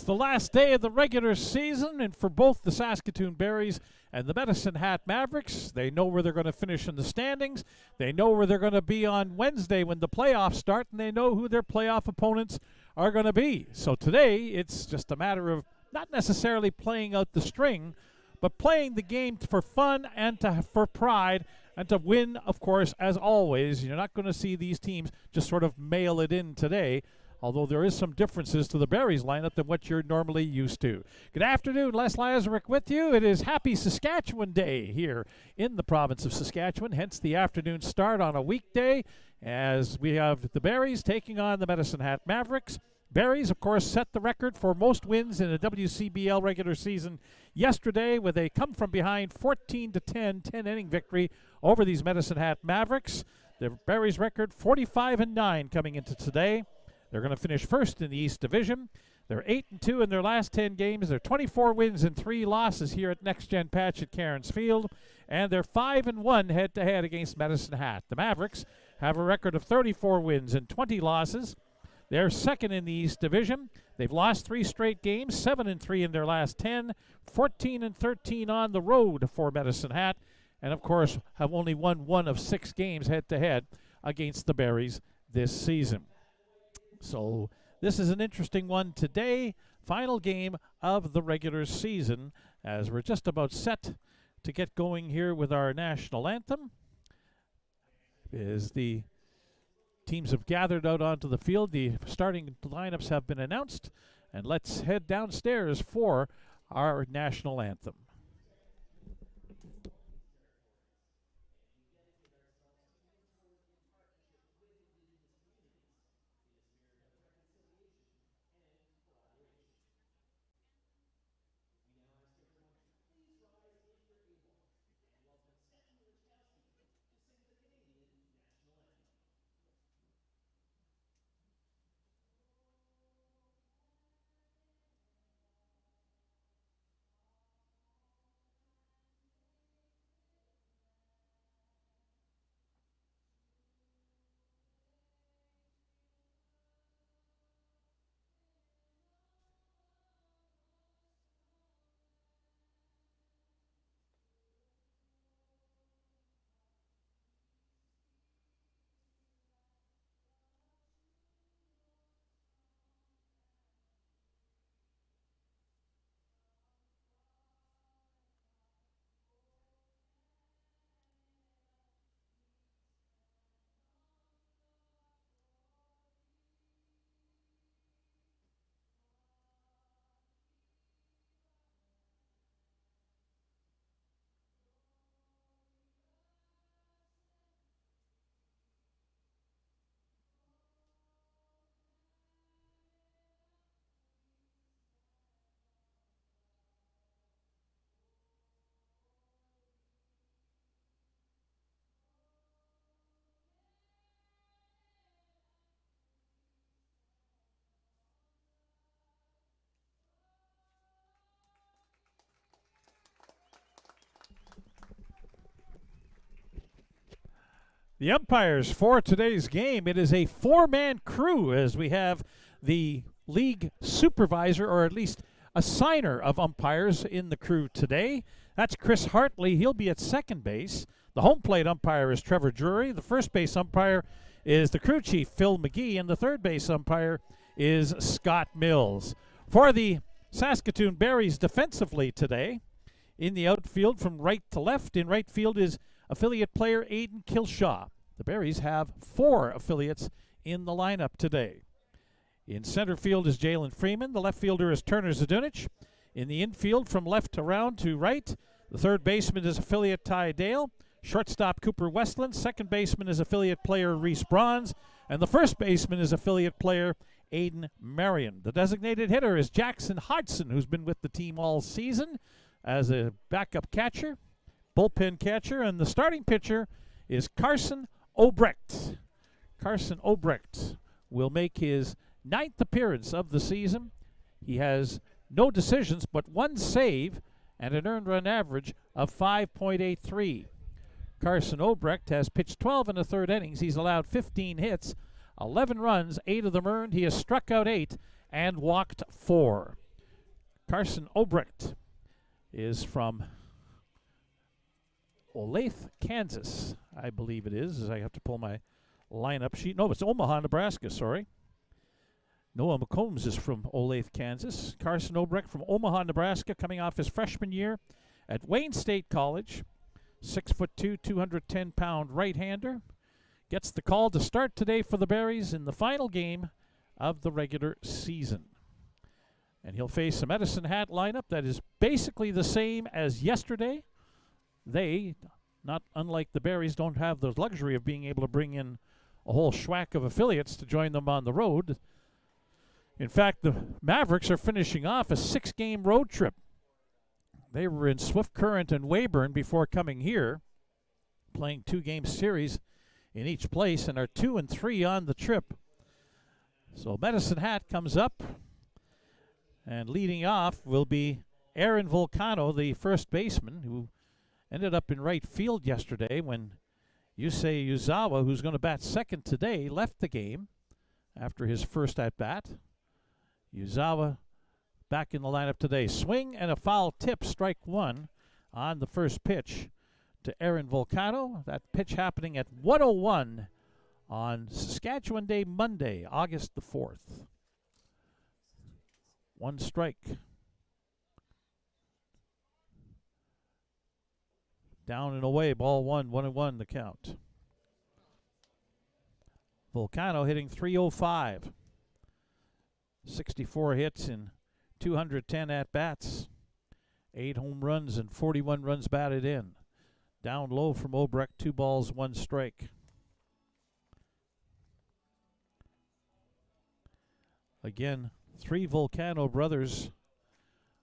It's the last day of the regular season, and for both the Saskatoon Berries and the Medicine Hat Mavericks, they know where they're going to finish in the standings. They know where they're going to be on Wednesday when the playoffs start, and they know who their playoff opponents are going to be. So today, it's just a matter of not necessarily playing out the string, but playing the game for fun and for pride and to win, of course, as always. You're not going to see these teams just sort of mail it in today, although there is some differences to the Berries lineup than what you're normally used to. Good afternoon, Les Lazaruk with you. It is Happy Saskatchewan Day here in the province of Saskatchewan, hence the afternoon start on a weekday as we have the Berries taking on the Medicine Hat Mavericks. Berries, of course, set the record for most wins in a WCBL regular season yesterday with a come-from-behind 14-10 10-inning victory over these Medicine Hat Mavericks. The Berries record 45-9 coming into today. They're going to finish first in the East Division. They're 8-2 in their last 10 games. They're 24 wins and 3 losses here at Next Gen Patch at Cairns Field. And they're 5-1 head-to-head against Medicine Hat. The Mavericks have a record of 34 wins and 20 losses. They're second in the East Division. They've lost 3 straight games, 7-3 in their last 10, 14-13 on the road for Medicine Hat, and of course have only won 1 of 6 games head-to-head against the Berries this season. So this is an interesting one today, final game of the regular season, as we're just about set to get going here with our national anthem. As the teams have gathered out onto the field, the starting lineups have been announced, and let's head downstairs for our national anthem. The umpires for today's game, it is a 4-man crew as we have the league supervisor, or at least assigner of umpires in the crew today. That's Chris Hartley. He'll be at second base. The home plate umpire is Trevor Drury. The first base umpire is the crew chief, Phil McGee. And the third base umpire is Scott Mills. For the Saskatoon Berries defensively today, in the outfield from right to left, in right field is affiliate player Aidan Kilshaw. The Berries have 4 affiliates in the lineup today. In center field is Jalen Freeman. The left fielder is Turner Zdunich. In the infield from left around to right, the third baseman is affiliate Ty Dale. Shortstop Cooper Westland. Second baseman is affiliate player Reese Bronze. And the first baseman is affiliate player Aiden Marion. The designated hitter is Jackson Hodgson, who's been with the team all season as a backup catcher, bullpen catcher, and the starting pitcher is Carson Obrecht. Carson Obrecht will make his 9th appearance of the season. He has no decisions but 1 save and an earned run average of 5.83. Carson Obrecht has pitched 12 in the 3rd innings. He's allowed 15 hits, 11 runs, 8 of them earned. He has struck out 8 and walked 4. Carson Obrecht is from Olathe, Kansas, I believe it is, as I have to pull my lineup sheet. No, it's Omaha, Nebraska, sorry. Noah McCombs is from Olathe, Kansas. Carson Obrecht from Omaha, Nebraska, coming off his freshman year at Wayne State College. 6'2", 210-pound right-hander. Gets the call to start today for the Berries in the final game of the regular season. And he'll face a Medicine Hat lineup that is basically the same as yesterday. They, not unlike the Berries, don't have the luxury of being able to bring in a whole schwack of affiliates to join them on the road. In fact, the Mavericks are finishing off a 6-game road trip. They were in Swift Current and Weyburn before coming here, playing 2-game series in each place, and are 2-3 on the trip. So Medicine Hat comes up, and leading off will be Aaron Volcano, the first baseman, who ended up in right field yesterday when Yusei Yuzawa, who's going to bat second today, left the game after his first at-bat. Yuzawa back in the lineup today. Swing and a foul tip, strike one on the first pitch to Aaron Volcano. That pitch happening at 1:01 on Saskatchewan Day, Monday, August the 4th. One strike. Down and away, ball one, 1-1 the count. Volcano hitting .305. 64 hits in 210 at-bats. 8 home runs and 41 runs batted in. Down low from Obrecht, 2 balls, 1 strike. Again, 3 Volcano brothers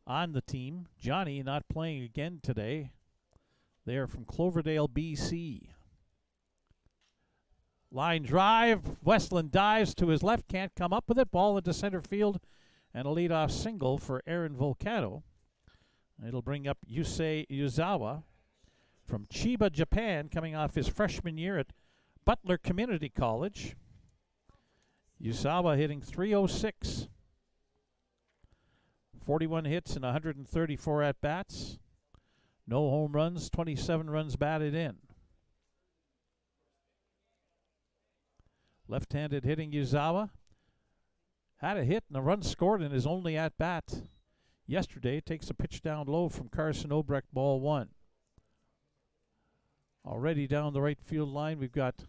on the team. Johnny not playing again today. They are from Cloverdale, BC. Line drive. Westland dives to his left, can't come up with it. Ball into center field, and a leadoff single for Aaron Volcano. It'll bring up Yusei Yuzawa from Chiba, Japan, coming off his freshman year at Butler Community College. Yuzawa hitting .306. 41 hits and 134 at-bats. No home runs, 27 runs batted in. Left-handed hitting Yuzawa. Had a hit and a run scored in his only at-bat yesterday. Takes a pitch down low from Carson Obrecht, ball one. Already down the right field line, we've got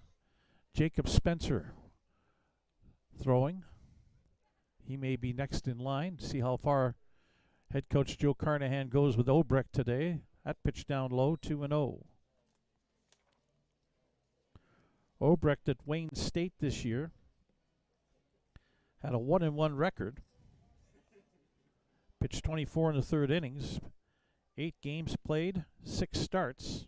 Jacob Spencer throwing. He may be next in line. See how far head coach Joe Carnahan goes with Obrecht today. That pitch down low, 2-0. Obrecht at Wayne State this year had a 1-1 record. Pitched 24 in the third innings. 8 games played, 6 starts,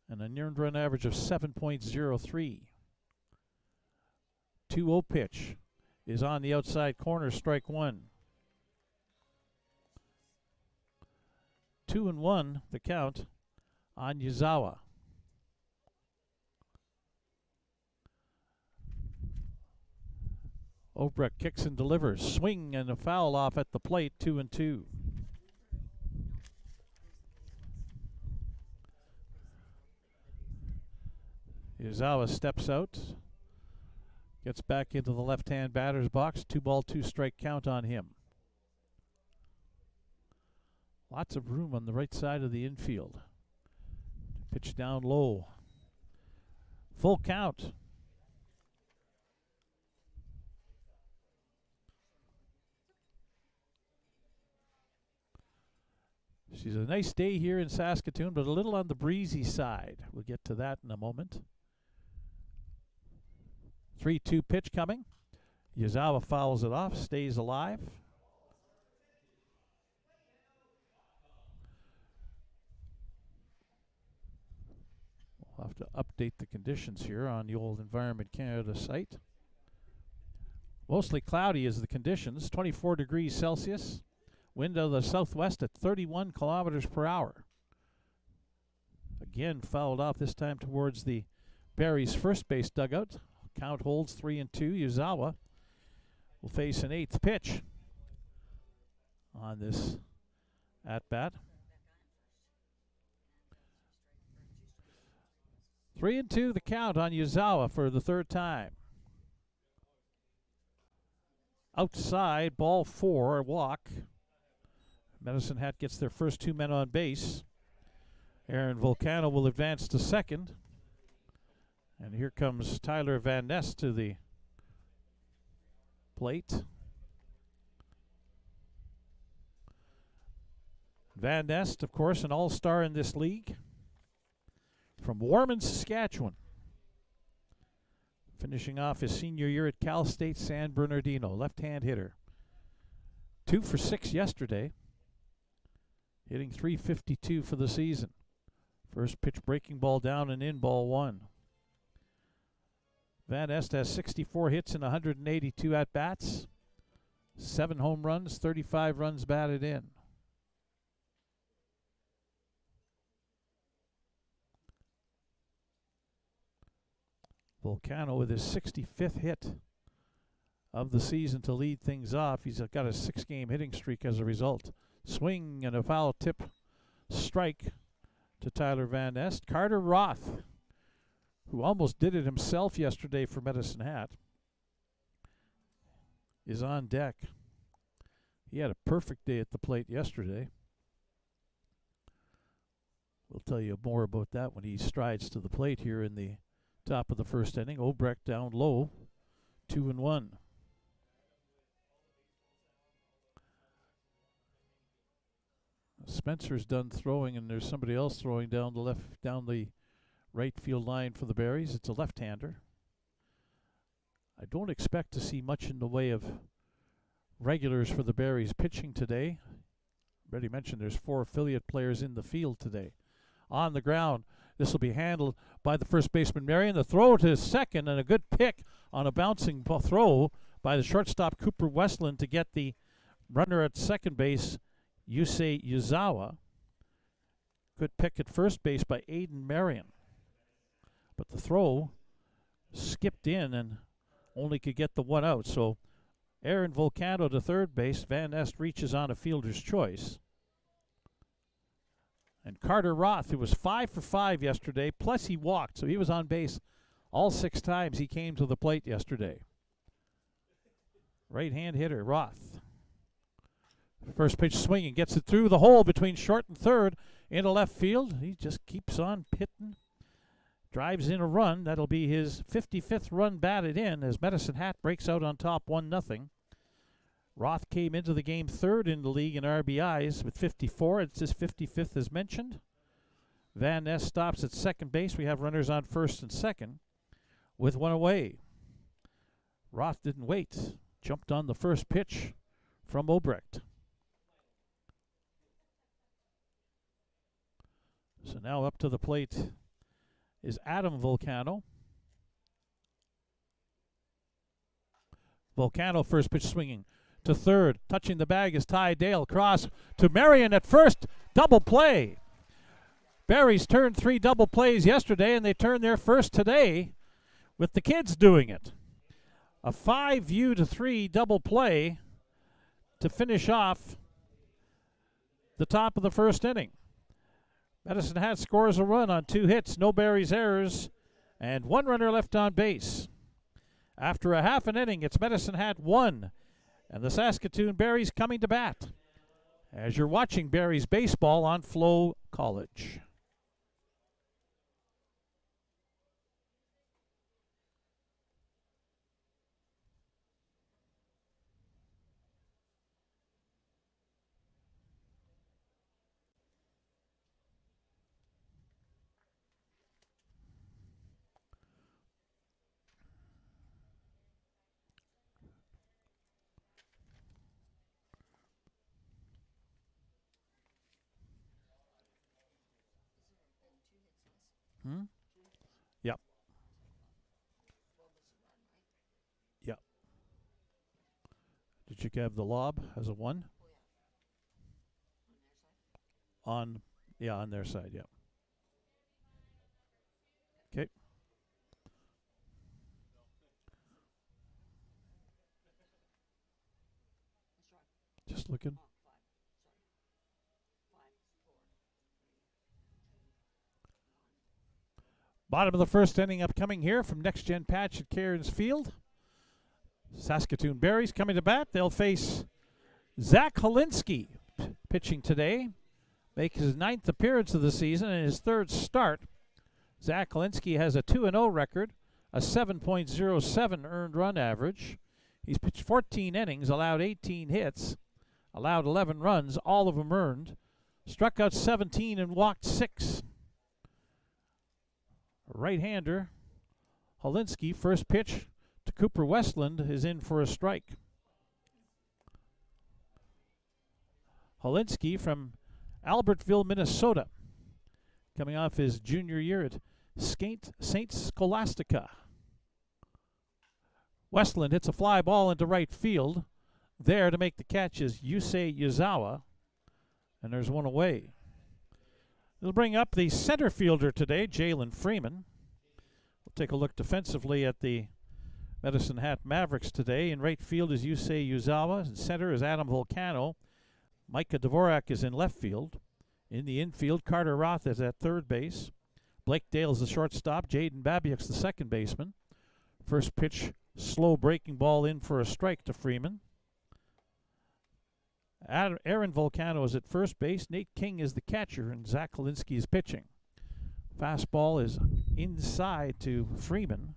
and an earned run average of 7.03. 2-0 pitch is on the outside corner, strike one. 2-1 the count on Yuzawa. Obrecht kicks and delivers. Swing and a foul off at the plate, 2-2. Yuzawa steps out. Gets back into the left-hand batter's box. 2-ball, 2-strike count on him. Lots of room on the right side of the infield. Pitch down low. Full count. She's a nice day here in Saskatoon, but a little on the breezy side. We'll get to that in a moment. 3-2 pitch coming. Yuzawa fouls it off, stays alive. We'll have to update the conditions here on the old Environment Canada site. Mostly cloudy is the conditions, 24 degrees Celsius. Wind out of the southwest at 31 kilometers per hour. Again fouled off, this time towards the Berries first base dugout. Count holds 3-2. Yuzawa will face an 8th pitch on this at-bat. 3-2 the count on Yuzawa for the third time. Outside, ball 4, a walk. Medicine Hat gets their first 2 men on base. Aaron Volcano will advance to second. And here comes Tyler Van Ness to the plate. Van Ness, of course, an all-star in this league from Warman, Saskatchewan. Finishing off his senior year at Cal State San Bernardino, left-hand hitter. 2 for 6 yesterday, hitting .352 for the season. First pitch breaking ball down and in, ball 1. Van Ness has 64 hits and 182 at-bats, 7 home runs, 35 runs batted in. Volcano with his 65th hit of the season to lead things off. He's got a 6-game hitting streak as a result. Swing and a foul tip strike to Tyler Van Ness. Carter Roth, who almost did it himself yesterday for Medicine Hat, is on deck. He had a perfect day at the plate yesterday. We'll tell you more about that when he strides to the plate here in the top of the first inning. Obrecht down low, 2-1. Spencer's done throwing, and there's somebody else throwing down the right field line for the Berries. It's a left-hander. I don't expect to see much in the way of regulars for the Berries pitching today. Already mentioned there's 4 affiliate players in the field today. On the ground, this will be handled by the first baseman Marion. The throw to second, and a good pick on a bouncing throw by the shortstop Cooper Westland to get the runner at second base, Yusei Yuzawa. Good pick at first base by Aiden Marion. But the throw skipped in and only could get the 1 out. So Aaron Volcano to third base. Van Ness reaches on a fielder's choice. And Carter Roth, who was 5 for 5 yesterday, plus he walked, so he was on base all 6 times he came to the plate yesterday. Right-hand hitter, Roth. First pitch swinging, gets it through the hole between short and third into left field. He just keeps on hitting. Drives in a run. That'll be his 55th run batted in as Medicine Hat breaks out on top 1-0. Roth came into the game third in the league in RBIs with 54. It's his 55th as mentioned. Van Ness stops at second base. We have runners on first and second with 1 away. Roth didn't wait. Jumped on the first pitch from Obrecht. So now up to the plate is Adam Volcano. Volcano first pitch swinging to third. Touching the bag is Ty Dale. Cross to Marion at first. Double play. Berries turned 3 double plays yesterday, and they turned their first today with the kids doing it. A 5-3 double play to finish off the top of the first inning. Medicine Hat scores a run on 2 hits, no Berries errors, and 1 runner left on base. After a half an inning, it's Medicine Hat 1, and the Saskatoon Berries coming to bat as you're watching Berries baseball on FloCollege. Yep. Yep. Did you have the lob as a 1? On their side, yeah. Okay. Just looking. Bottom of the first inning upcoming here from Next Gen Patch at Cairns Field. Saskatoon Berries coming to bat. They'll face Zach Holinsky pitching today. Makes his 9th appearance of the season and his 3rd start. Zach Holinsky has a 2-0 record, a 7.07 earned run average. He's pitched 14 innings, allowed 18 hits, allowed 11 runs, all of them earned. Struck out 17 and walked 6. Right-hander Holinsky, first pitch to Cooper Westland, is in for a strike. Holinsky from Albertville, Minnesota, coming off his junior year at St. Scholastica. Westland hits a fly ball into right field. There to make the catch is Yusei Yuzawa, and there's one away. We'll bring up the center fielder today, Jalen Freeman. We'll take a look defensively at the Medicine Hat Mavericks today. In right field is Yusei Yuzawa. In center is Adam Volcano. Micah Dvorak is in left field. In the infield, Carter Roth is at third base. Blake Dale's the shortstop. Jaden Babiak's the second baseman. First pitch, slow breaking ball in for a strike to Freeman. Aaron Volcano is at first base. Nate King is the catcher, and Zach Holinsky is pitching. Fastball is inside to Freeman.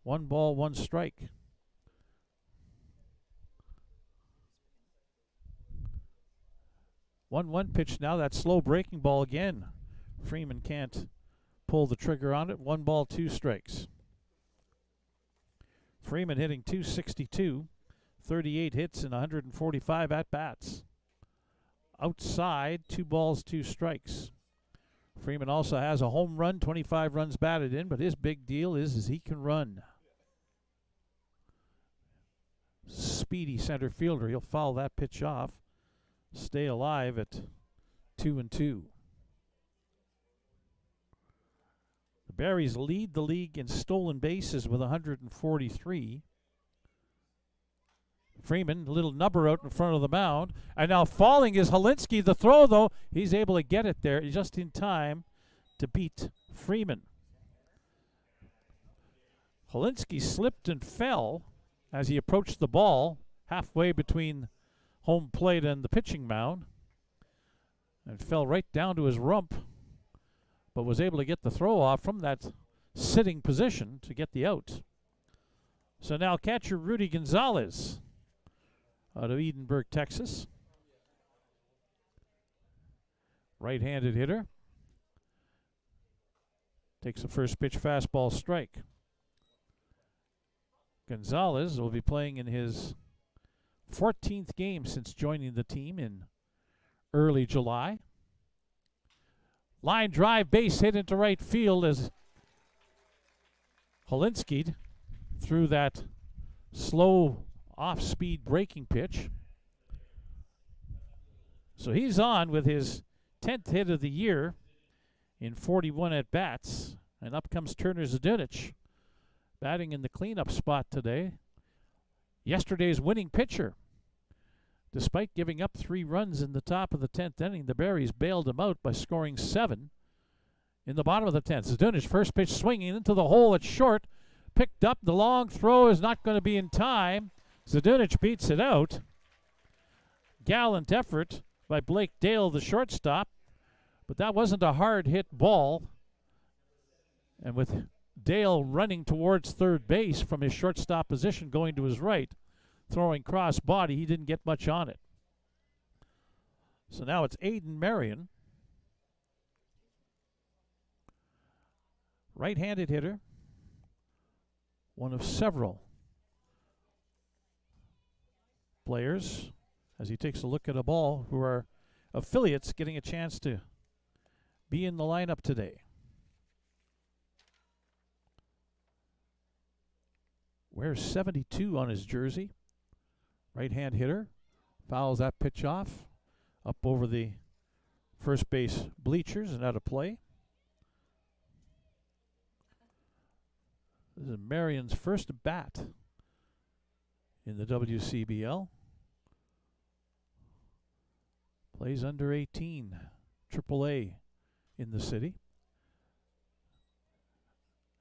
1 ball, 1 strike. One pitch now. That slow breaking ball again. Freeman can't pull the trigger on it. 1 ball, 2 strikes. Freeman hitting .262, 38 hits and 145 at-bats. Outside, 2 balls, 2 strikes. Freeman also has a home run, 25 runs batted in, but his big deal is he can run. Speedy center fielder. He'll foul that pitch off. Stay alive at 2-2. The Berries lead the league in stolen bases with 143. Freeman, a little nubber out in front of the mound. And now falling is Holinsky. The throw, though, he's able to get it there just in time to beat Freeman. Holinsky slipped and fell as he approached the ball halfway between home plate and the pitching mound, and fell right down to his rump, but was able to get the throw off from that sitting position to get the out. So now catcher Rudy Gonzalez out of Edinburgh, Texas. Right-handed hitter. Takes a first pitch fastball strike. Gonzalez will be playing in his 14th game since joining the team in early July. Line drive, base hit into right field as Holinsky threw that slow off-speed breaking pitch. So he's on with his 10th hit of the year in 41 at-bats. And up comes Turner Zdunich, batting in the cleanup spot today. Yesterday's winning pitcher. Despite giving up 3 runs in the top of the 10th inning, the Berries bailed him out by scoring 7 in the bottom of the 10th. Zdunich, first pitch swinging into the hole at short. Picked up. The long throw is not going to be in time. Zdunich beats it out. Gallant effort by Blake Dale, the shortstop. But that wasn't a hard hit ball. And with Dale running towards third base from his shortstop position going to his right, throwing cross body, he didn't get much on it. So now it's Aiden Marion, right-handed hitter, one of several players, as he takes a look at a ball, who are affiliates getting a chance to be in the lineup today. Wears 72 on his jersey. Right-hand hitter, fouls that pitch off, up over the first base bleachers and out of play. This is Marion's first bat in the WCBL. Plays under 18, AAA in the city.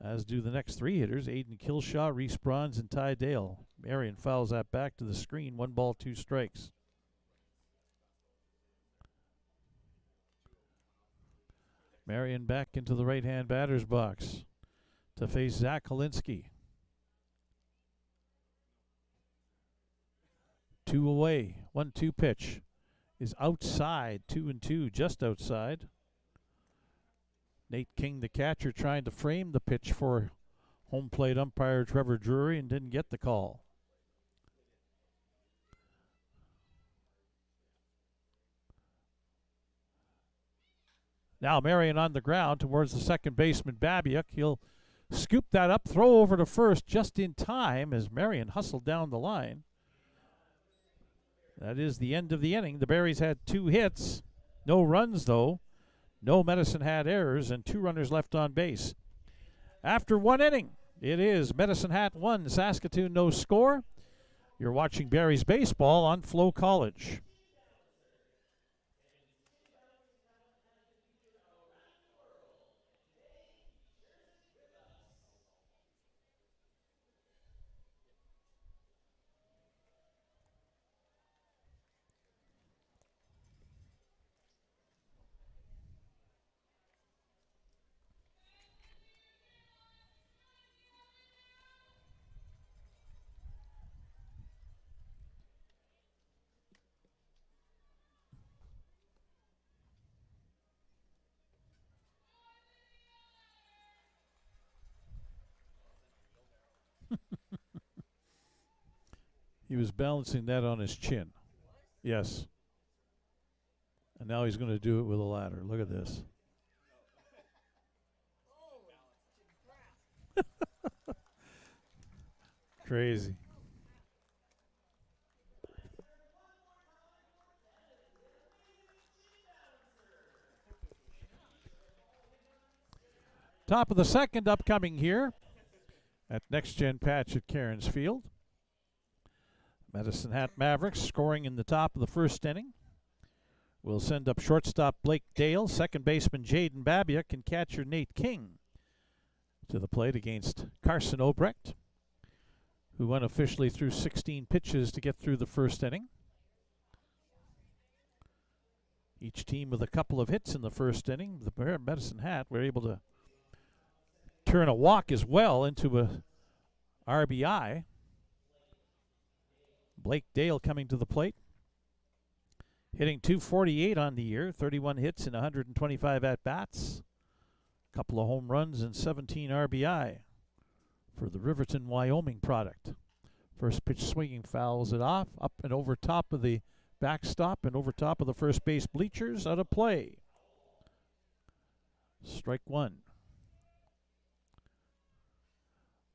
as do the next three hitters, Aiden Kilshaw, Reese Bronze, and Ty Dale. Marion fouls that back to the screen. 1 ball, 2 strikes. Marion back into the right-hand batter's box to face Zach Holinsky. 2 away. 1-2 pitch is outside. 2-2, just outside. Nate King, the catcher, trying to frame the pitch for home plate umpire Trevor Drury and didn't get the call. Now Marion on the ground towards the second baseman Babiuk. He'll scoop that up, throw over to first just in time as Marion hustled down the line. That is the end of the inning. The Berries had 2 hits, no runs though, no Medicine Hat errors, and 2 runners left on base. After 1 inning, it is Medicine Hat 1, Saskatoon no score. You're watching Berries baseball on FloCollege. He was balancing that on his chin. Yes. And now he's going to do it with a ladder. Look at this. Crazy. Top of the second upcoming here at Next Gen Patch at Cairns Field. Medicine Hat Mavericks scoring in the top of the first inning. We'll send up shortstop Blake Dale, second baseman Jaden Babiuk, and catcher Nate King to the plate against Carson Obrecht, who unofficially threw 16 pitches to get through the first inning. Each team with a couple of hits in the first inning. The Medicine Hat were able to turn a walk as well into a RBI. Blake Dale coming to the plate, hitting .248 on the year, 31 hits in 125 at-bats, a couple of home runs and 17 RBI for the Riverton, Wyoming product. First pitch swinging fouls it off, up and over top of the backstop and over top of the first base bleachers, out of play. Strike 1.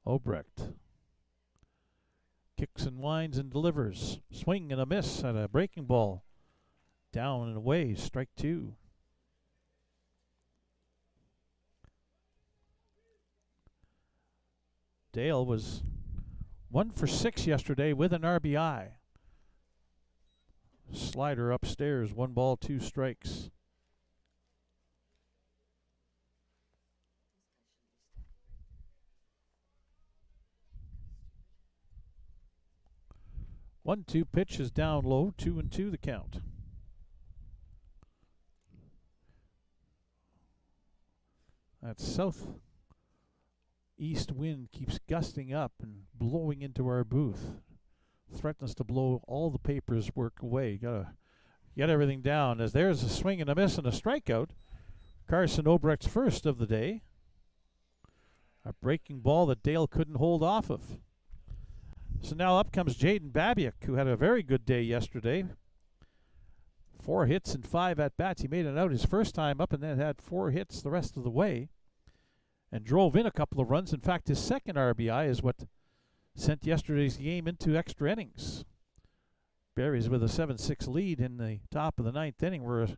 Obrecht kicks and winds and delivers. Swing and a miss at a breaking ball. Down and away, strike 2. Dale was 1 for 6 yesterday with an RBI. Slider upstairs, 1 ball, 2 strikes. One-two pitch is down low, 2-2 the count. That southeast wind keeps gusting up and blowing into our booth. Threatens to blow all the papers work away. Gotta get everything down. As there's a swing and a miss and a strikeout. Carson Obrecht's first of the day. A breaking ball that Dale couldn't hold off of. So now up comes Jaden Babiuk, who had a very good day yesterday. 4 hits and 5 at-bats. He made it out his first time up and then had 4 hits the rest of the way and drove in a couple of runs. In fact, his second RBI is what sent yesterday's game into extra innings. Berries with a 7-6 lead in the top of the 9th inning were a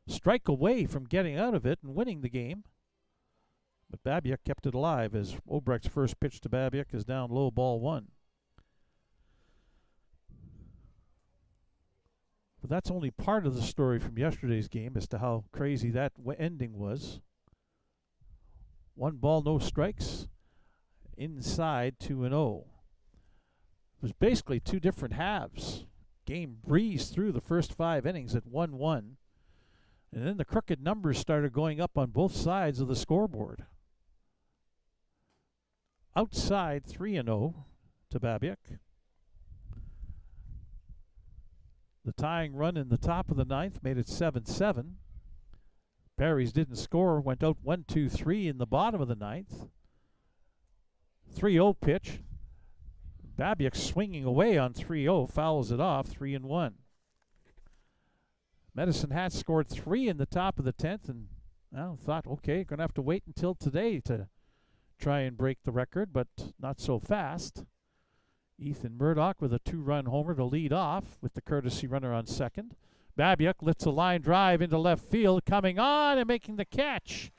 strike away from getting out of it and winning the game. But Babiuk kept it alive as Obrecht's first pitch to Babiuk is down low, ball 1. But that's only part of the story from yesterday's game as to how crazy that ending was. 1 ball, no strikes. Inside 2-0. It was basically 2 different halves. Game breezed through the first 5 innings at 1-1. And then the crooked numbers started going up on both sides of the scoreboard. Outside 3-0 to Babiak. The tying run in the top of the 9th made it 7-7. Barry's didn't score, went out 1-2-3 in the bottom of the 9th. 3-0 pitch. Babiak swinging away on 3-0, fouls it off, 3-1. Medicine Hat scored 3 in the top of the 10th, and thought, okay, going to have to wait until today to try and break the record, but not so fast. Ethan Murdoch with a 2-run homer to lead off with the courtesy runner on second. Babiak lets a line drive into left field. Coming on and making the catch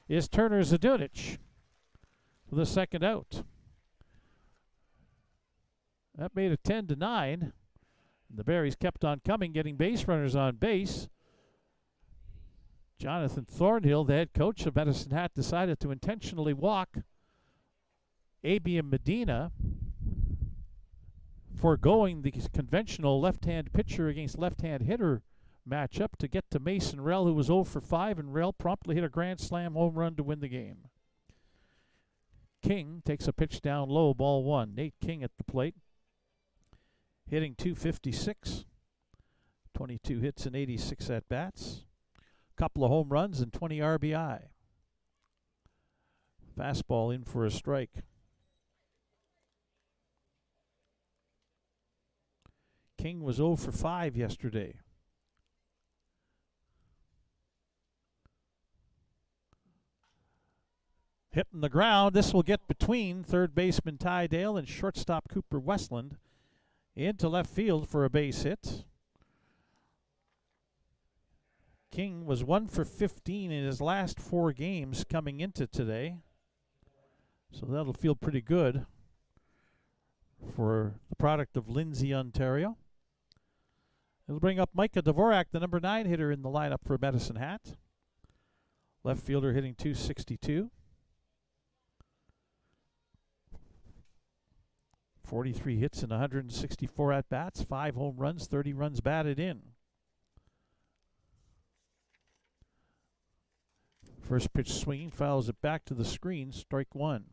is Turner Zadunich for the second out. That made it 10-9. And the Berries kept on coming, getting base runners on base. Jonathan Thornhill, the head coach of Medicine Hat, decided to intentionally walk Abiam Medina, foregoing the conventional left-hand pitcher against left-hand hitter matchup to get to Mason Rell, who was 0 for 5, and Rell promptly hit a grand slam home run to win the game. King takes a pitch down low, ball 1. Nate King at the plate, hitting .256, 22 hits and 86 at-bats, couple of home runs and 20 RBI. Fastball in for a strike. King was 0 for 5 yesterday. Hitting the ground. This will get between third baseman Ty Dale and shortstop Cooper Westland into left field for a base hit. King was 1 for 15 in his last 4 games coming into today, so that'll feel pretty good for the product of Lindsay, Ontario. It'll bring up Micah Dvorak, the number 9 hitter in the lineup for Medicine Hat. Left fielder hitting .262. 43 hits and 164 at-bats, 5 home runs, 30 runs batted in. First pitch swinging, fouls it back to the screen, strike 1.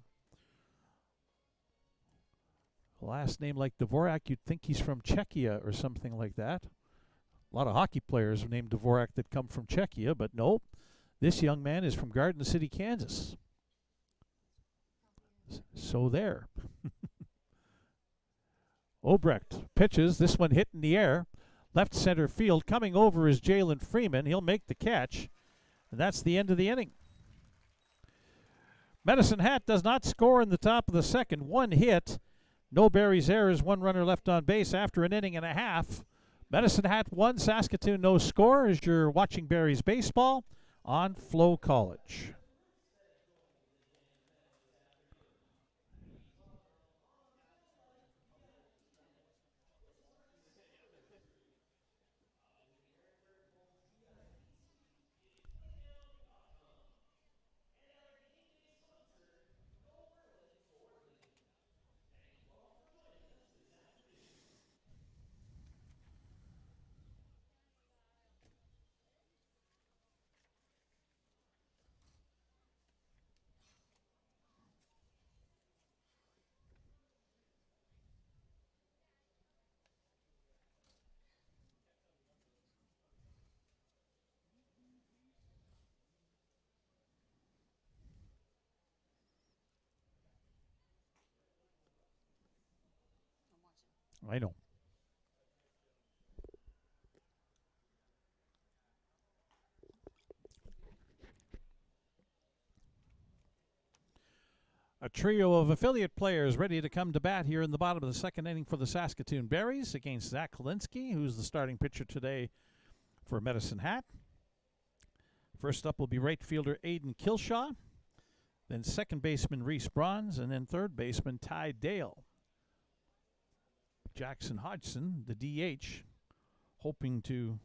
Last name like Dvorak, you'd think he's from Czechia or something like that. A lot of hockey players named Dvorak that come from Czechia, but nope. This young man is from Garden City, Kansas. So there. Obrecht pitches. This one hit in the air. Left center field. Coming over is Jalen Freeman. He'll make the catch. And that's the end of the inning. Medicine Hat does not score in the top of the second. 1 hit. No Berries errors. 1 runner left on base after an inning and a half. Medicine Hat 1, Saskatoon no score, as you're watching Berries baseball on FloCollege. I know. A trio of affiliate players ready to come to bat here in the bottom of the second inning for the Saskatoon Berries against Zach Kalinsky, who's the starting pitcher today for Medicine Hat. First up will be right fielder Aiden Kilshaw, then second baseman Reese Bronze, and then third baseman Ty Dale. Jackson Hodgson, the DH, hoping to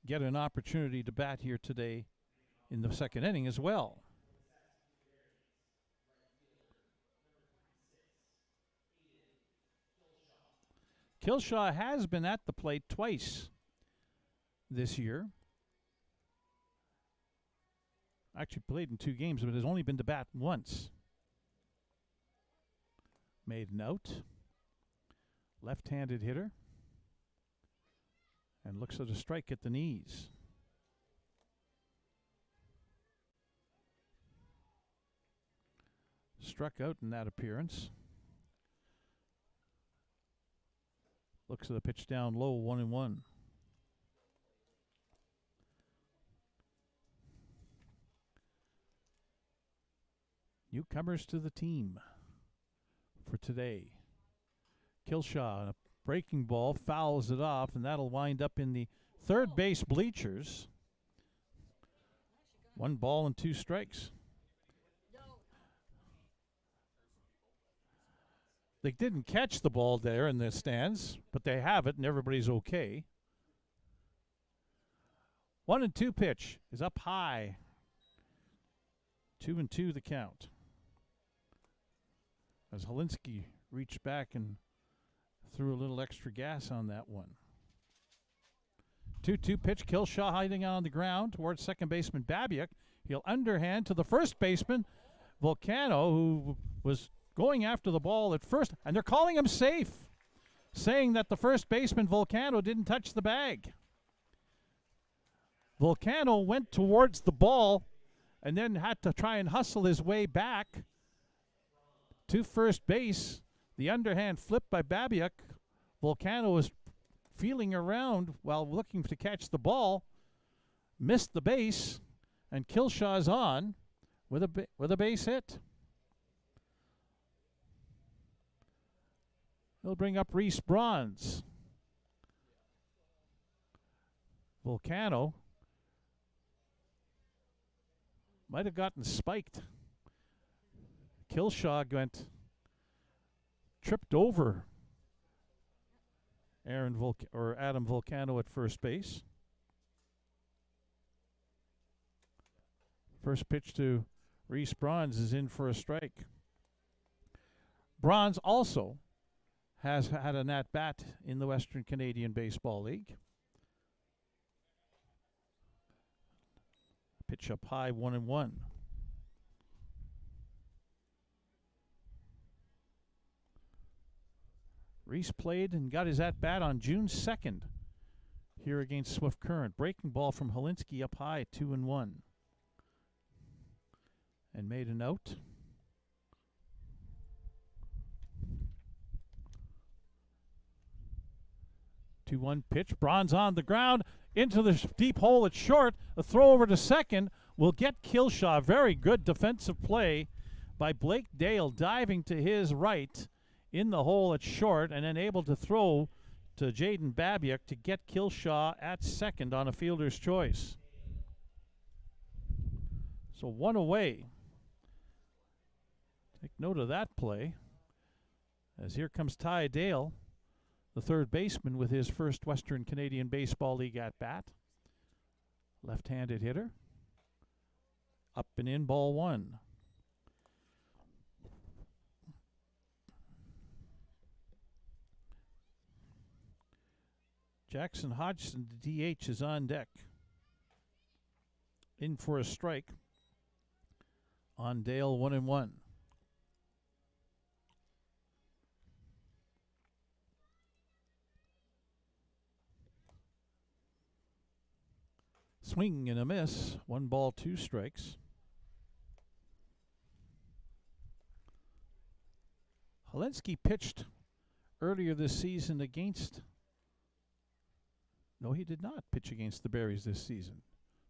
get an opportunity to bat here today in the second inning as well. Kilshaw has been at the plate twice this year. Actually played in 2 games, but has only been to bat once. Made an out. Left-handed hitter. And looks at a strike at the knees. Struck out in that appearance. Looks at the pitch down low, 1-1. Newcomers to the team for today. Kilshaw, a breaking ball, fouls it off, and that'll wind up in the third base bleachers. 1 ball and 2 strikes. They didn't catch the ball there in the stands, but they have it, and everybody's okay. 1-2 pitch is up high. 2-2 the count. As Holinsky reached back and threw a little extra gas on that one. 2-2 pitch. Kilshaw hiding on the ground towards second baseman Babiak. He'll underhand to the first baseman, Volcano, who was going after the ball at first, and they're calling him safe, saying that the first baseman, Volcano, didn't touch the bag. Volcano went towards the ball and then had to try and hustle his way back to first base. The underhand flip by Babiak. Volcano was feeling around while looking to catch the ball, missed the base, and Kilshaw's on with a base hit. He'll bring up Reese Bronze. Volcano might have gotten spiked. Kilshaw tripped over Adam Volcano at first base. First pitch to Reese Bronze is in for a strike. Bronze also has had an at-bat in the Western Canadian Baseball League. Pitch up high, 1-1. Reese played and got his at-bat on June 2nd here against Swift Current. Breaking ball from Holinsky up high, 2-1. And made a note. 2-1 pitch. Bronze on the ground into the deep hole at short. A throw over to second will get Kilshaw. Very good defensive play by Blake Dale, diving to his right in the hole at short and then able to throw to Jaden Babiak to get Kilshaw at second on a fielder's choice. So 1 away. Take note of that play, as here comes Ty Dale, the third baseman, with his first Western Canadian Baseball League at-bat. Left-handed hitter. Up and in, ball 1. Jackson Hodgson, the DH, is on deck. In for a strike on Dale, 1-1. Swing and a miss. 1 ball, 2 strikes. Holinsky pitched earlier this season against... No, he did not pitch against the Berries this season.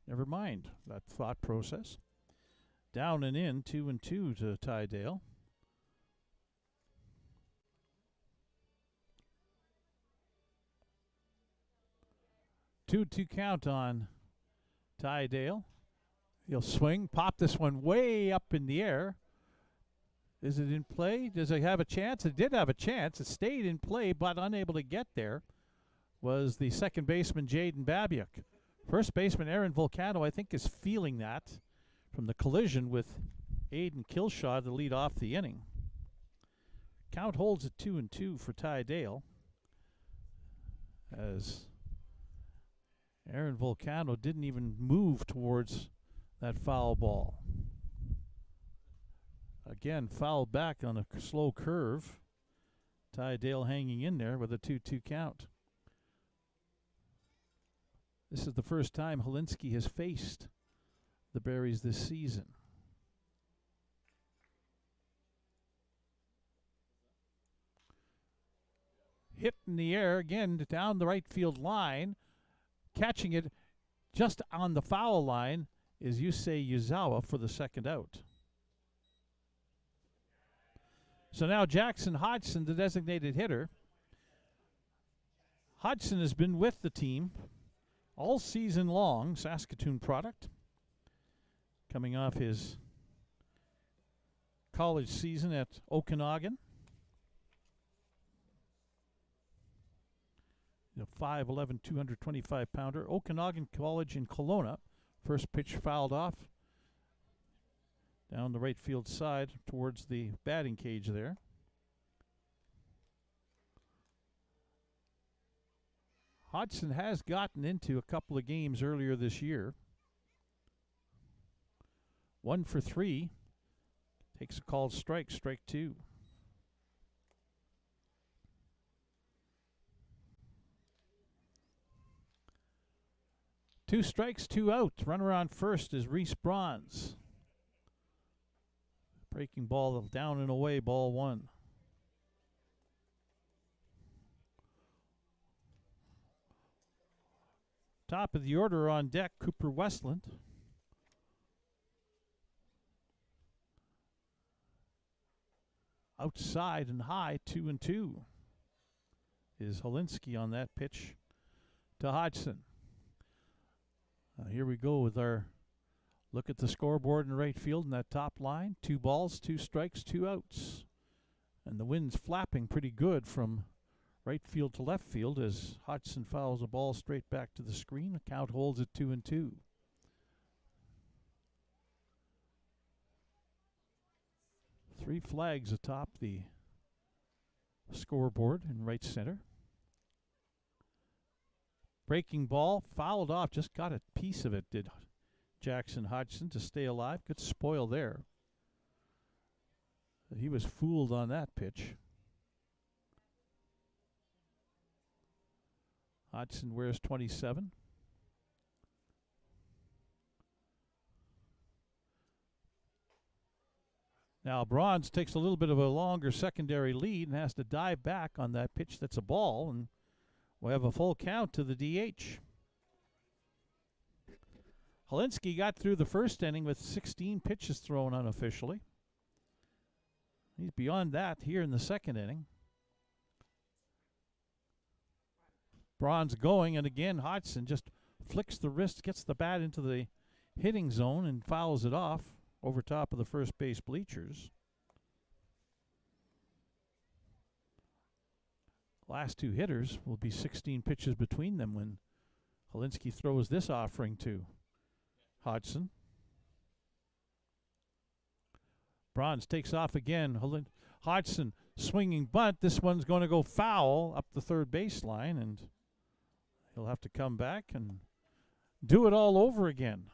Never mind that thought process. Down and in, 2-2 to Ty Dale. Two count on Ty Dale. He'll swing, pop this one way up in the air. Is it in play? Does it have a chance? It did have a chance. It stayed in play, but unable to get there was the second baseman, Jaden Babiak. First baseman, Aaron Volcano, I think, is feeling that from the collision with Aiden Kilshaw to lead off the inning. Count holds at 2-2 for Ty Dale. as Aaron Volcano didn't even move towards that foul ball. Again, fouled back on a slow curve. Ty Dale hanging in there with a 2-2 count. This is the first time Holinsky has faced the Berries this season. Hit in the air again down the right field line. Catching it just on the foul line is Yusei Yuzawa for the second out. So now Jackson Hodgson, the designated hitter. Hodgson has been with the team all season long, Saskatoon product. Coming off his college season at Okanagan. The 5'11", 225-pounder. Okanagan College in Kelowna. First pitch fouled off. Down the right field side towards the batting cage there. Hodgson has gotten into a couple of games earlier this year. 1 for 3. Takes a called strike, strike 2. Two strikes, 2 out. Runner on first is Reese Bronze. Breaking ball down and away, ball 1. Top of the order on deck, Cooper Westland. Outside and high, 2-2 is Holinsky on that pitch to Hodgson. Here we go with our look at the scoreboard in right field in that top line. 2 balls, 2 strikes, 2 outs. And the wind's flapping pretty good from right field to left field as Hodgson fouls a ball straight back to the screen. The count holds at 2-2. Three flags atop the scoreboard in right center. Breaking ball, fouled off, just got a piece of it, did Jackson Hodgson to stay alive. Good spoil there. He was fooled on that pitch. Hodgson wears 27. Now Bronze takes a little bit of a longer secondary lead and has to dive back on that pitch that's a ball, and we have a full count to the DH. Holinsky got through the first inning with 16 pitches thrown unofficially. He's beyond that here in the second inning. Bronze going, and again Hodgson just flicks the wrist, gets the bat into the hitting zone and fouls it off over top of the first base bleachers. Last two hitters will be 16 pitches between them when Holinsky throws this offering to Hodgson. Bronze takes off again. Hodgson swinging bunt. This one's going to go foul up the third baseline, and he'll have to come back and do it all over again.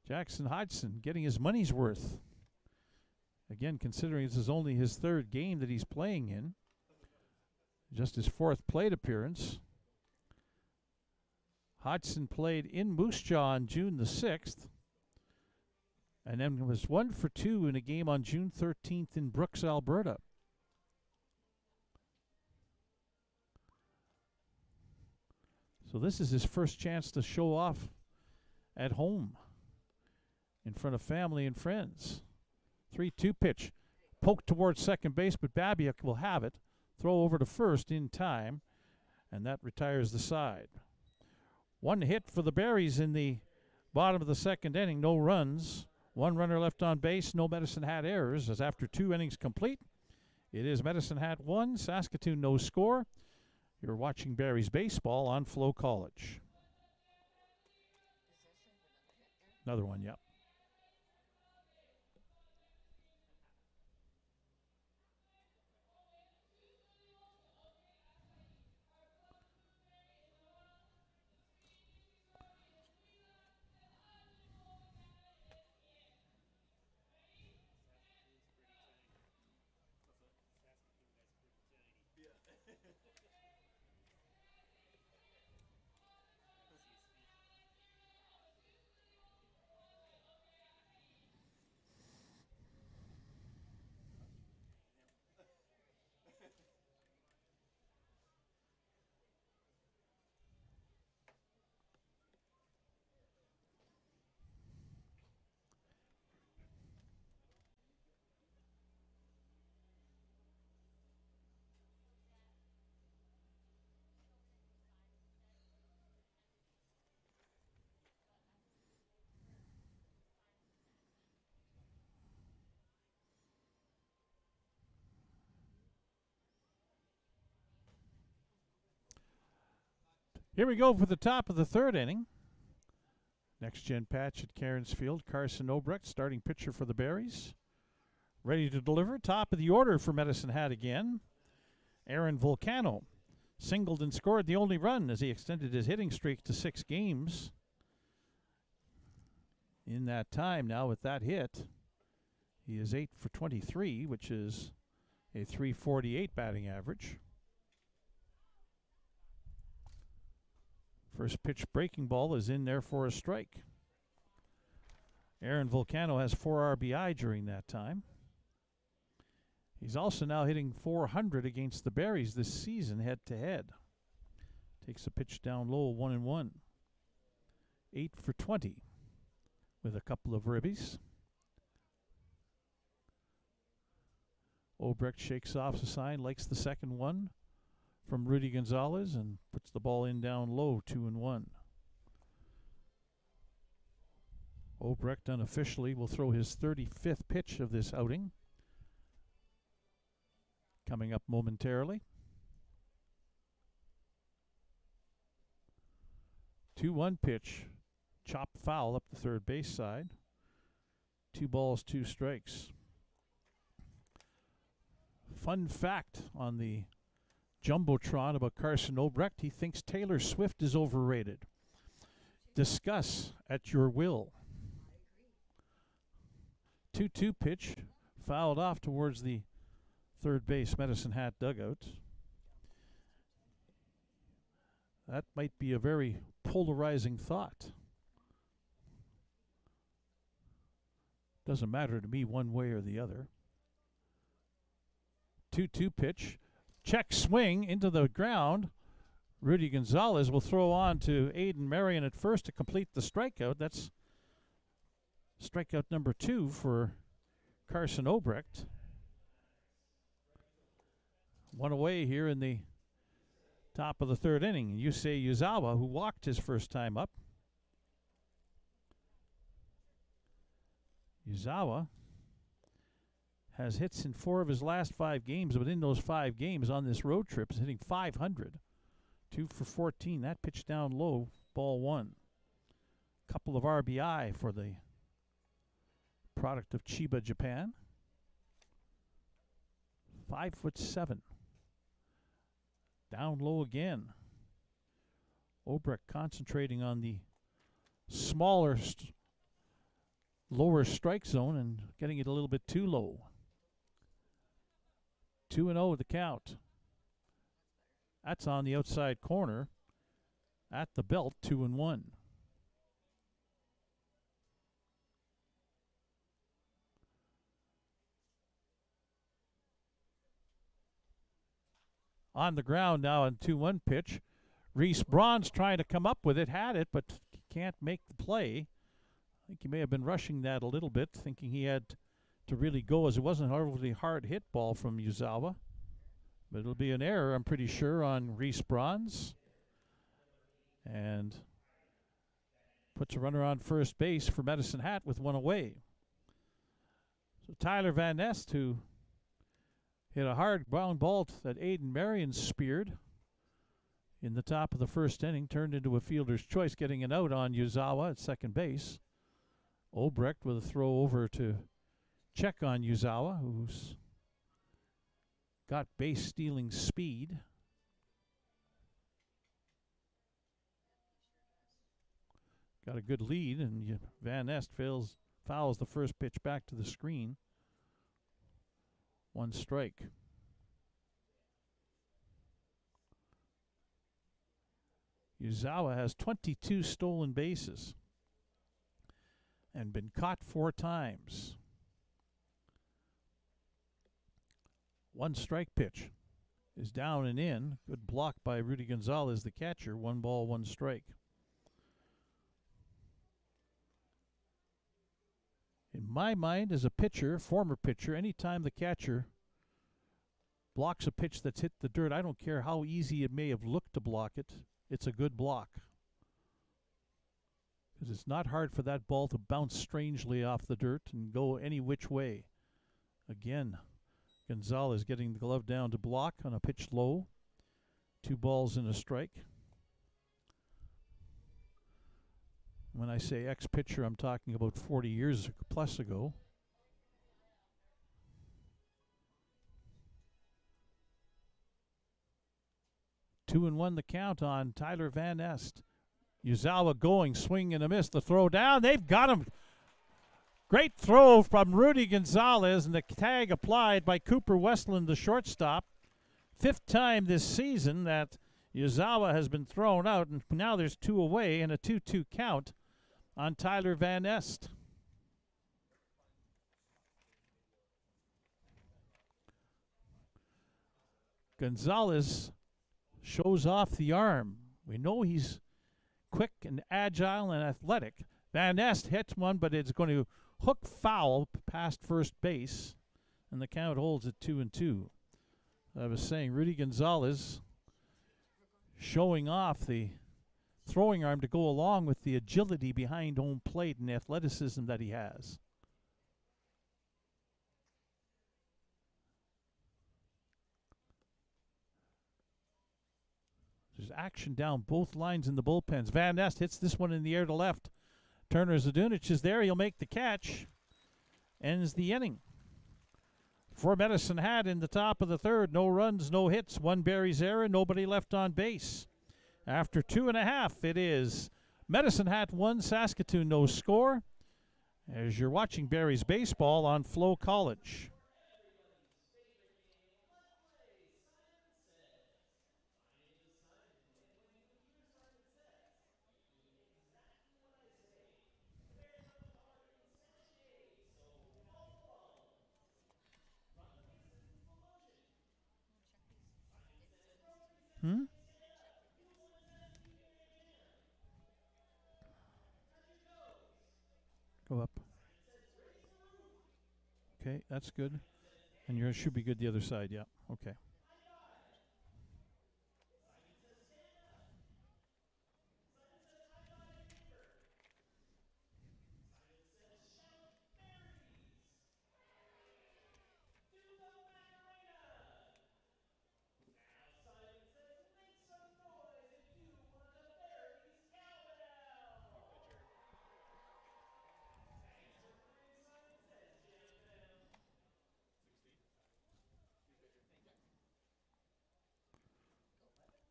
Jackson Hodgson getting his money's worth. Again, considering this is only his third game that he's playing in. Just his fourth plate appearance. Hodgson played in Moose Jaw on June the 6th. And then was 1 for 2 in a game on June 13th in Brooks, Alberta. So this is his first chance to show off at home in front of family and friends. 3-2 pitch. Poked towards second base, but Babiak will have it. Throw over to first in time, and that retires the side. One hit for the Berries in the bottom of the second inning. No runs. One runner left on base. No Medicine Hat errors, as after 2 innings complete, it is Medicine Hat 1, Saskatoon no score. You're watching Berries baseball on FloCollege. Another one, yep. Here we go for the top of the third inning. Next gen patch at Cairns Field. Carson Obrecht, starting pitcher for the Berries. Ready to deliver. Top of the order for Medicine Hat again. Aaron Volcano singled and scored the only run as he extended his hitting streak to 6 games. In that time now with that hit, he is 8 for 23, which is a .348 batting average. First pitch breaking ball is in there for a strike. Aaron Volcano has 4 RBI during that time. He's also now hitting .400 against the Berries this season head-to-head. Takes a pitch down low, 1-1. 8 for 20 with a couple of ribbies. Obrecht shakes off the sign, likes the second one from Rudy Gonzalez and puts the ball in down low, 2-1. Obrecht unofficially will throw his 35th pitch of this outing. Coming up momentarily. 2-1 pitch. Chop foul up the third base side. 2 balls, 2 strikes. Fun fact on the Jumbotron about Carson Obrecht: he thinks Taylor Swift is overrated. Discuss at your will. 2-2 pitch, fouled off towards the third base Medicine Hat dugout. That might be a very polarizing thought. Doesn't matter to me one way or the other. 2-2 pitch. Check swing into the ground. Rudy Gonzalez will throw on to Aiden Marion at first to complete the strikeout. That's strikeout number 2 for Carson Obrecht. 1 away here in the top of the third inning. Yusei Yuzawa, who walked his first time up. Yuzawa has hits in 4 of his last 5 games, but in those 5 games on this road trip is hitting .500. 2 for 14. That pitch down low, ball 1. Couple of RBI for the product of Chiba, Japan. 5'7". Down low again. Obrecht concentrating on the smaller, lower strike zone and getting it a little bit too low. 2-0 the count. That's on the outside corner at the belt, 2-1. On the ground now on 2-1 pitch. Reese Braun's trying to come up with it, had it, but can't make the play. I think he may have been rushing that a little bit, thinking he had to really go, as it wasn't a horribly hard hit ball from Yuzawa. But it'll be an error, I'm pretty sure, on Reese Braun's. And puts a runner on first base for Medicine Hat with 1 away. So Tyler Van Nest, who hit a hard ground ball that Aiden Marion speared in the top of the first inning, turned into a fielder's choice, getting an out on Yuzawa at second base. Obrecht with a throw over to check on Yuzawa, who's got base stealing speed. Got a good lead, and Van Nest fouls the first pitch back to the screen. 1 strike. Uzawa has 22 stolen bases and been caught 4 times. 1 strike pitch is down and in. Good block by Rudy Gonzalez, the catcher. 1 ball, 1 strike. In my mind, as a pitcher, former pitcher, anytime the catcher blocks a pitch that's hit the dirt, I don't care how easy it may have looked to block it, it's a good block. Because it's not hard for that ball to bounce strangely off the dirt and go any which way. Again, Gonzalez getting the glove down to block on a pitch low. 2 balls and a strike. When I say ex-pitcher, I'm talking about 40 years plus ago. Two and 1 the count on Tyler Van Est. Uzawa going, swing and a miss. The throw down. They've got him. Great throw from Rudy Gonzalez, and the tag applied by Cooper Westland, the shortstop. 5th time this season that Uzawa has been thrown out, and now there's 2 away and a 2-2 count on Tyler Van Est. Gonzalez shows off the arm. We know he's quick and agile and athletic. Van Est hits one, but it's going to hook foul past first base, and the count holds at 2-2. I was saying Rudy Gonzalez showing off the throwing arm to go along with the agility behind home plate and the athleticism that he has. There's action down both lines in the bullpens. Van Est hits this one in the air to left. Turner Zadunich is there. He'll make the catch. Ends the inning. For Medicine Hat in the top of the 3rd. No runs, no hits. 1 Barry's error. Nobody left on base. After 2.5, it is Medicine Hat 1, Saskatoon no score. As you're watching Barry's baseball on FloCollege. Go up. Okay, that's good. And yours should be good the other side, yeah. Okay.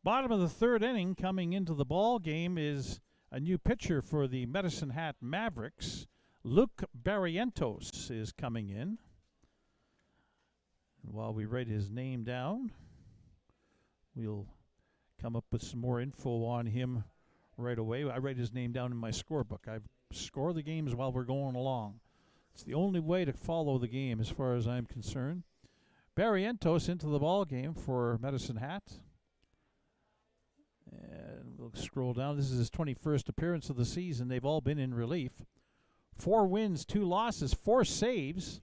Bottom of the 3rd inning, coming into the ball game is a new pitcher for the Medicine Hat Mavericks. Luke Barrientos is coming in. And while we write his name down, we'll come up with some more info on him right away. I write his name down in my scorebook. I score the games while we're going along. It's the only way to follow the game as far as I'm concerned. Barrientos into the ball game for Medicine Hat. And we'll scroll down. This is his 21st appearance of the season. They've all been in relief. 4 wins, 2 losses, 4 saves,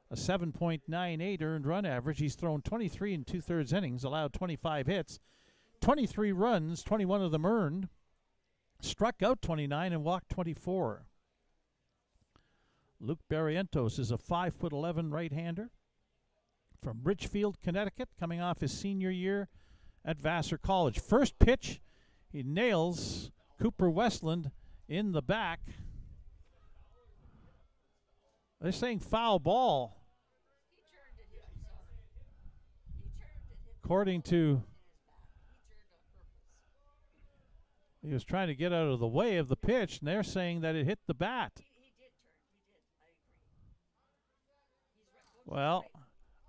a 7.98 earned run average. He's thrown 23 2/3 innings, allowed 25 hits, 23 runs, 21 of them earned, struck out 29 and walked 24. Luke Barrientos is a 5'11" right-hander from Richfield, Connecticut, coming off his senior year at Vassar College. First pitch, he nails Cooper Westland in the back. They're saying foul ball. According to, he was trying to get out of the way of the pitch, and they're saying that it hit the bat. Well,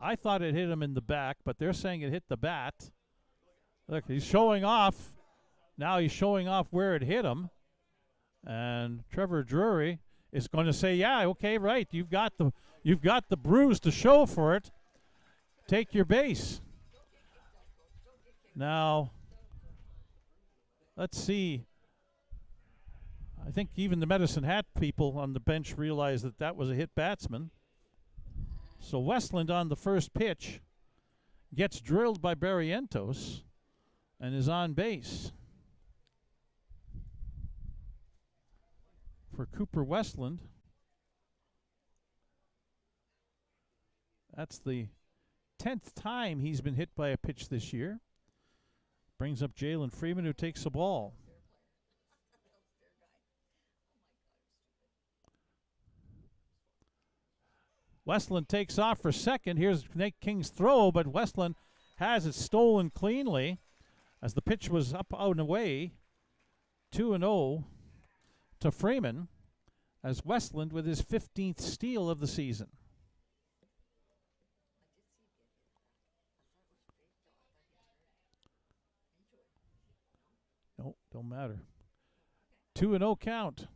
I thought it hit him in the back, but they're saying it hit the bat. Look, he's showing off Now he's showing off where it hit him. And Trevor Drury is going to say, yeah, okay, right. You've got the bruise to show for it. Take your base. Now, let's see. I think even the Medicine Hat people on the bench realized that that was a hit batsman. So Westland on the first pitch gets drilled by Barrientos and is on base. For Cooper Westland, that's the 10th time he's been hit by a pitch this year. Brings up Jalen Freeman, who takes the ball. Westland takes off for second. Here's Nate King's throw, but Westland has it stolen cleanly as the pitch was up, out, and away. 2-0 to Freeman as Westland with his 15th steal of the season. No, don't matter. 2-0 count.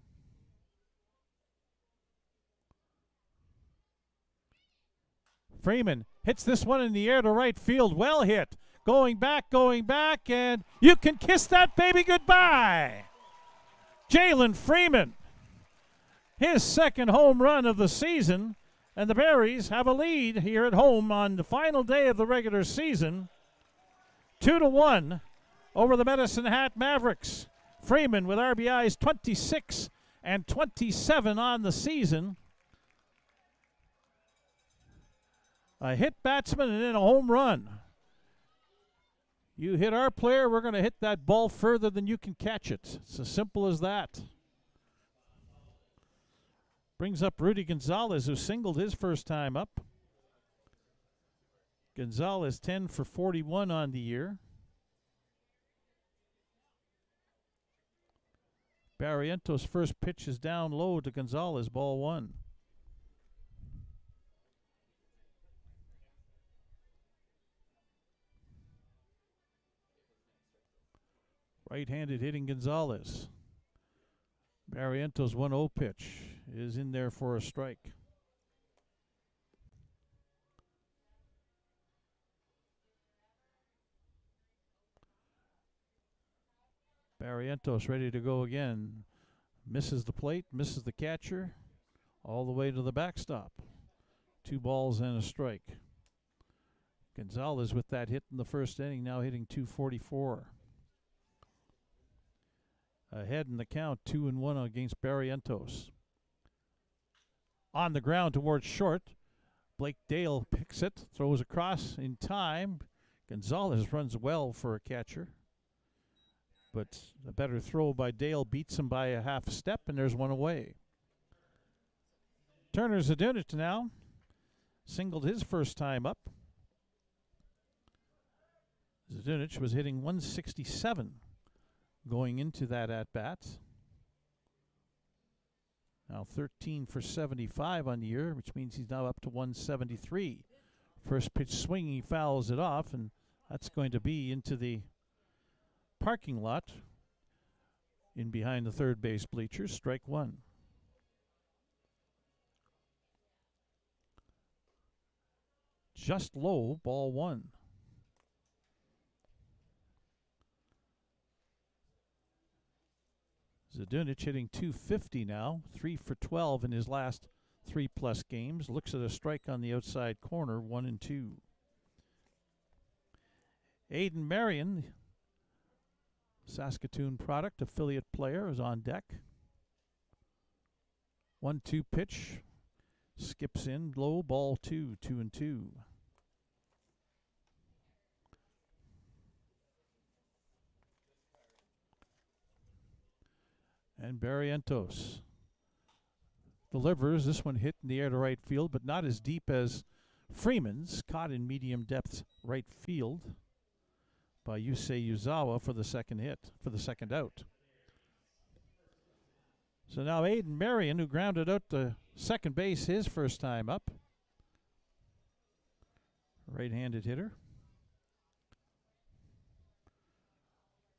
Freeman hits this one in the air to right field. Well hit. Going back, and you can kiss that baby goodbye. Jalen Freeman, his second home run of the season, and the Berries have a lead here at home on the final day of the regular season. 2-1 over the Medicine Hat Mavericks. Freeman with RBIs 26 and 27 on the season. A hit batsman and then a home run. You hit our player, we're going to hit that ball further than you can catch it. It's as simple as that. Brings up Rudy Gonzalez, who singled his first time up. Gonzalez 10 for 41 on the year. Barrientos' first pitch is down low to Gonzalez, ball one. Right-handed hitting Gonzalez. Barrientos' 1-0 pitch is in there for a strike. Barrientos ready to go again. Misses the plate, misses the catcher, all the way to the backstop. 2 balls and a strike. Gonzalez with that hit in the first inning, now hitting .244. Ahead in the count, 2-1 against Barrientos. On the ground towards short. Blake Dale picks it, throws across in time. Gonzalez runs well for a catcher. But a better throw by Dale beats him by a half step, and there's one away. Turner Zdunic now. Singled his first time up. Zdunic was hitting .167 going into that at-bat. Now 13 for 75 on the year, which means he's now up to .173. First pitch swing, he fouls it off, and that's going to be into the parking lot in behind the third base bleachers. Strike one. Just low, ball one. Zdunic hitting .250 now, 3 for 12 in his last 3+ games. Looks at a strike on the outside corner, 1-2. Aiden Marion, Saskatoon product, affiliate player, is on deck. 1-2 pitch, skips in, low, ball 2, 2-2. And Barrientos delivers. This one hit in the air to right field, but not as deep as Freeman's. Caught in medium depth right field by Yusei Uzawa for the second hit, for the second out. So now Aiden Marion, who grounded out to second base his first time up. Right-handed hitter.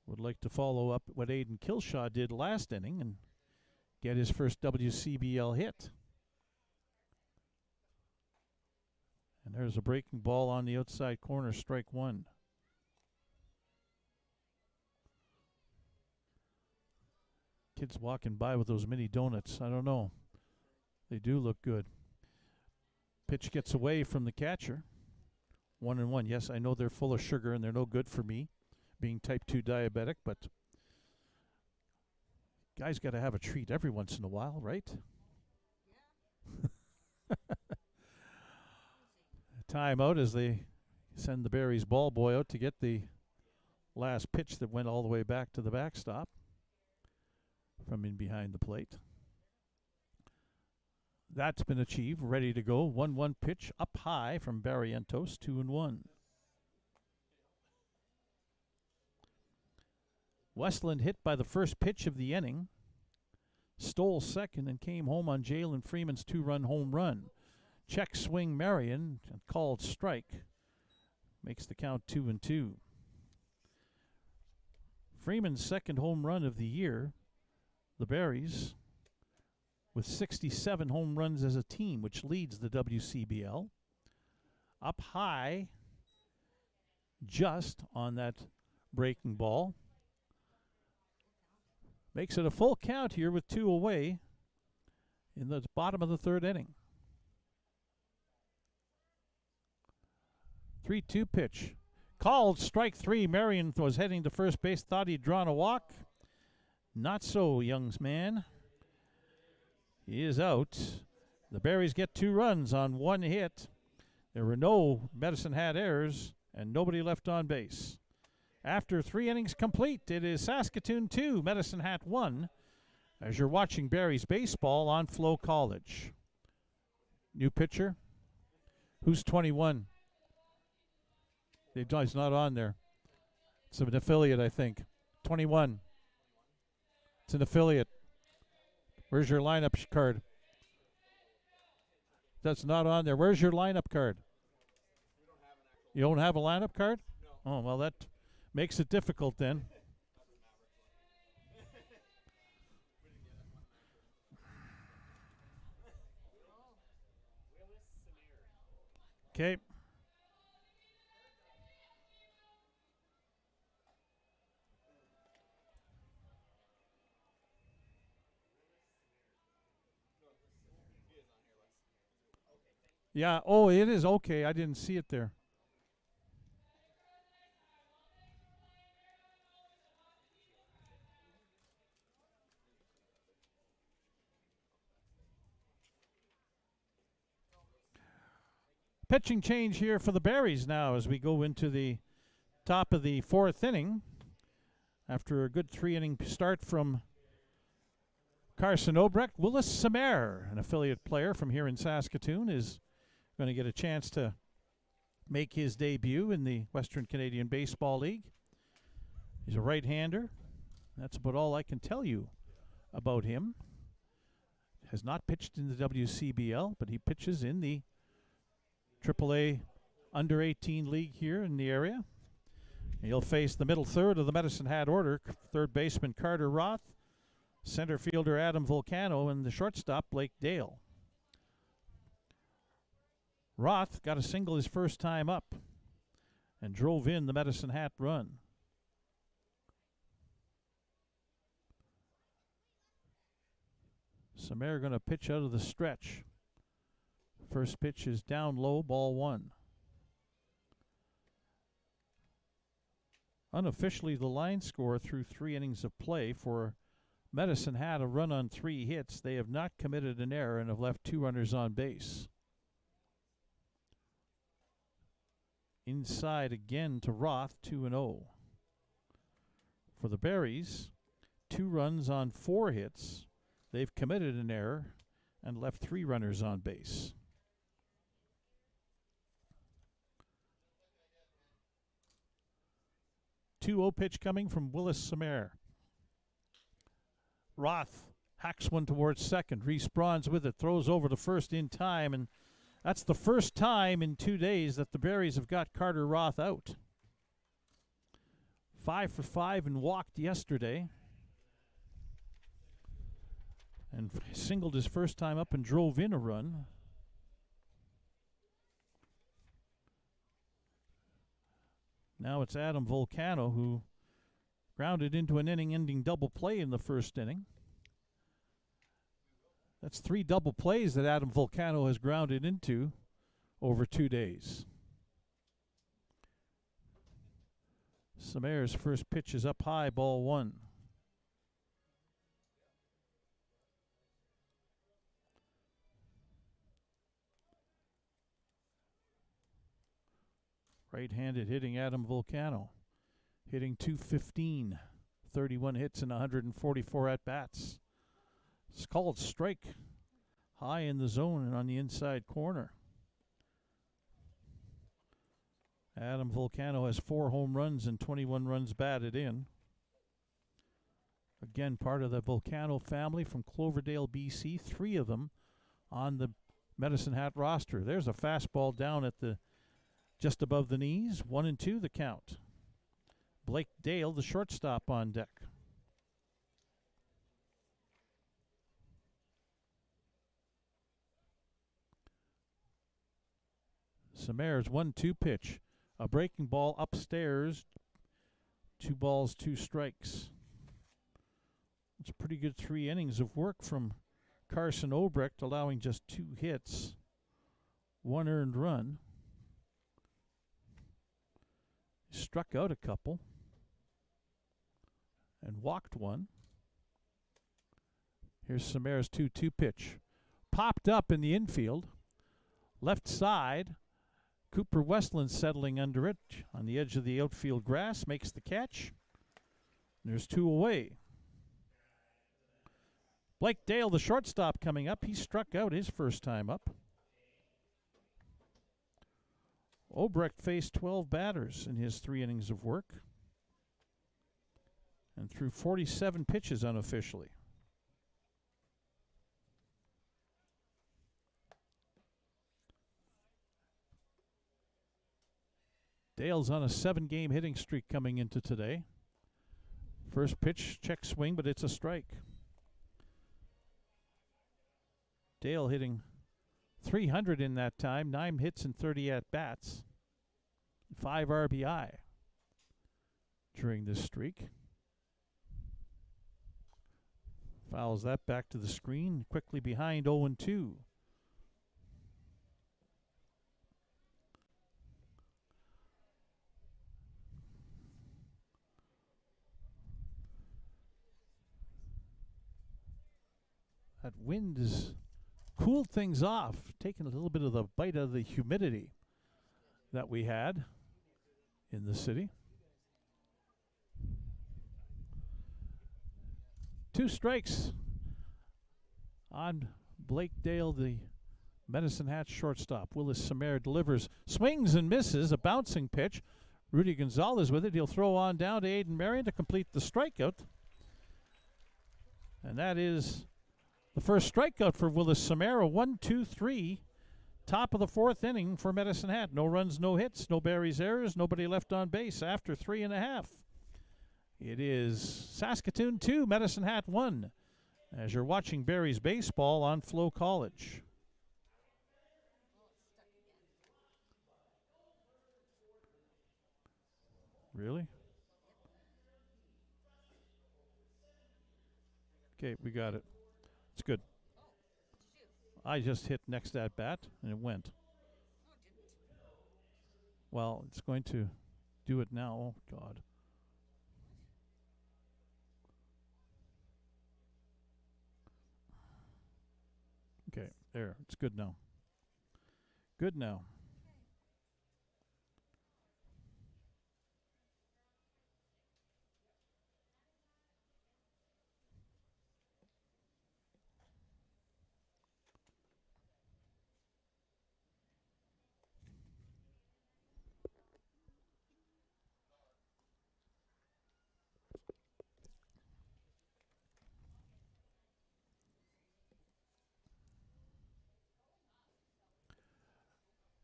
would like to follow up what Aiden Kilshaw did last inning and get his first WCBL hit. And there's a breaking ball on the outside corner, strike one. Kids walking by with those mini donuts. I don't know. They do look good. Pitch gets away from the catcher. 1-1. Yes, I know they're full of sugar and they're no good for me, being type 2 diabetic, but guys got to have a treat every once in a while, right? Yeah. Timeout as they send the Berries ball boy out to get the last pitch that went all the way back to the backstop from in behind the plate. That's been achieved, ready to go. 1-1 pitch up high from Barrientos, 2-1. Westland hit by the first pitch of the inning, stole second and came home on Jalen Freeman's 2-run home run. Check swing Marion, called strike, makes the count 2-2. Freeman's second home run of the year. The Berries with 67 home runs as a team, which leads the WCBL. Up high, just on that breaking ball. Makes it a full count here with 2 away in the bottom of the third inning. 3-2 pitch. Called strike 3. Marion was heading to first base, thought he'd drawn a walk. Not so, young man. He is out. The Berries get 2 runs on 1 hit. There were no Medicine Hat errors and nobody left on base. After 3 innings complete, it is Saskatoon 2, Medicine Hat 1, as you're watching Berries baseball on FloCollege. New pitcher. Who's 21? He's not on there. It's an affiliate, I think. 21. It's an affiliate. Where's your lineup card? That's not on there. Where's your lineup card? You don't have a lineup card? No. Oh, well, that makes it difficult then. Okay. Yeah, oh, it is okay. I didn't see it there. Pitching change here for the Berries now as we go into the top of the 4th inning. After a good 3-inning start from Carson Obrecht, Willis Samer, an affiliate player from here in Saskatoon, is going to get a chance to make his debut in the Western Canadian Baseball League. He's a right-hander. That's about all I can tell you about him. Has not pitched in the WCBL, but he pitches in the AAA under-18 league here in the area. He'll face the middle third of the Medicine Hat order, third baseman Carter Roth, center fielder Adam Volcano, and the shortstop Blake Dale. Roth got a single his first time up and drove in the Medicine Hat run. Samer going to pitch out of the stretch. First pitch is down low, ball 1. Unofficially, the line score through 3 innings of play for Medicine Hat, a run on 3 hits. They have not committed an error and have left 2 runners on base. Inside again to Roth, 2-0. For the Berries, 2 runs on 4 hits. They've committed an error and left 3 runners on base. Two-0 pitch coming from Willis Samer. Roth hacks one towards second. Reese Bronze with it, throws over to first in time, and that's the first time in 2 days that the Berries have got Carter Roth out. 5 for 5 and walked yesterday. And singled his first time up and drove in a run. Now it's Adam Volcano who grounded into an inning-ending double play in the first inning. That's 3 double plays that Adam Volcano has grounded into over 2 days. Samaire's first pitch is up high, ball 1. Right-handed hitting Adam Volcano, hitting .215, 31 hits and 144 at-bats. It's called strike, high in the zone and on the inside corner. Adam Volcano has 4 home runs and 21 runs batted in. Again, part of the Volcano family from Cloverdale, BC. 3 of them on the Medicine Hat roster. There's a fastball down at the just above the knees. 1-2 the count. Blake Dale, the shortstop, on deck. Samaire's 1-2 pitch. A breaking ball upstairs. 2 balls, 2 strikes. It's a pretty good 3 innings of work from Carson Obrecht, allowing just 2 hits, 1 earned run. He struck out a couple and walked 1. Here's Samaire's 2-2 pitch. Popped up in the infield. Left side. Cooper Westland settling under it on the edge of the outfield grass. Makes the catch. There's 2 away. Blake Dale, the shortstop, coming up. He struck out his first time up. Obrecht faced 12 batters in his 3 innings of work and threw 47 pitches unofficially. Dale's on a 7-game hitting streak coming into today. First pitch, check swing, but it's a strike. Dale hitting .300 in that time, 9 hits and 30 at-bats, 5 RBI during this streak. Fouls that back to the screen, quickly behind 0-2. That wind has cooled things off, taking a little bit of the bite out of the humidity that we had in the city. 2 strikes on Blake Dale, the Medicine Hat shortstop. Willis Samaire delivers, swings and misses, a bouncing pitch. Rudy Gonzalez with it. He'll throw on down to Aiden Marion to complete the strikeout. And that is the first strikeout for Willis Samaire. 1-2-3, top of the 4th inning for Medicine Hat. No runs, no hits, no Barry's errors, nobody left on base after 3.5. It is Saskatoon 2, Medicine Hat 1, as you're watching Barry's baseball on FloCollege. Really? Okay, we got it. It's good. I just hit next at bat and it went. Well, it's going to do it now. Oh, God. Okay, there. It's good now. Good now.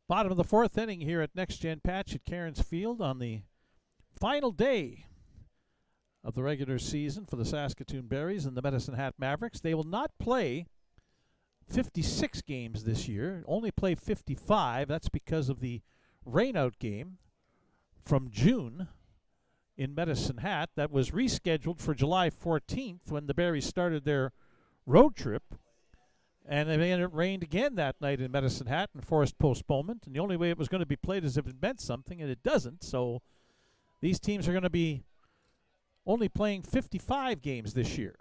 Bottom of the 4th inning here at Next Gen Patch at Cairns Field on the final day of the regular season for the Saskatoon Berries and the Medicine Hat Mavericks. They will not play 56 games this year, only play 55. That's because of the rainout game from June in Medicine Hat that was rescheduled for July 14th when the Berries started their road trip. And then it rained again that night in Medicine Hat and forced postponement. And the only way it was going to be played is if it meant something, and it doesn't. So these teams are going to be only playing 55 games this year.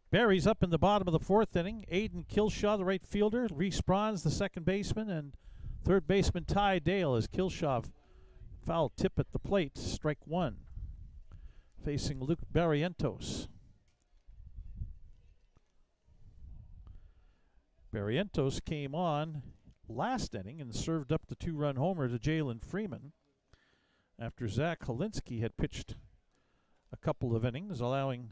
Berries up in the bottom of the fourth inning. Aiden Kilshaw, the right fielder. Reese Bronze, the second baseman. And third baseman Ty Dale as Kilshaw foul tip at the plate. Strike one. Facing Luke Barrientos. Barrientos came on last inning and served up the two-run homer to Jalen Freeman after Zach Holinsky had pitched a couple of innings, allowing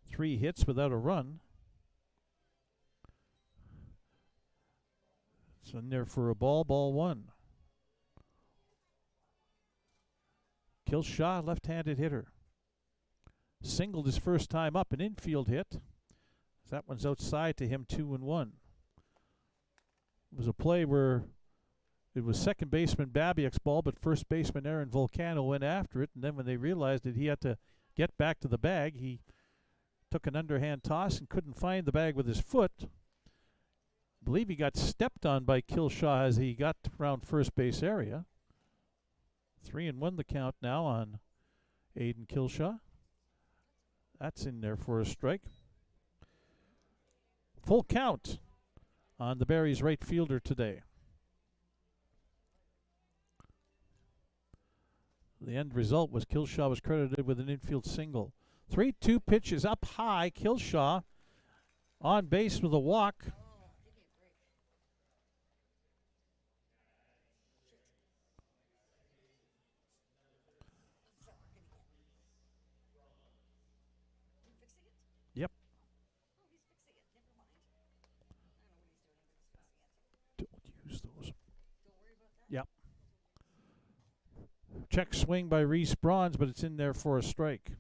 3 hits without a run. It's in there for a ball one. Kilshaw, left-handed hitter. Singled his first time up, an infield hit. That one's outside to him, 2-1. It was a play where it was second baseman Babiak's ball, but first baseman Aaron Volcano went after it, and then when they realized that he had to get back to the bag, he took an underhand toss and couldn't find the bag with his foot. I believe he got stepped on by Kilshaw as he got around first base area. 3-1 the count now on Aiden Kilshaw. That's in there for a strike. Full count on the Berries right fielder today. The end result was Kilshaw was credited with an infield single. 3-2 pitch is up high. Kilshaw on base with a walk. Yep. Don't use those. Yep. Check swing by Reese Bronze, but it's in there for a strike.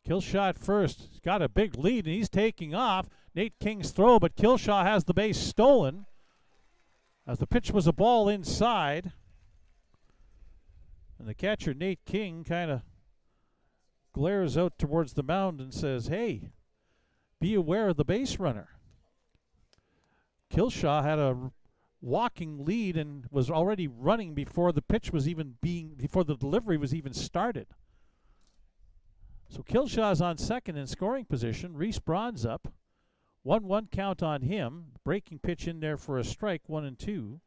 Kilshaw at first. He's got a big lead, and he's taking off. Nate King's throw, but Kilshaw has the base stolen as the pitch was a ball inside. And the catcher, Nate King, kind of glares out towards the mound and says, hey, be aware of the base runner. Kilshaw had a walking lead and was already running before the pitch was even before the delivery was even started. So Kilshaw's on second in scoring position. Reese Bronze up. 1-1 count on him. Breaking pitch in there for a strike, 1-2.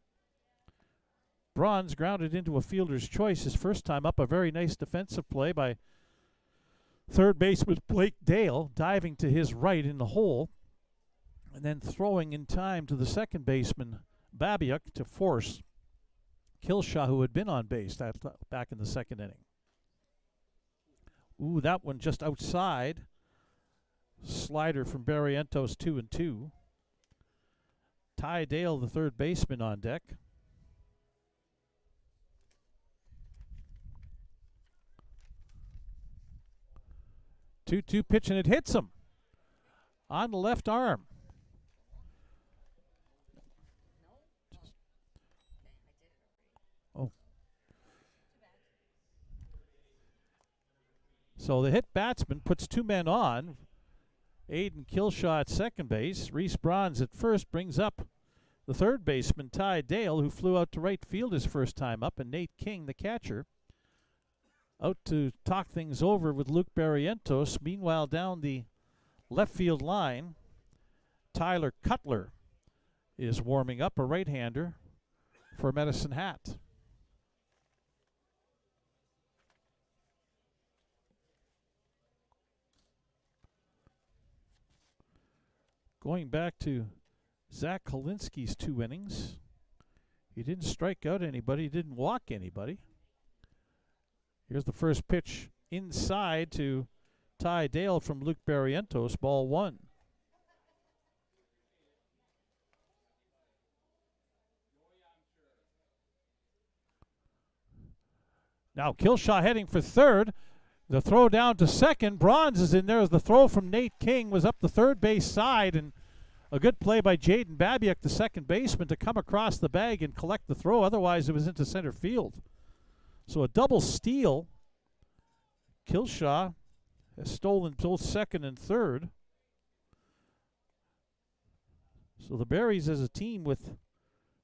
Bronze grounded into a fielder's choice his first time up. A very nice defensive play by third baseman Blake Dale, diving to his right in the hole, and then throwing in time to the second baseman Babiak to force Kilshaw, who had been on base back in the second inning. Ooh, that one just outside. Slider from Barrientos, 2-2. Ty Dale, the third baseman, on deck. Two pitch, and it hits him on the left arm. Oh. So the hit batsman puts 2 men on. Aiden Kilshaw at second base. Reese Bronze at first brings up the third baseman, Ty Dale, who flew out to right field his first time up, and Nate King, the catcher, out to talk things over with Luke Barrientos. Meanwhile, down the left field line, Tyler Cutler is warming up, a right-hander for Medicine Hat. Going back to Zach Holinsky's 2 innings, he didn't strike out anybody, he didn't walk anybody. Here's the first pitch inside to Ty Dale from Luke Barrientos, ball 1. Now Killshaw heading for third. The throw down to second. Bronze is in there as the throw from Nate King was up the third base side, and a good play by Jaden Babiak, the second baseman, to come across the bag and collect the throw. Otherwise, it was into center field. So a double steal. Killshaw has stolen both second and third. So the Berries as a team with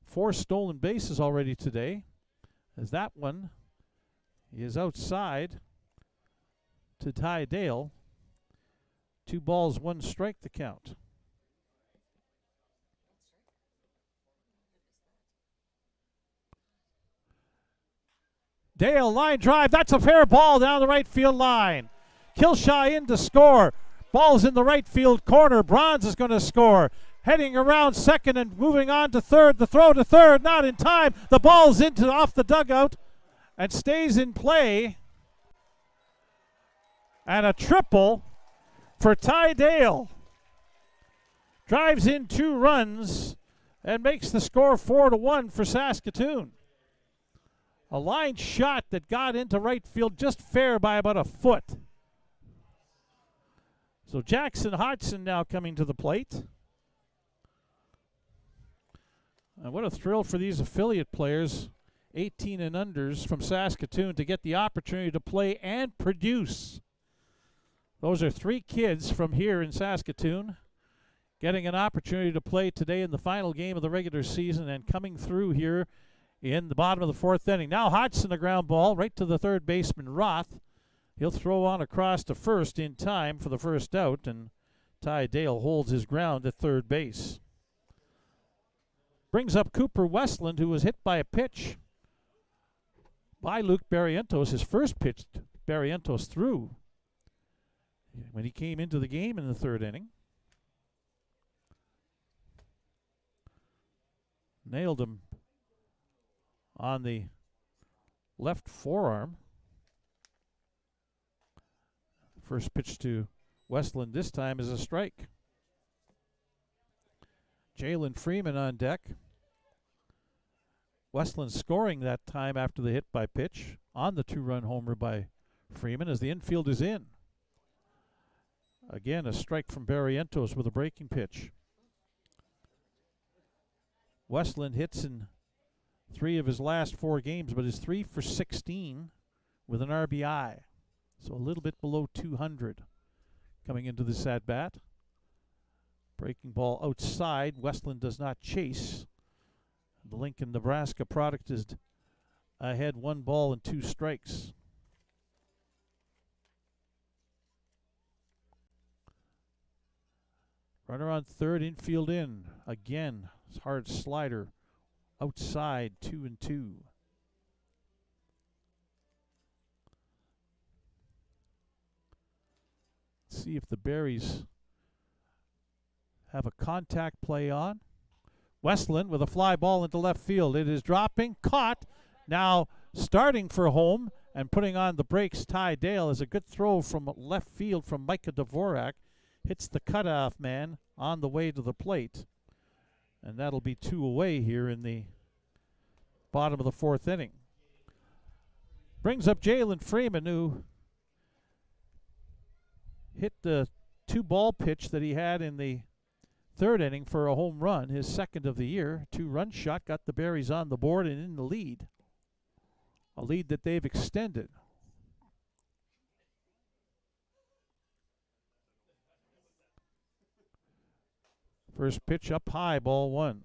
4 stolen bases already today, as that one is outside to Ty Dale. 2 balls, 1 strike the count. Dale, line drive. That's a fair ball down the right field line. Killshaw in to score. Ball's in the right field corner. Bronze is going to score. Heading around second and moving on to third. The throw to third, not in time. The ball's off the dugout and stays in play. And a triple for Ty Dale. Drives in 2 runs and makes the score 4-1 for Saskatoon. A line shot that got into right field just fair by about a foot. So Jackson Hodgson now coming to the plate. And what a thrill for these affiliate players, 18 and unders from Saskatoon, to get the opportunity to play and produce. Those are 3 kids from here in Saskatoon getting an opportunity to play today in the final game of the regular season and coming through here in the bottom of the 4th inning. Now Hodgson, a ground ball right to the third baseman, Roth. He'll throw on across to first in time for the first out, and Ty Dale holds his ground at third base. Brings up Cooper Westland, who was hit by a pitch by Luke Barrientos. His first pitch, Barrientos threw when he came into the game in the 3rd inning. Nailed him on the left forearm. First pitch to Westland this time is a strike. Jalen Freeman on deck. Westland scoring that time after the hit by pitch on the 2-run homer by Freeman as the infield is in. Again, a strike from Barrientos with a breaking pitch. Westland hits in 3 of his last 4 games, but is 3 for 16 with an RBI. So a little bit below 200 coming into this at-bat. Breaking ball outside. Westland does not chase. The Lincoln, Nebraska product is ahead 1 ball and 2 strikes. Runner on third, infield in. Again, hard slider outside, 2-2. Let's see if the Berries have a contact play on. Westland with a fly ball into left field. It is dropping, caught. Now starting for home and putting on the brakes, Ty Dale, is a good throw from left field from Micah Dvorak. Hits the cutoff man on the way to the plate. And that'll be 2 away here in the bottom of the 4th inning. Brings up Jalen Freeman, who hit the 2-ball pitch that he had in the 3rd inning for a home run, his 2nd of the year. 2-run shot, got the Berries on the board and in the lead. A lead that they've extended. First pitch up high, ball 1.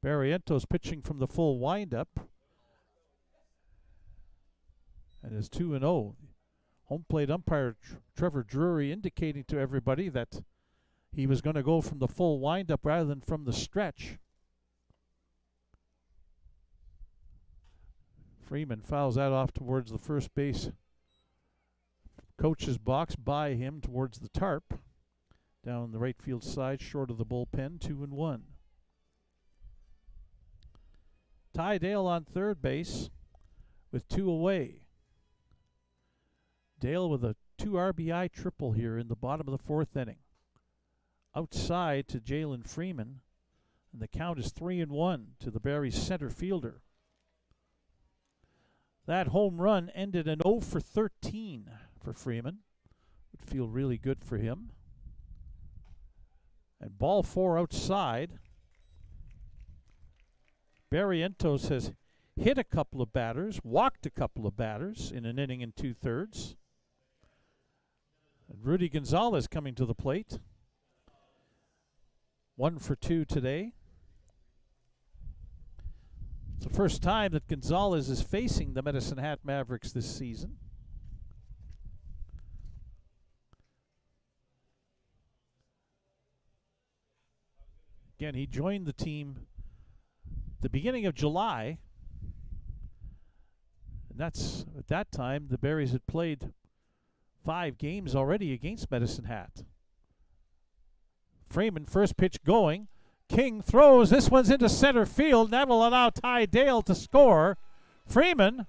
Barrientos pitching from the full windup. And is 2-0. Home plate umpire Trevor Drury indicating to everybody that he was going to go from the full windup rather than from the stretch. Freeman fouls that off towards the first base coach's box by him towards the tarp. Down the right field side, short of the bullpen, 2-1. Ty Dale on third base with 2 away. Dale with a 2 RBI triple here in the bottom of the 4th inning. outside to Jalen Freeman, and the count is 3-1 to the Barries center fielder. That home run ended an 0 for 13 for Freeman. Would feel really good for him. And ball 4 outside. Barrientos has hit a couple of batters, walked a couple of batters in an inning and 2/3. And Rudy Gonzalez coming to the plate. 1 for 2 today. It's the first time that Gonzalez is facing the Medicine Hat Mavericks this season. Again, he joined the team the beginning of July. And that's at that time the Berries had played 5 games already against Medicine Hat. Freeman, first pitch going. King throws. This one's into center field. That will allow Ty Dale to score. Freeman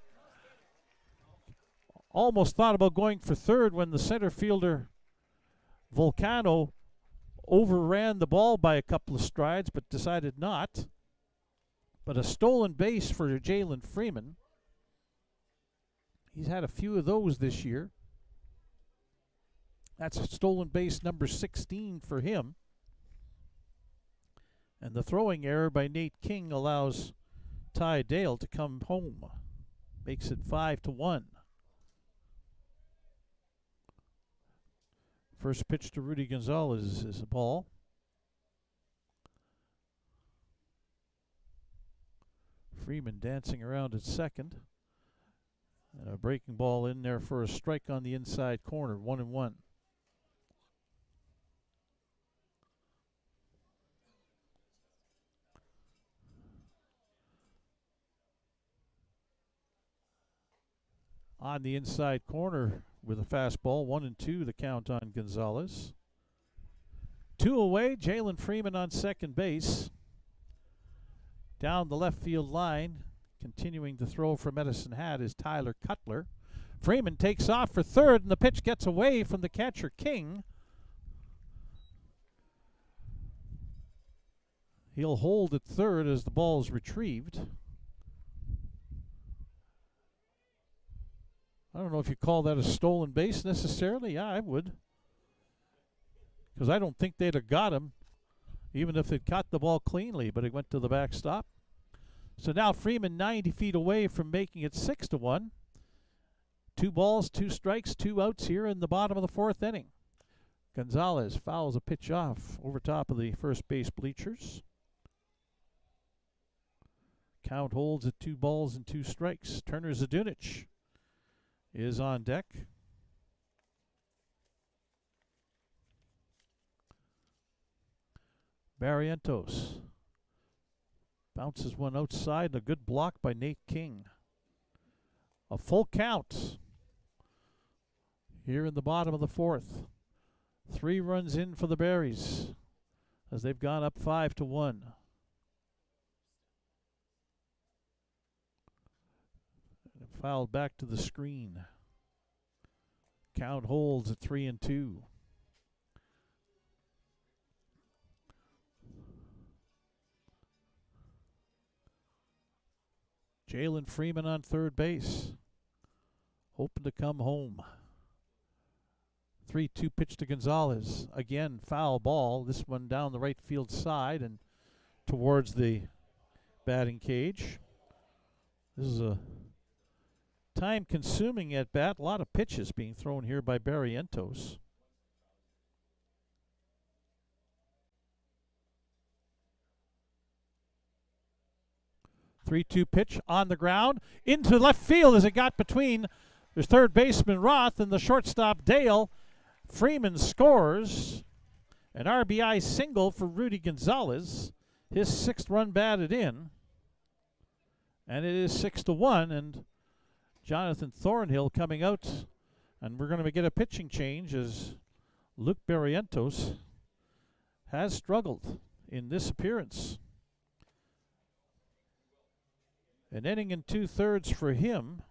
almost thought about going for third when the center fielder Volcano overran the ball by a couple of strides, but decided not. But a stolen base for Jalen Freeman. He's had a few of those this year. That's stolen base number 16 for him. And the throwing error by Nate King allows Ty Dale to come home. Makes it 5-1. First pitch to Rudy Gonzalez is a ball. Freeman dancing around at second. And a breaking ball in there for a strike on the inside corner, 1-1. On the inside corner with a fastball, 1-2 the count on Gonzalez. 2 away, Jalen Freeman on second base. Down the left field line, continuing to throw for Medicine Hat is Tyler Cutler. Freeman takes off for third, and the pitch gets away from the catcher King. He'll hold at third as the ball is retrieved. I don't know if you call that a stolen base necessarily. Yeah, I would. Because I don't think they'd have got him, even if they'd caught the ball cleanly, but it went to the backstop. So now Freeman 90 feet away from making it 6-1. 2 balls, 2 strikes, 2 outs here in the bottom of the 4th inning. Gonzalez fouls a pitch off over top of the first base bleachers. Count holds at 2 balls and 2 strikes. Turner Zdunich is on deck. Barrientos bounces one outside. A good block by Nate King. A full count here in the bottom of the 4th. 3 runs in for the Berries as they've gone up 5-1. Fouled back to the screen. Count holds at 3-2. Jalen Freeman on third base, hoping to come home. 3-2 pitch to Gonzalez. Again, foul ball. This one down the right field side and towards the batting cage. This is a time-consuming at bat. A lot of pitches being thrown here by Barrientos. Three-two pitch on the ground into left field as it got between there's third baseman Roth and the shortstop Dale. Freeman scores an RBI single for Rudy Gonzalez. His 6th run batted in, and it is 6-1. And Jonathan Thornhill coming out, and we're going to get a pitching change as Luke Barrientos has struggled in this appearance. An inning and 2/3 for him,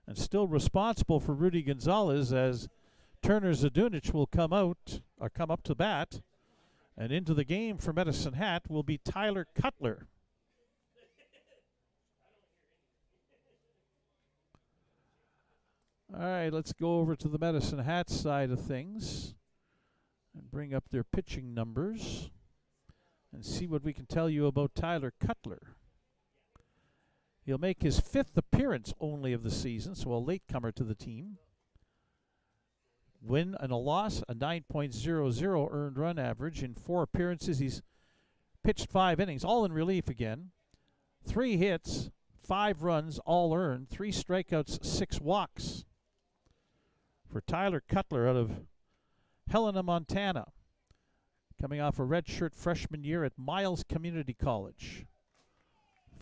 and still responsible for Rudy Gonzalez as Turner Zdunich will come up to bat. And into the game for Medicine Hat will be Tyler Cutler. All right, let's go over to the Medicine Hat side of things and bring up their pitching numbers and see what we can tell you about Tyler Cutler. He'll make his 5th appearance only of the season, so a latecomer to the team. Win and a loss, a 9.00 earned run average. In 4 appearances, he's pitched 5 innings, all in relief again. 3 hits, 5 runs, all earned. 3 strikeouts, 6 walks. For Tyler Cutler out of Helena, Montana, coming off a redshirt freshman year at Miles Community College.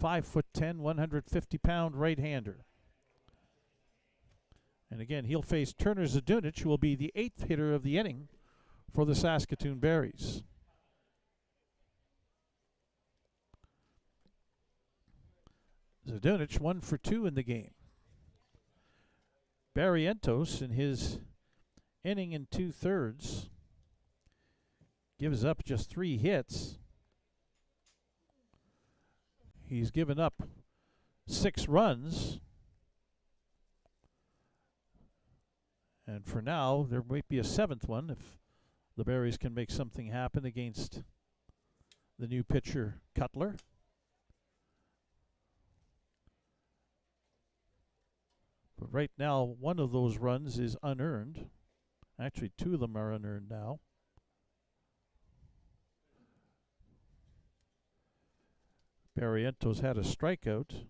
5'10", 150-pound right-hander. And again, he'll face Turner Zadunich, who will be the 8th hitter of the inning for the Saskatoon Berries. Zadunich 1 for 2 in the game. Barrientos in his inning and 2/3 gives up just 3 hits. He's given up 6 runs. And for now, there might be a 7th one if the Berries can make something happen against the new pitcher, Cutler. But right now, one of those runs is unearned. Actually, 2 of them are unearned now. Barrientos had a strikeout,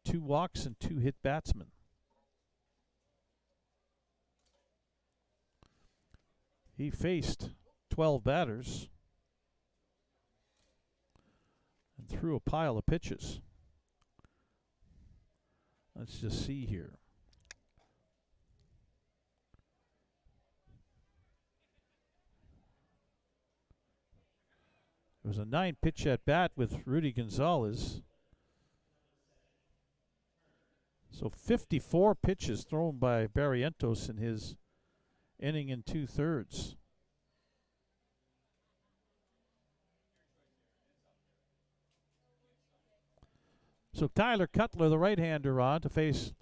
2 walks, and 2 hit batsmen. He faced 12 batters and threw a pile of pitches. Let's just see here. It was a 9-pitch at bat with Rudy Gonzalez. So 54 pitches thrown by Barrientos in his inning and 2/3. So Tyler Cutler, the right-hander, on to face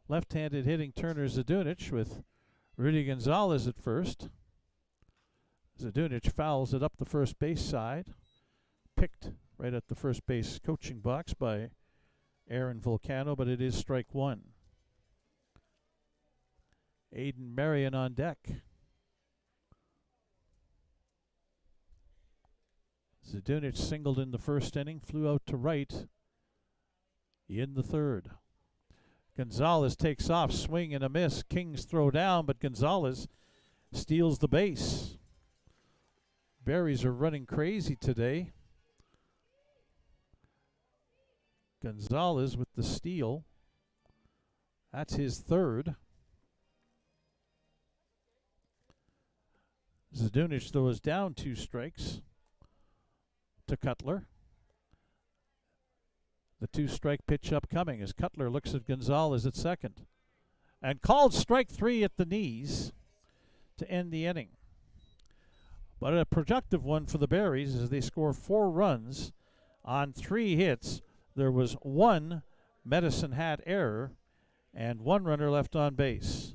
left-handed hitting Turner Zadunich with Rudy Gonzalez at first. Zadunich fouls it up the first base side. Picked right at the first base coaching box by Aaron Volcano, but it is strike 1. Aiden Marion on deck. Zadunich singled in the first inning, flew out to right in the 3rd. Gonzalez takes off, swing and a miss. Kings throw down, but Gonzalez steals the base. Berries are running crazy today. Gonzalez with the steal. That's his 3rd. Zadunich throws down 2 strikes to Cutler. The 2-strike pitch upcoming as Cutler looks at Gonzalez at second. And called strike 3 at the knees to end the inning. But a productive one for the Berries as they score 4 runs on 3 hits. There was 1 Medicine Hat error and 1 runner left on base.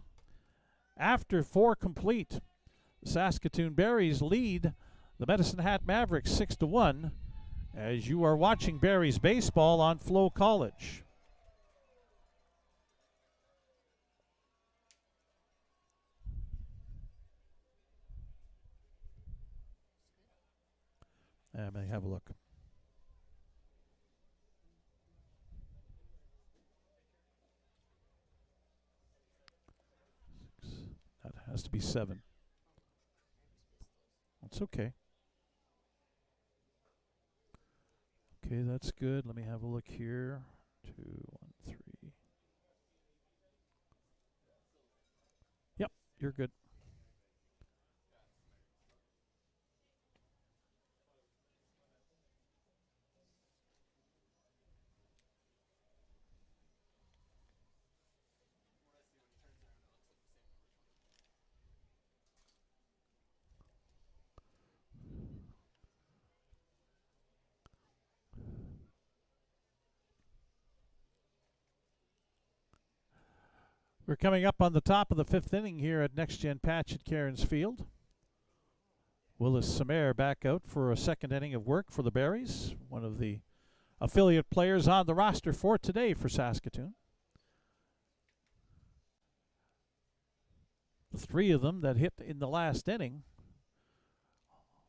After 4 complete, the Saskatoon Berries lead the Medicine Hat Mavericks 6-1 as you are watching Berries baseball on FloCollege. Let me have a look. That has to be 7. That's okay. Okay, that's good. Let me have a look here. 2, 1, 3. Yep, you're good. We're coming up on the top of the 5th inning here at Next Gen Patch at Cairns Field. Willis Samer back out for a 2nd inning of work for the Berries, one of the affiliate players on the roster for today for Saskatoon. The 3 of them that hit in the last inning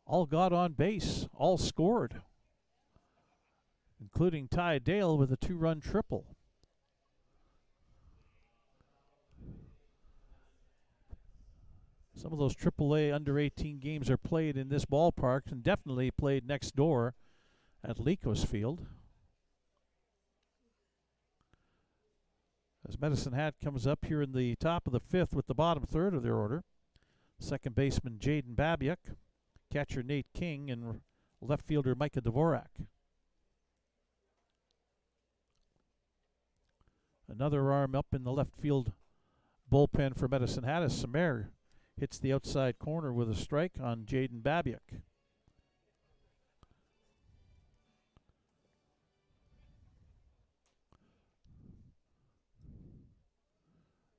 all got on base, all scored, including Ty Dale with a 2-run triple. Some of those AAA under-18 games are played in this ballpark and definitely played next door at Lecos Field. As Medicine Hat comes up here in the top of the 5th with the bottom third of their order, second baseman Jaden Babiak, catcher Nate King, and left fielder Micah Dvorak. Another arm up in the left field bullpen for Medicine Hat as Samer hits the outside corner with a strike on Jaden Babiak.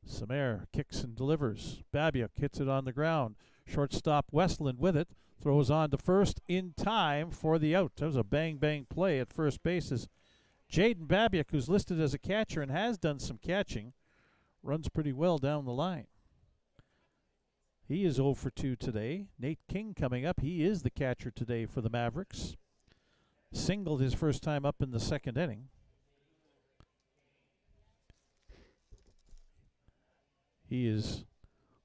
Samer kicks and delivers. Babiak hits it on the ground. Shortstop Westland with it. Throws on to first in time for the out. That was a bang-bang play at first base as Jaden Babiak, who's listed as a catcher and has done some catching, runs pretty well down the line. He is 0 for 2 today. Nate King coming up. He is the catcher today for the Mavericks. Singled his first time up in the 2nd inning. He is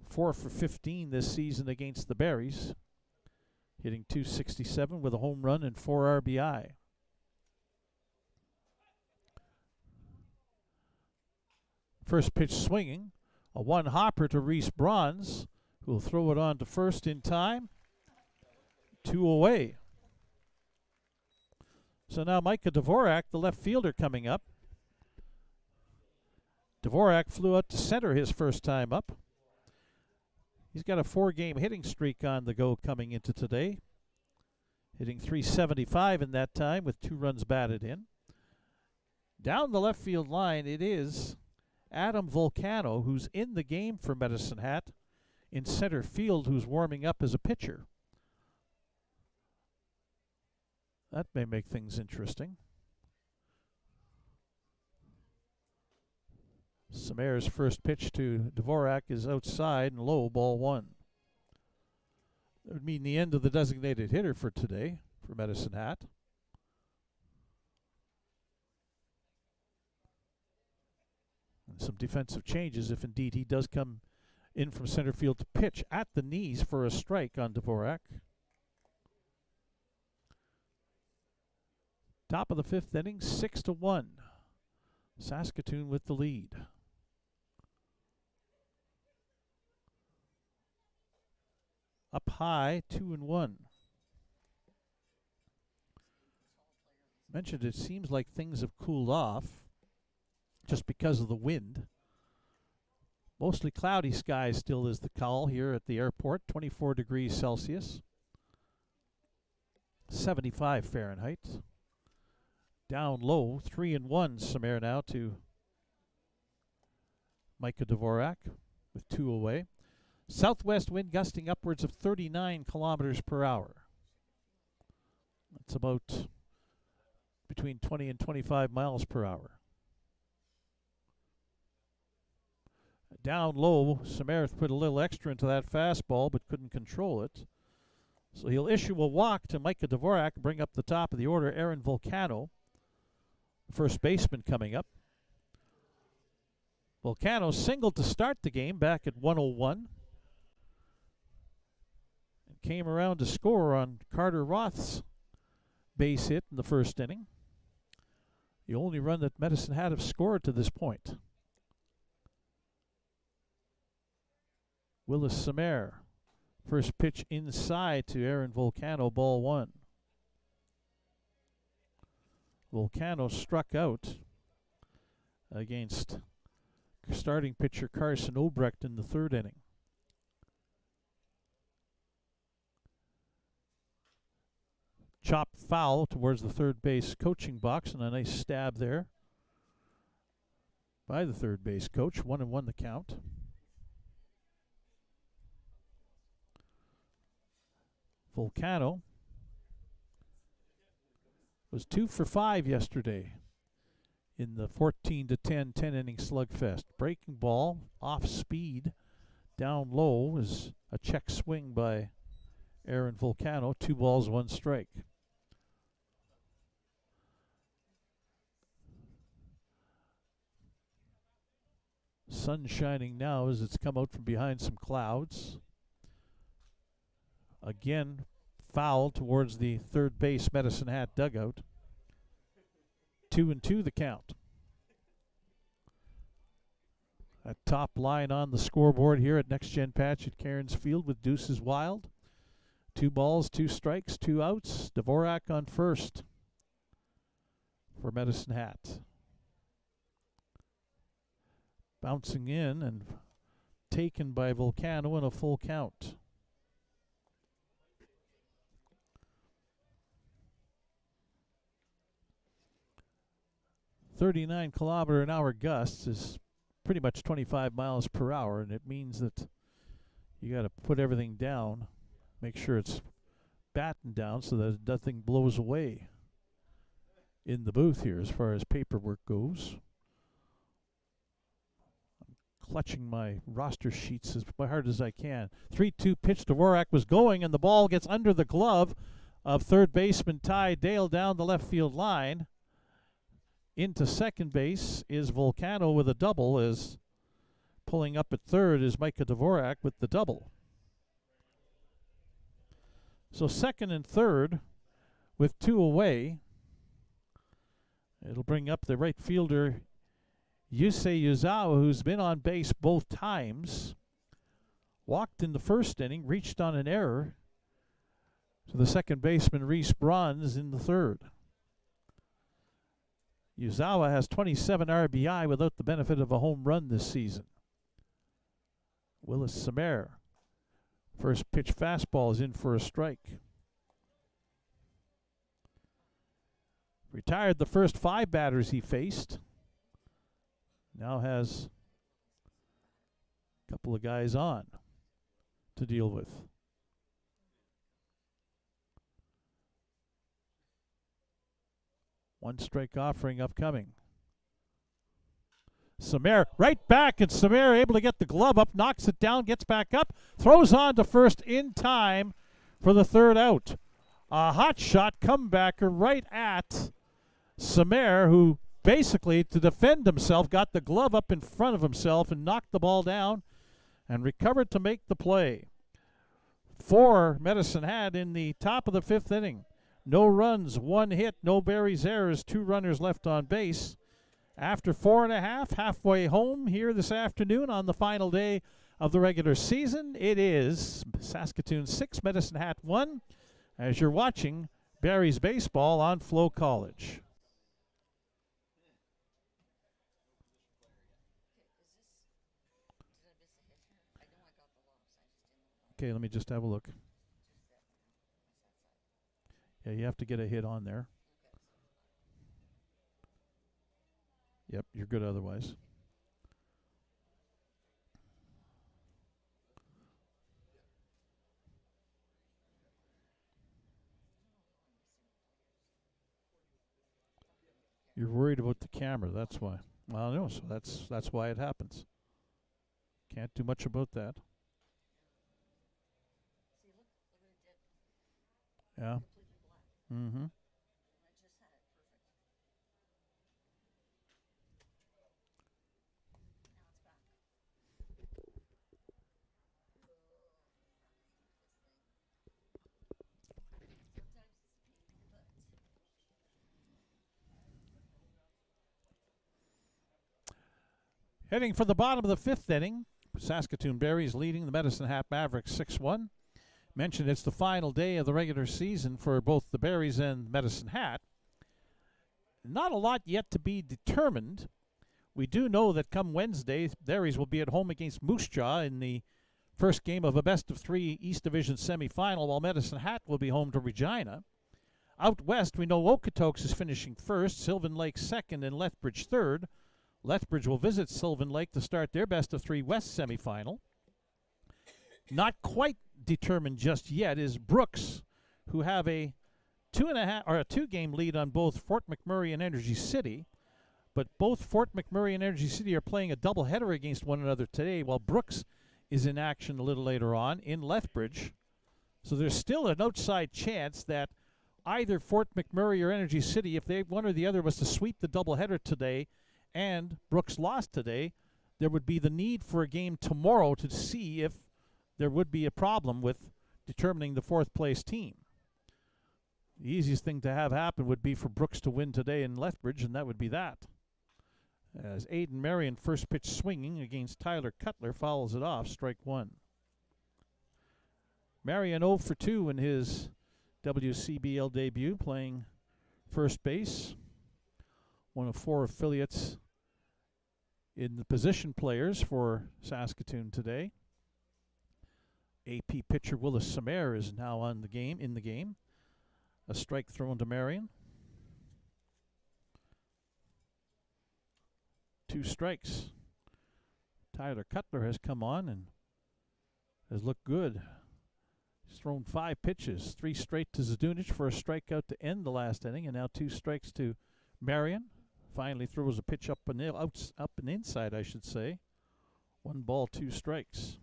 4 for 15 this season against the Berries, hitting .267 with a home run and 4 RBI. First pitch swinging, a 1-hopper to Reese Bronze, who will throw it on to first in time. 2 away. So now Micah Dvorak, the left fielder, coming up. Dvorak flew out to center his first time up. He's got a 4-game hitting streak on the go coming into today, hitting .375 in that time with 2 runs batted in. Down the left field line, it is Adam Volcano, who's in the game for Medicine Hat, in center field, who's warming up as a pitcher. That may make things interesting. Samer's first pitch to Dvorak is outside and low, ball 1. That would mean the end of the designated hitter for today for Medicine Hat. And some defensive changes if indeed he does come in from center field to pitch at the knees for a strike on Dvorak. Top of the 5th inning, 6-1. Saskatoon with the lead. Up high, 2-1. Mentioned it seems like things have cooled off just because of the wind. Mostly cloudy skies still is the call here at the airport, 24 degrees Celsius, 75 Fahrenheit. Down low, 3-1 Samer now to Micah Dvorak with 2 away. Southwest wind gusting upwards of 39 kilometers per hour. That's about between 20 and 25 miles per hour. Down low, Samer put a little extra into that fastball but couldn't control it. So he'll issue a walk to Micah Dvorak, bring up the top of the order, Aaron Volcano, first baseman coming up. Volcano singled to start the game back at 101. And came around to score on Carter Roth's base hit in the first inning. The only run that Medicine Hat have scored to this point. Willis Samer, first pitch inside to Aaron Volcano, ball 1. Volcano struck out against starting pitcher Carson Obrecht in the 3rd inning. Chop foul towards the third base coaching box and a nice stab there by the third base coach. 1-1 the count. Volcano was 2 for 5 yesterday in the 14-10 10-inning slugfest. Breaking ball, off speed, down low is a check swing by Aaron Volcano. 2 balls, 1 strike. Sun shining now as it's come out from behind some clouds. Again, foul towards the third base Medicine Hat dugout. 2-2 the count. That top line on the scoreboard here at Next Gen Patch at Cairns Field with Deuces Wild. 2 balls, 2 strikes, 2 outs. Dvorak on first for Medicine Hat. Bouncing in and taken by Volcano in a full count. .39-kilometer-an-hour gusts is pretty much 25 miles per hour, and it means that you got to put everything down, make sure it's battened down so that nothing blows away in the booth here as far as paperwork goes. I'm clutching my roster sheets as hard as I can. 3-2 pitch to Dvorak was going, and the ball gets under the glove of third baseman Ty Dale down the left field line. Into second base is Volcano with a double, as pulling up at third is Micah Dvorak with the double. So second and third with 2 away. It'll bring up the right fielder Yusei Yuzawa, who's been on base both times. Walked in the first inning, reached on an error to the second baseman Reese Bronze in the third. Yuzawa has 27 RBI without the benefit of a home run this season. Willis Samer, first pitch fastball is in for a strike. Retired the first 5 batters he faced. Now has a couple of guys on to deal with. One strike offering upcoming. Samer right back, and Samer able to get the glove up, knocks it down, gets back up, throws on to first in time for the third out. A hot shot comebacker right at Samer, who basically, to defend himself, got the glove up in front of himself and knocked the ball down and recovered to make the play. 4 Medicine Hat in the top of the 5th inning. No runs, 1 hit, no Berries errors, 2 runners left on base. After 4.5, halfway home here this afternoon on the final day of the regular season, it is Saskatoon 6, Medicine Hat 1, as you're watching Berries baseball on FloCollege. Okay, let me just have a look. Yeah, you have to get a hit on there. Yep, you're good otherwise. You're worried about the camera, that's why. Well, no, so that's why it happens. Can't do much about that. Yeah. Mm-hmm. Heading for the bottom of the 5th inning, Saskatoon Berries leading the Medicine Hat Mavericks 6-1. Mentioned it's the final day of the regular season for both the Berries and Medicine Hat. Not a lot yet to be determined. We do know that come Wednesday, Berries will be at home against Moose Jaw in the first game of a best-of-3 East Division semifinal, while Medicine Hat will be home to Regina. Out west, we know Okotoks is finishing first, Sylvan Lake second, and Lethbridge third. Lethbridge will visit Sylvan Lake to start their best-of-3 West semifinal. Not quite determined just yet is Brooks, who have a 2-game lead on both Fort McMurray and Energy City. But both Fort McMurray and Energy City are playing a doubleheader against one another today, while Brooks is in action a little later on in Lethbridge. So there's still an outside chance that either Fort McMurray or Energy City, if one or the other was to sweep the doubleheader today and Brooks lost today, there would be the need for a game tomorrow to see if there would be a problem with determining the fourth place team. The easiest thing to have happen would be for Brooks to win today in Lethbridge, and that would be that. As Aiden Marion, first pitch swinging against Tyler Cutler, fouls it off, strike one. Marion 0 for 2 in his WCBL debut, playing first base. One of 4 affiliates in the position players for Saskatoon today. AP pitcher Willis Samer is now in the game. A strike thrown to Marion. 2 strikes. Tyler Cutler has come on and has looked good. He's thrown 5 pitches, 3 straight to Zdunich for a strikeout to end the last inning, and now 2 strikes to Marion. Finally throws a pitch up and inside, I should say. 1 ball, 2 strikes.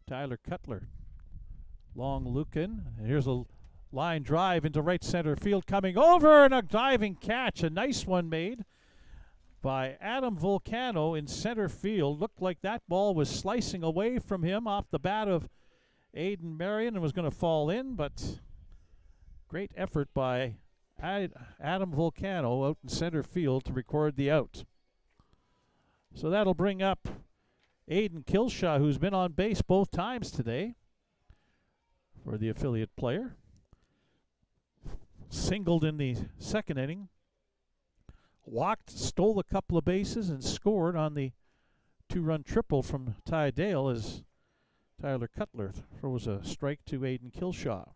Tyler Cutler. Long Lucan. And here's a line drive into right center field coming over, and a diving catch. A nice one made by Adam Volcano in center field. Looked like that ball was slicing away from him off the bat of Aiden Marion and was going to fall in, but great effort by Adam Volcano out in center field to record the out. So that'll bring up Aiden Kilshaw, who's been on base both times today for the affiliate player. Singled in the second inning. Walked, stole a couple of bases, and scored on the 2-run triple from Ty Dale as Tyler Cutler throws a strike to Aiden Kilshaw.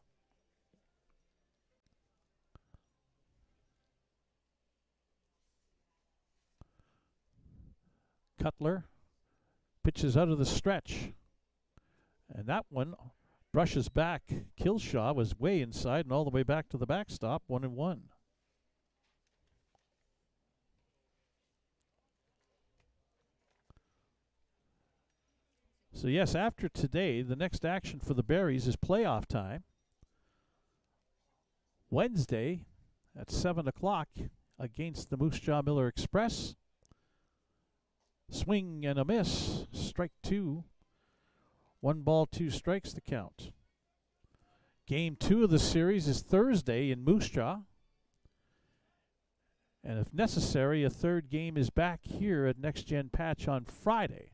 Cutler pitches out of the stretch, and that one brushes back. Kilshaw was way inside and all the way back to the backstop, 1-1. So yes, after today, the next action for the Berries is playoff time. Wednesday at 7 o'clock against the Moose Jaw Miller Express. Swing and a miss, strike 2. 1 ball, 2 strikes to count. Game 2 of the series is Thursday in Moose Jaw. And if necessary, a third game is back here at Next Gen Patch on Friday.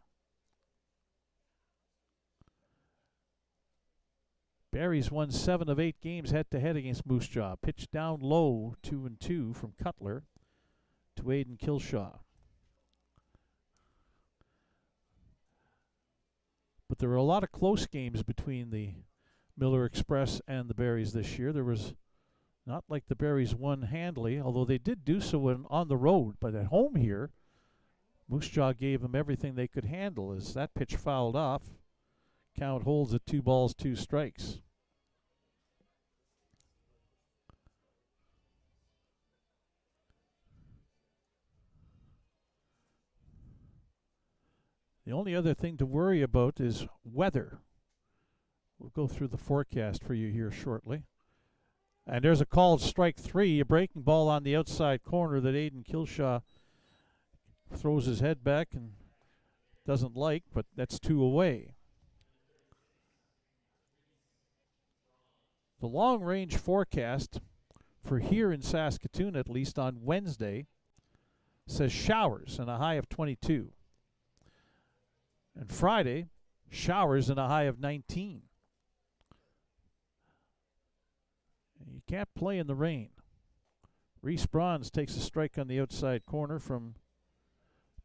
Berries won 7 of 8 games head-to-head against Moose Jaw. Pitched down low, 2-2 from Cutler to Aiden Kilshaw. But there were a lot of close games between the Miller Express and the Berries this year. There was not like the Berries won handily, although they did do so on the road. But at home here, Moose Jaw gave them everything they could handle as that pitch fouled off. Count holds at 2 balls, 2 strikes. The only other thing to worry about is weather. We'll go through the forecast for you here shortly. And there's a called strike 3, a breaking ball on the outside corner that Aiden Kilshaw throws his head back and doesn't like, but that's 2 away. The long-range forecast for here in Saskatoon, at least on Wednesday, says showers and a high of 22. And Friday, showers and a high of 19. You can't play in the rain. Reese Bronze takes a strike on the outside corner from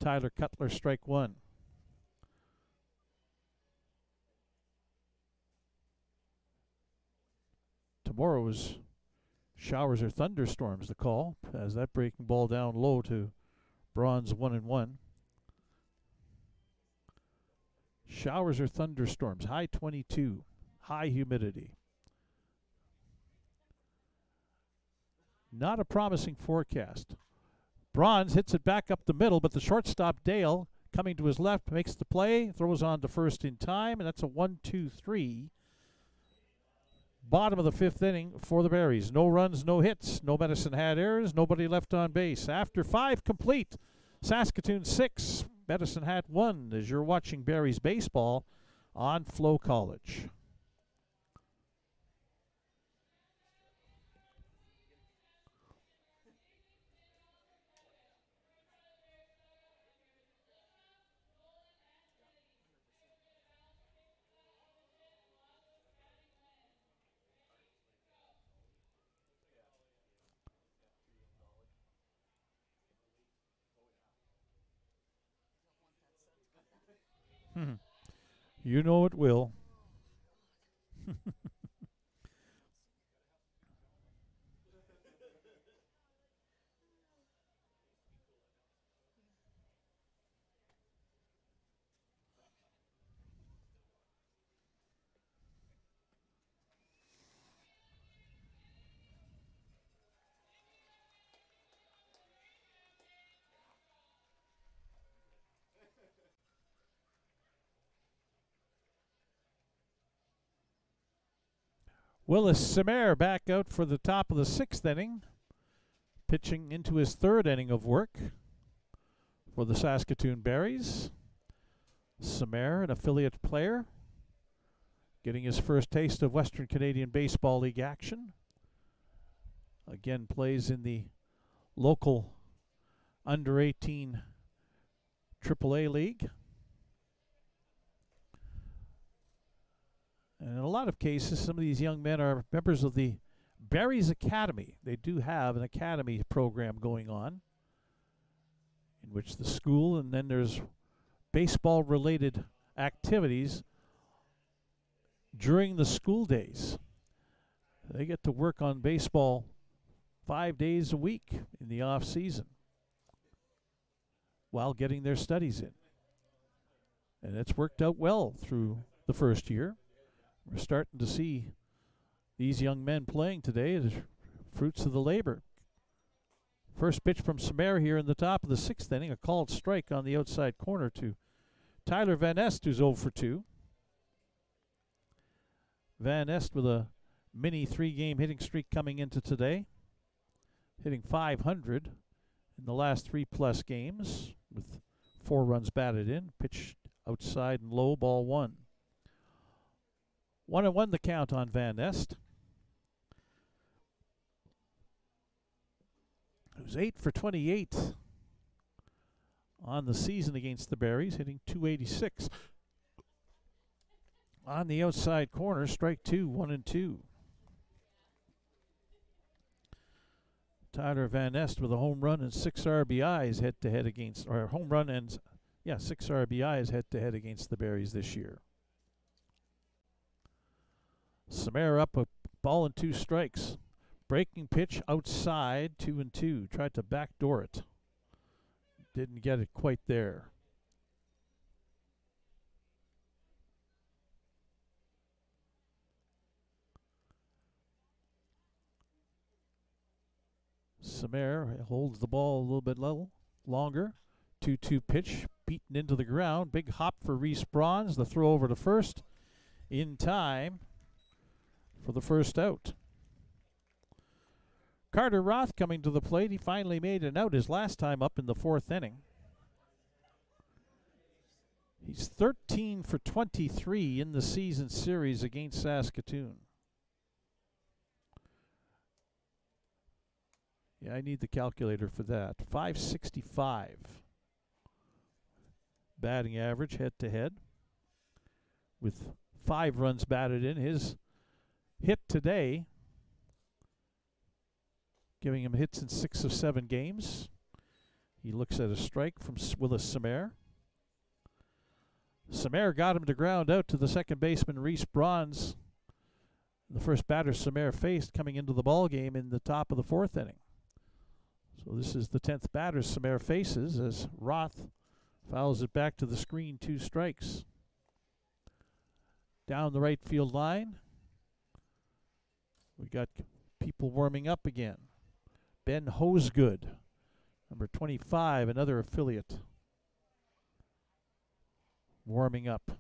Tyler Cutler, strike 1. Tomorrow is showers or thunderstorms, the call, as that breaking ball down low to Bronze 1-1. Showers or thunderstorms, high 22, high humidity. Not a promising forecast. Bronze hits it back up the middle, but the shortstop, Dale, coming to his left, makes the play, throws on to first in time, and that's a 1-2-3. Bottom of the fifth inning for the Berries. No runs, no hits, no Medicine Hat errors, nobody left on base. After 5 complete, Saskatoon 6, Medicine Hat 1, as you're watching Berries baseball on FloCollege. You know it will. Willis Semer back out for the top of the 6th inning, pitching into his 3rd inning of work for the Saskatoon Berries. Semer, an affiliate player, getting his first taste of Western Canadian Baseball League action. Again, plays in the local under-18 AAA League. And in a lot of cases, some of these young men are members of the Berries Academy. They do have an academy program going on in which the school, and then there's baseball-related activities during the school days. They get to work on baseball 5 days a week in the off season while getting their studies in. And it's worked out well through the first year. We're starting to see these young men playing today as fruits of the labor. First pitch from Semer here in the top of the 6th inning, a called strike on the outside corner to Tyler Van Est, who's 0 for 2. Van Est with a mini 3-game hitting streak coming into today, hitting .500 in the last 3+ games with 4 runs batted in, pitched outside and low, ball 1. 1-1 the count on Van Est, who's 8 for 28 on the season against the Berries, hitting .286. On the outside corner, strike 2, 1-2. Tyler Van Est with a home run and 6 RBIs head-to-head against, or home run and, 6 RBIs head-to-head against the Berries this year. Semer up, a ball and 2 strikes. Breaking pitch outside, 2-2. Tried to backdoor it. Didn't get it quite there. Semer holds the ball a little bit longer. 2-2 pitch, beaten into the ground. Big hop for Reese Bronze. The throw over to first in time for the first out. Carter Roth coming to the plate. He finally made an out his last time up in the 4th inning. He's 13 for 23 in the season series against Saskatoon. Yeah, I need the calculator for that. .565 batting average head-to-head with 5 runs batted in. His hit today, giving him hits in 6 of 7 games. He looks at a strike from Willis Semer. Semer got him to ground out to the second baseman, Reese Bronze. the first batter Samir faced coming into the ball game in the top of the 4th inning. So this is the 10th batter Samir faces as Roth fouls it back to the screen, 2 strikes. Down the right field line, we got people warming up again. Ben Hosegood, number 25, another affiliate, warming up.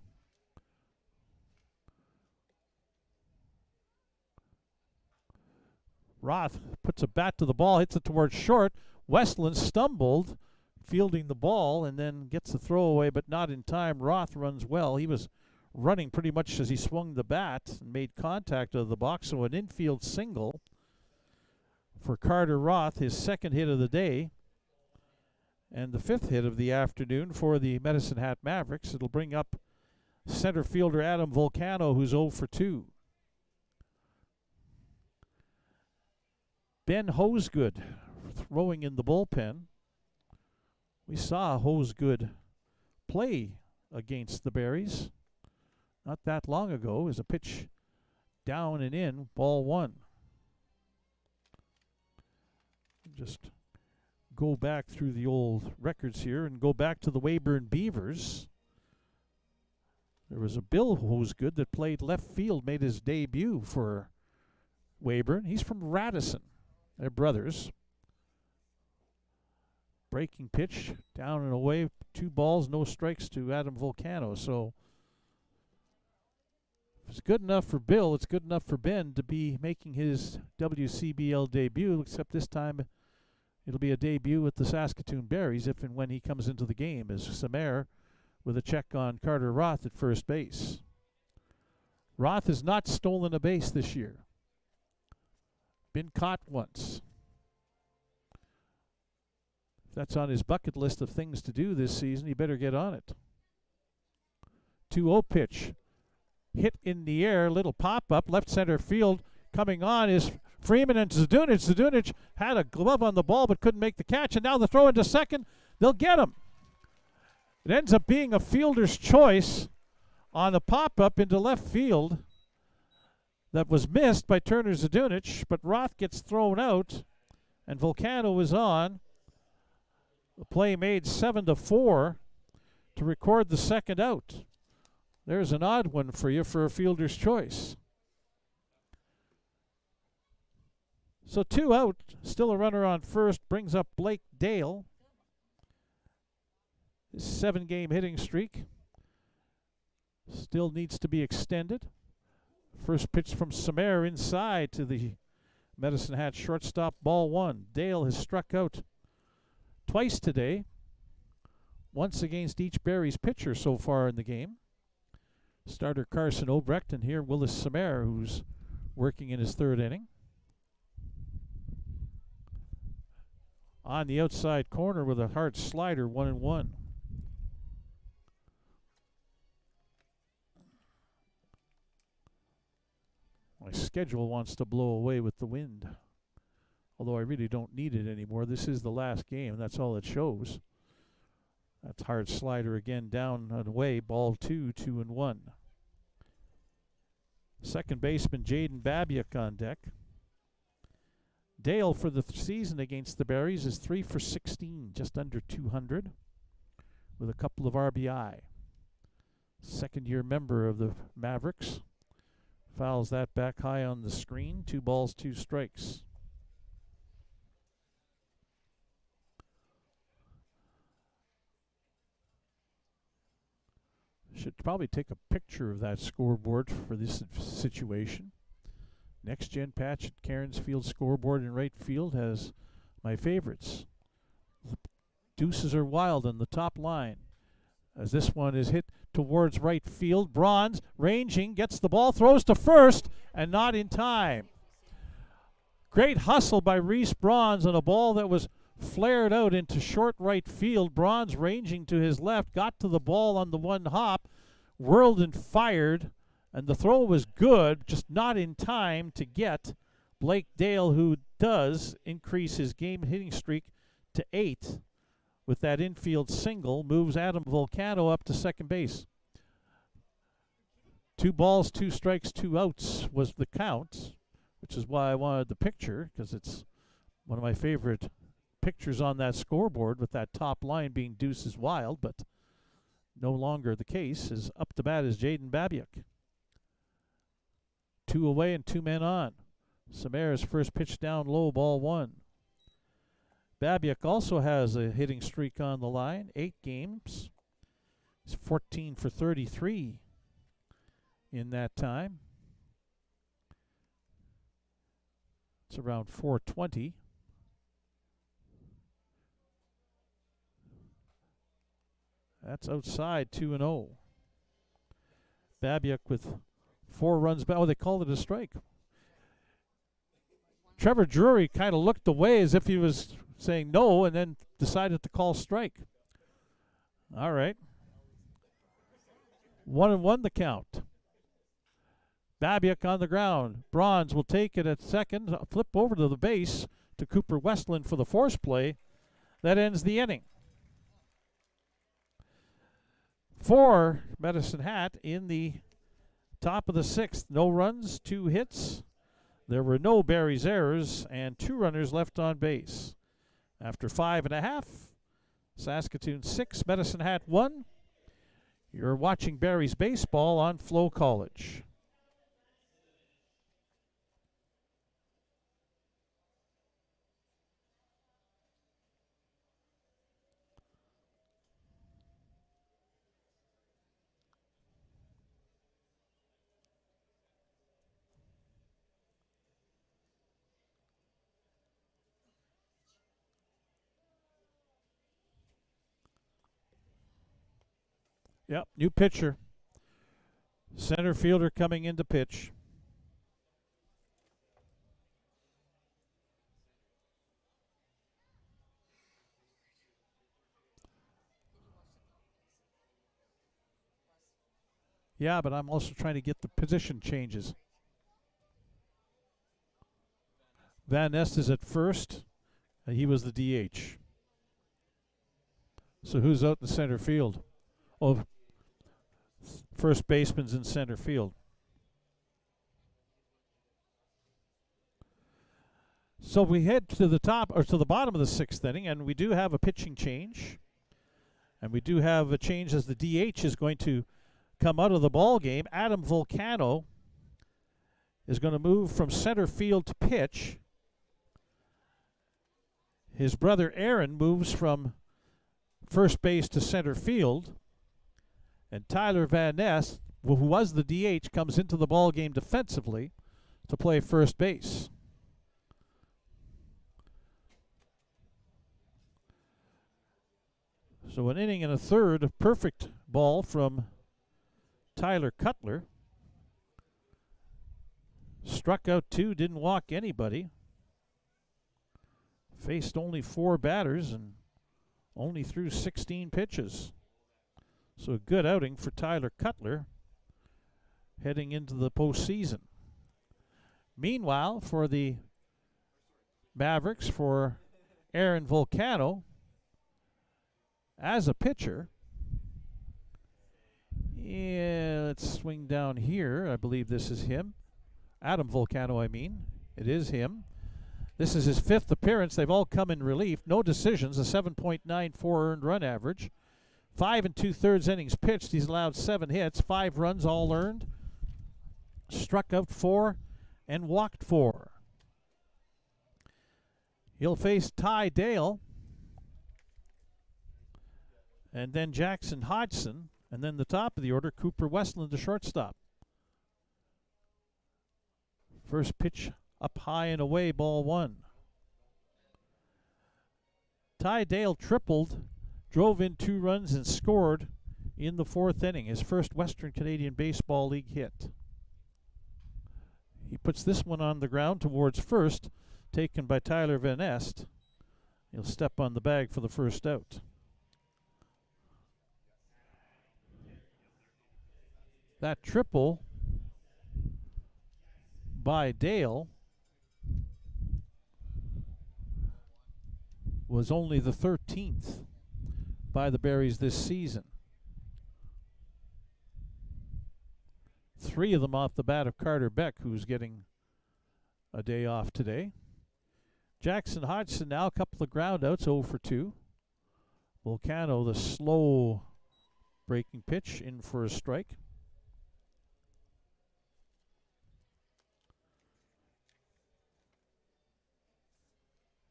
Roth puts a bat to the ball, hits it towards short. Westland stumbled fielding the ball and then gets the throwaway, but not in time. Roth runs well. He was running pretty much as he swung the bat and made contact of the box, so an infield single for Carter Roth, his 2nd hit of the day and the 5th hit of the afternoon for the Medicine Hat Mavericks. It'll bring up center fielder Adam Volcano, who's 0 for 2. Ben Hosegood throwing in the bullpen. We saw Hosegood play against the Berries not that long ago as a pitch down and in, ball 1. Just go back through the old records here and go back to the Weyburn Beavers. There was a Bill Hosegood that played left field, made his debut for Weyburn. He's from Radisson. They're brothers. Breaking pitch, down and away, 2 balls, no strikes to Adam Volcano. So if it's good enough for Bill, it's good enough for Ben to be making his WCBL debut, except this time it'll be a debut with the Saskatoon Berries if and when he comes into the game, as Samir with a check on Carter Roth at first base. Roth has not stolen a base this year. Been caught once. If that's on his bucket list of things to do this season, he better get on it. 2-0 pitch. Hit in the air, little pop-up, left center field. Coming on is Freeman and Zdunic. Zdunic had a glove on the ball but couldn't make the catch, and now the throw into second. They'll get him. It ends up being a fielder's choice on a pop-up into left field that was missed by Turner Zdunic, but Roth gets thrown out, and Volcano is on. The play made 7-4 to record the 2nd out. There's an odd one for you for a fielder's choice. So 2 out, still a runner on first, brings up Blake Dale. His 7-game hitting streak still needs to be extended. First pitch from Samir inside to the Medicine Hat shortstop, ball 1. Dale has struck out twice today, once against each Berries pitcher so far in the game. Starter Carson Obrecht, and here Willis Samir, who's working in his 3rd inning. On the outside corner with a hard slider, 1-1. My schedule wants to blow away with the wind, although I really don't need it anymore. This is the last game, and that's all it shows. That's hard slider again, down and away, ball 2, 2-1. Second baseman Jaden Babiak on deck. Dale for the season against the Berries is 3 for 16, just under 200, with a couple of RBI. 2nd-year member of the Mavericks. Fouls that back high on the screen. 2 balls, 2 strikes. Should probably take a picture of that scoreboard for this situation. Next Gen patch at Cairns Field scoreboard in right field has my favorites. The deuces are wild on the top line as this one is hit towards right field. Bronze ranging, gets the ball, throws to first, and not in time. Great hustle by Reese Bronze on a ball that was flared out into short right field. Bronze ranging to his left, got to the ball on the one hop, whirled and fired, and the throw was good, just not in time to get Blake Dale, who does increase his game hitting streak to 8 with that infield single, moves Adam Volcano up to second base. 2 balls, 2 strikes, 2 outs was the count, which is why I wanted the picture, because it's one of my favorite pictures on that scoreboard, with that top line being Deuce is Wild, but no longer the case. Is up to bat is Jaden Babiak. 2 away and 2 men on. Samara's first pitch down low, ball 1. Babiak also has a hitting streak on the line, 8 games. He's 14 for 33 in that time. It's around 420. That's outside, 2-0. Babiak with 4 runs back. Oh, they called it a strike. Trevor Drury kind of looked away as if he was saying no, and then decided to call strike. All right. 1-1 the count. Babiak on the ground. Bronze will take it at second. Flip over to the base to Cooper Westland for the force play. That ends the inning. For Medicine Hat in the top of the 6th. No runs, 2 hits. There were no Barry's errors and 2 runners left on base. After 5.5, Saskatoon 6, Medicine Hat 1. You're watching Barry's baseball on FloCollege. Yep, new pitcher. Center fielder coming into pitch. Yeah, but I'm also trying to get the position changes. Van Nest is at first. He was the DH. So who's out in center field? Oh, first baseman's in center field. So we head to the top, or to the bottom of the 6th inning, and we do have a pitching change. And we do have a change as the DH is going to come out of the ball game. Adam Volcano is going to move from center field to pitch. His brother Aaron moves from first base to center field. And Tyler Van Ness, who was the DH, comes into the ball game defensively to play first base. So an inning and a third of perfect ball from Tyler Cutler. Struck out 2, didn't walk anybody. Faced only 4 batters and only threw 16 pitches. So a good outing for Tyler Cutler heading into the postseason. Meanwhile, for the Mavericks, for Aaron Volcano, as a pitcher, let's swing down here. I believe this is him. Adam Volcano, I mean. It is him. This is his 5th appearance. They've all come in relief. No decisions, a 7.94 earned run average. 5 2/3 innings pitched. He's allowed 7 hits, 5 runs all earned. Struck out 4 and walked 4. He'll face Ty Dale. And then Jackson Hodgson. And then the top of the order, Cooper Westland, the shortstop. First pitch up high and away, ball 1. Ty Dale tripled, drove in 2 runs and scored in the 4th inning, his first Western Canadian Baseball League hit. He puts this one on the ground towards first, taken by Tyler Van Nest. He'll step on the bag for the first out. That triple by Dale was only the 13th by the Berries this season. 3 of them off the bat of Carter Beck, who's getting a day off today. Jackson Hodgson now, a couple of groundouts, 0 for 2. Volcano, the slow breaking pitch, in for a strike.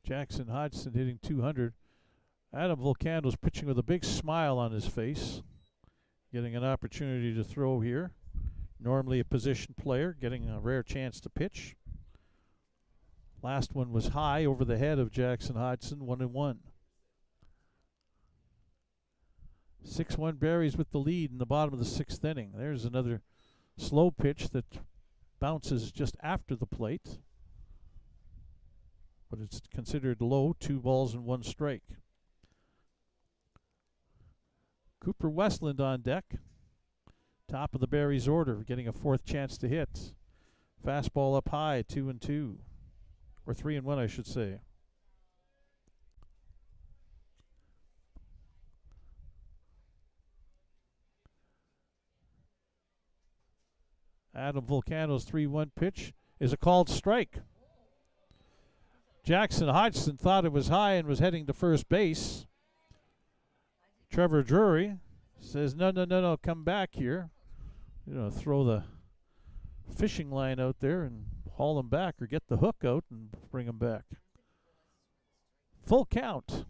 Jackson Hodgson hitting 200. Adam Volcano's pitching with a big smile on his face, getting an opportunity to throw here. Normally a position player, getting a rare chance to pitch. Last one was high over the head of Jackson Hodgson, 1-1. 6-1 Berries with the lead in the bottom of the 6th inning. There's another slow pitch that bounces just after the plate, but it's considered low. 2 balls and 1 strike. Cooper Westland on deck. Top of the Berries order, getting a 4th chance to hit. Fastball up high, 2-2. Or 3-1, I should say. Adam Volcano's 3-1 pitch is a called strike. Jackson Hodgson thought it was high and was heading to first base. Trevor Drury says, no, come back here. You know, throw the fishing line out there and haul him back, or get the hook out and bring him back. Full count.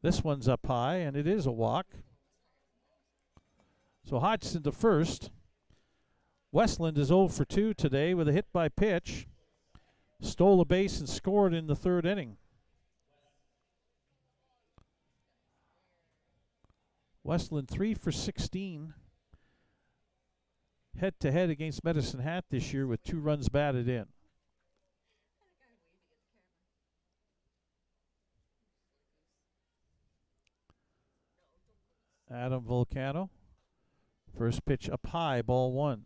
This one's up high, and it is a walk. So Hodgson to first. Westland is 0 for 2 today with a hit by pitch. Stole a base and scored in the 3rd inning. Westland 3 for 16. Head-to-head against Medicine Hat this year with 2 runs batted in. Adam Volcano. First pitch up high, ball 1.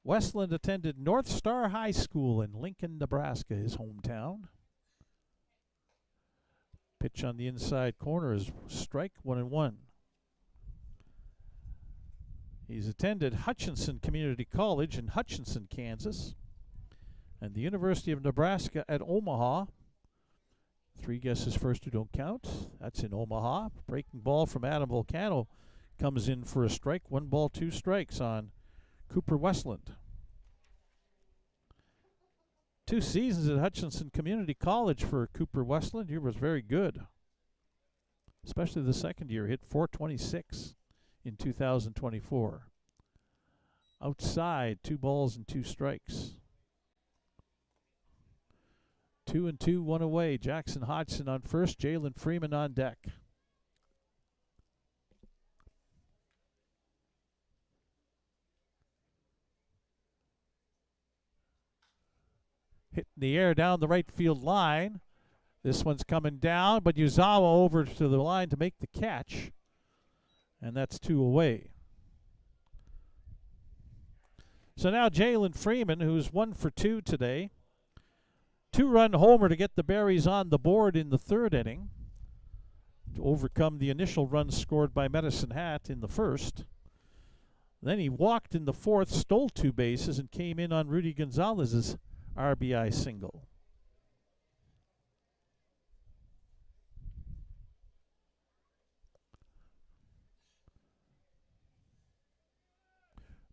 Westland attended North Star High School in Lincoln, Nebraska, his hometown. Pitch on the inside corner is strike, 1-1. He's attended Hutchinson Community College in Hutchinson, Kansas, and the University of Nebraska at Omaha. 3 guesses first who don't count. That's in Omaha. Breaking ball from Adam Volcano comes in for a strike. 1 ball, 2 strikes on Cooper Westland. 2 seasons at Hutchinson Community College for Cooper Westland. He was very good, especially the second year. Hit .426 in 2024. Outside, 2 balls and 2 strikes. 2-2, 1 away. Jackson Hodgson on first. Jalen Freeman on deck. Hit in the air down the right field line. This one's coming down, but Yuzawa over to the line to make the catch. And that's 2 away. So now Jalen Freeman, who's 1 for 2 today. 2-run homer to get the Berries on the board in the 3rd inning, to overcome the initial runs scored by Medicine Hat in the 1st. Then he walked in the 4th, stole 2 bases, and came in on Rudy Gonzalez's RBI single.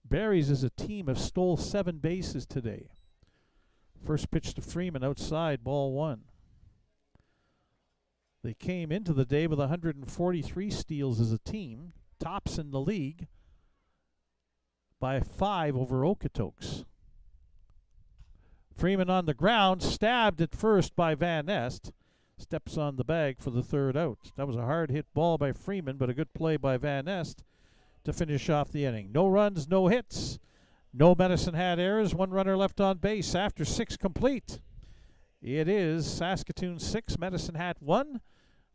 Berries as a team have stole 7 bases today. First pitch to Freeman outside, ball 1. They came into the day with 143 steals as a team, tops in the league by 5 over Okotoks. Freeman on the ground, stabbed at first by Van Nest, steps on the bag for the 3rd out. That was a hard hit ball by Freeman, but a good play by Van Nest to finish off the inning. No runs, no hits, no Medicine Hat errors, 1 runner left on base after 6 complete. It is Saskatoon 6, Medicine Hat 1,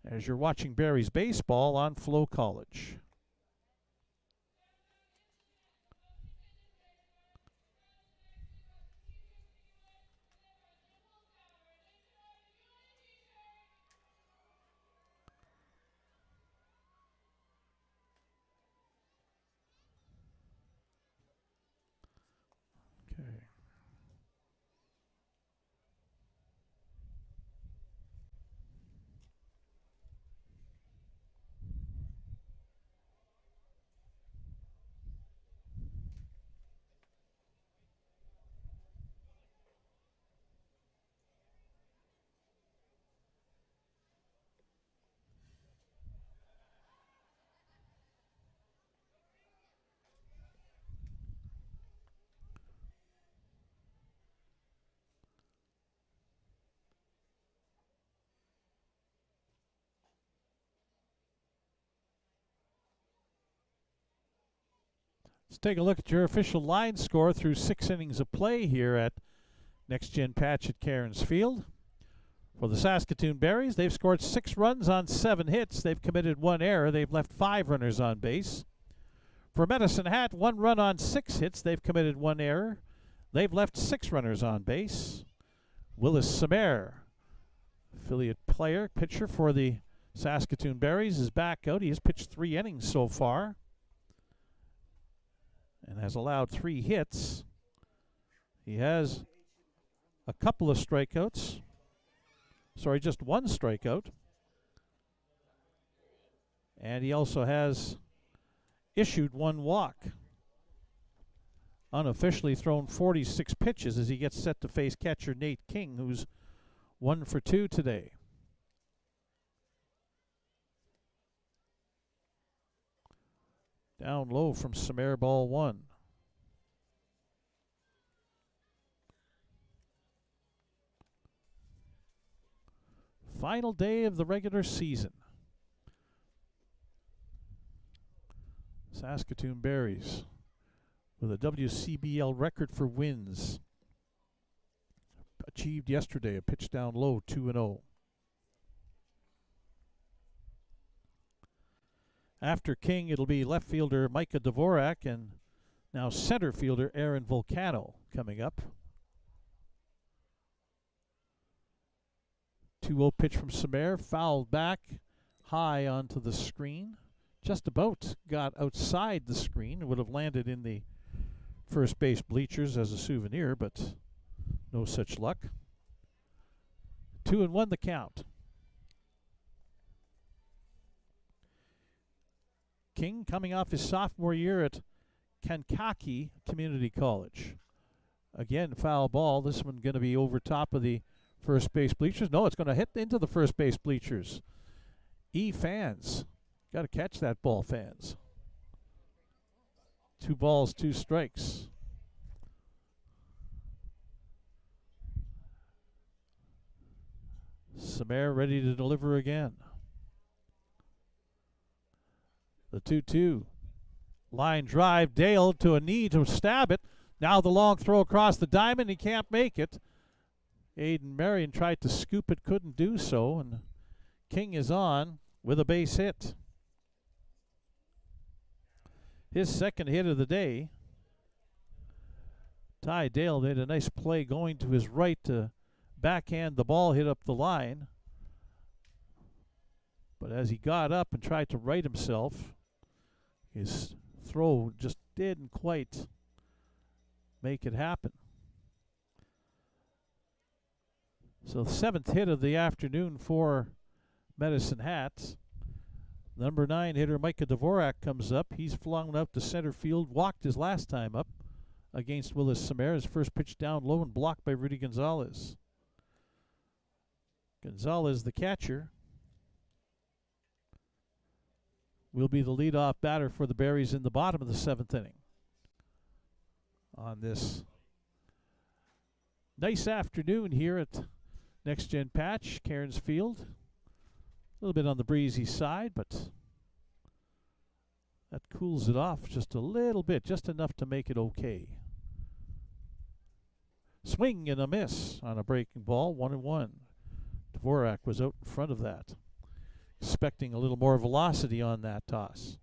as you're watching Berries baseball on FloCollege. Let's take a look at your official line score through 6 innings of play here at Next Gen Patch at Cairns Field. For the Saskatoon Berries, they've scored 6 runs on 7 hits. They've committed 1 error. They've left 5 runners on base. For Medicine Hat, 1 run on 6 hits. They've committed 1 error. They've left 6 runners on base. Willis Samer, affiliate player, pitcher for the Saskatoon Berries, is back out. He has pitched 3 innings so far and has allowed 3 hits. He has a couple of strikeouts. Sorry, just 1 strikeout. And he also has issued 1 walk. Unofficially thrown 46 pitches as he gets set to face catcher Nate King, who's 1 for 2 today. Down low from Samer, ball 1. Final day of the regular season. Saskatoon Berries with a WCBL record for wins. Achieved yesterday, a pitch down low, 2-0. After King, it'll be left fielder Micah Dvorak and now center fielder Aaron Volcano coming up. 2-0 pitch from Samer, fouled back high onto the screen. Just about got outside the screen. It would have landed in the first base bleachers as a souvenir, but no such luck. 2-1 the count. King coming off his sophomore year at Kankakee Community College. Again, foul ball. This one going to be over top of the first base bleachers. No, it's going to hit into the first base bleachers. Fans. Got to catch that ball, fans. 2 balls, 2 strikes. Samer ready to deliver again. The 2-2. Line drive. Dale to a knee to stab it. Now the long throw across the diamond. He can't make it. Aiden Marion tried to scoop it, couldn't do so. And King is on with a base hit. His second hit of the day. Ty Dale made a nice play going to his right to backhand the ball, hit up the line. But as he got up and tried to right himself, his throw just didn't quite make it happen. So the 7th hit of the afternoon for Medicine Hat. Number 9 hitter Micah Dvorak comes up. He's flung out to center field, walked his last time up against Willis Samer. His first pitch down low and blocked by Rudy Gonzalez. Gonzalez, the catcher, will be the leadoff batter for the Berries in the bottom of the 7th inning. On this nice afternoon here at Next Gen Patch, Cairns Field. A little bit on the breezy side, but that cools it off just a little bit, just enough to make it okay. Swing and a miss on a breaking ball, 1-1. Dvorak was out in front of that, expecting a little more velocity on that toss.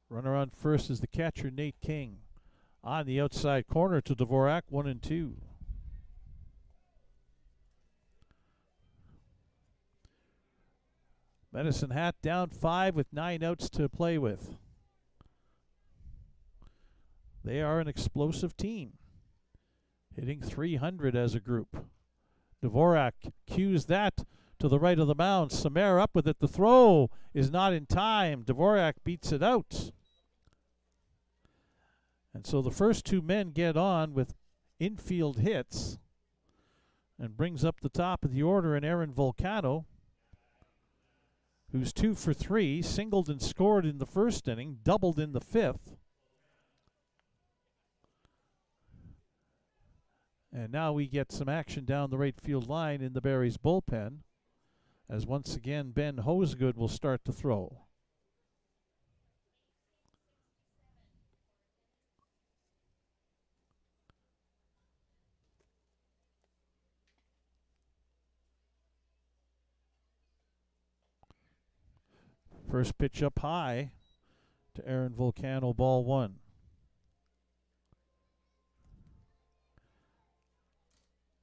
Runner on first is the catcher, Nate King. On the outside corner to Dvorak, 1-2. Medicine Hat down 5 with 9 outs to play with. They are an explosive team, hitting .300 as a group. Dvorak cues that to the right of the mound. Samer up with it. The throw is not in time. Dvorak beats it out. And so the first 2 men get on with infield hits and brings up the top of the order in Aaron Volcano, who's 2 for 3, singled and scored in the first inning, doubled in the 5th. And now we get some action down the right field line in the Berries bullpen. as once again Ben Hosegood will start to throw. First pitch up high to Aaron Volcano, ball one.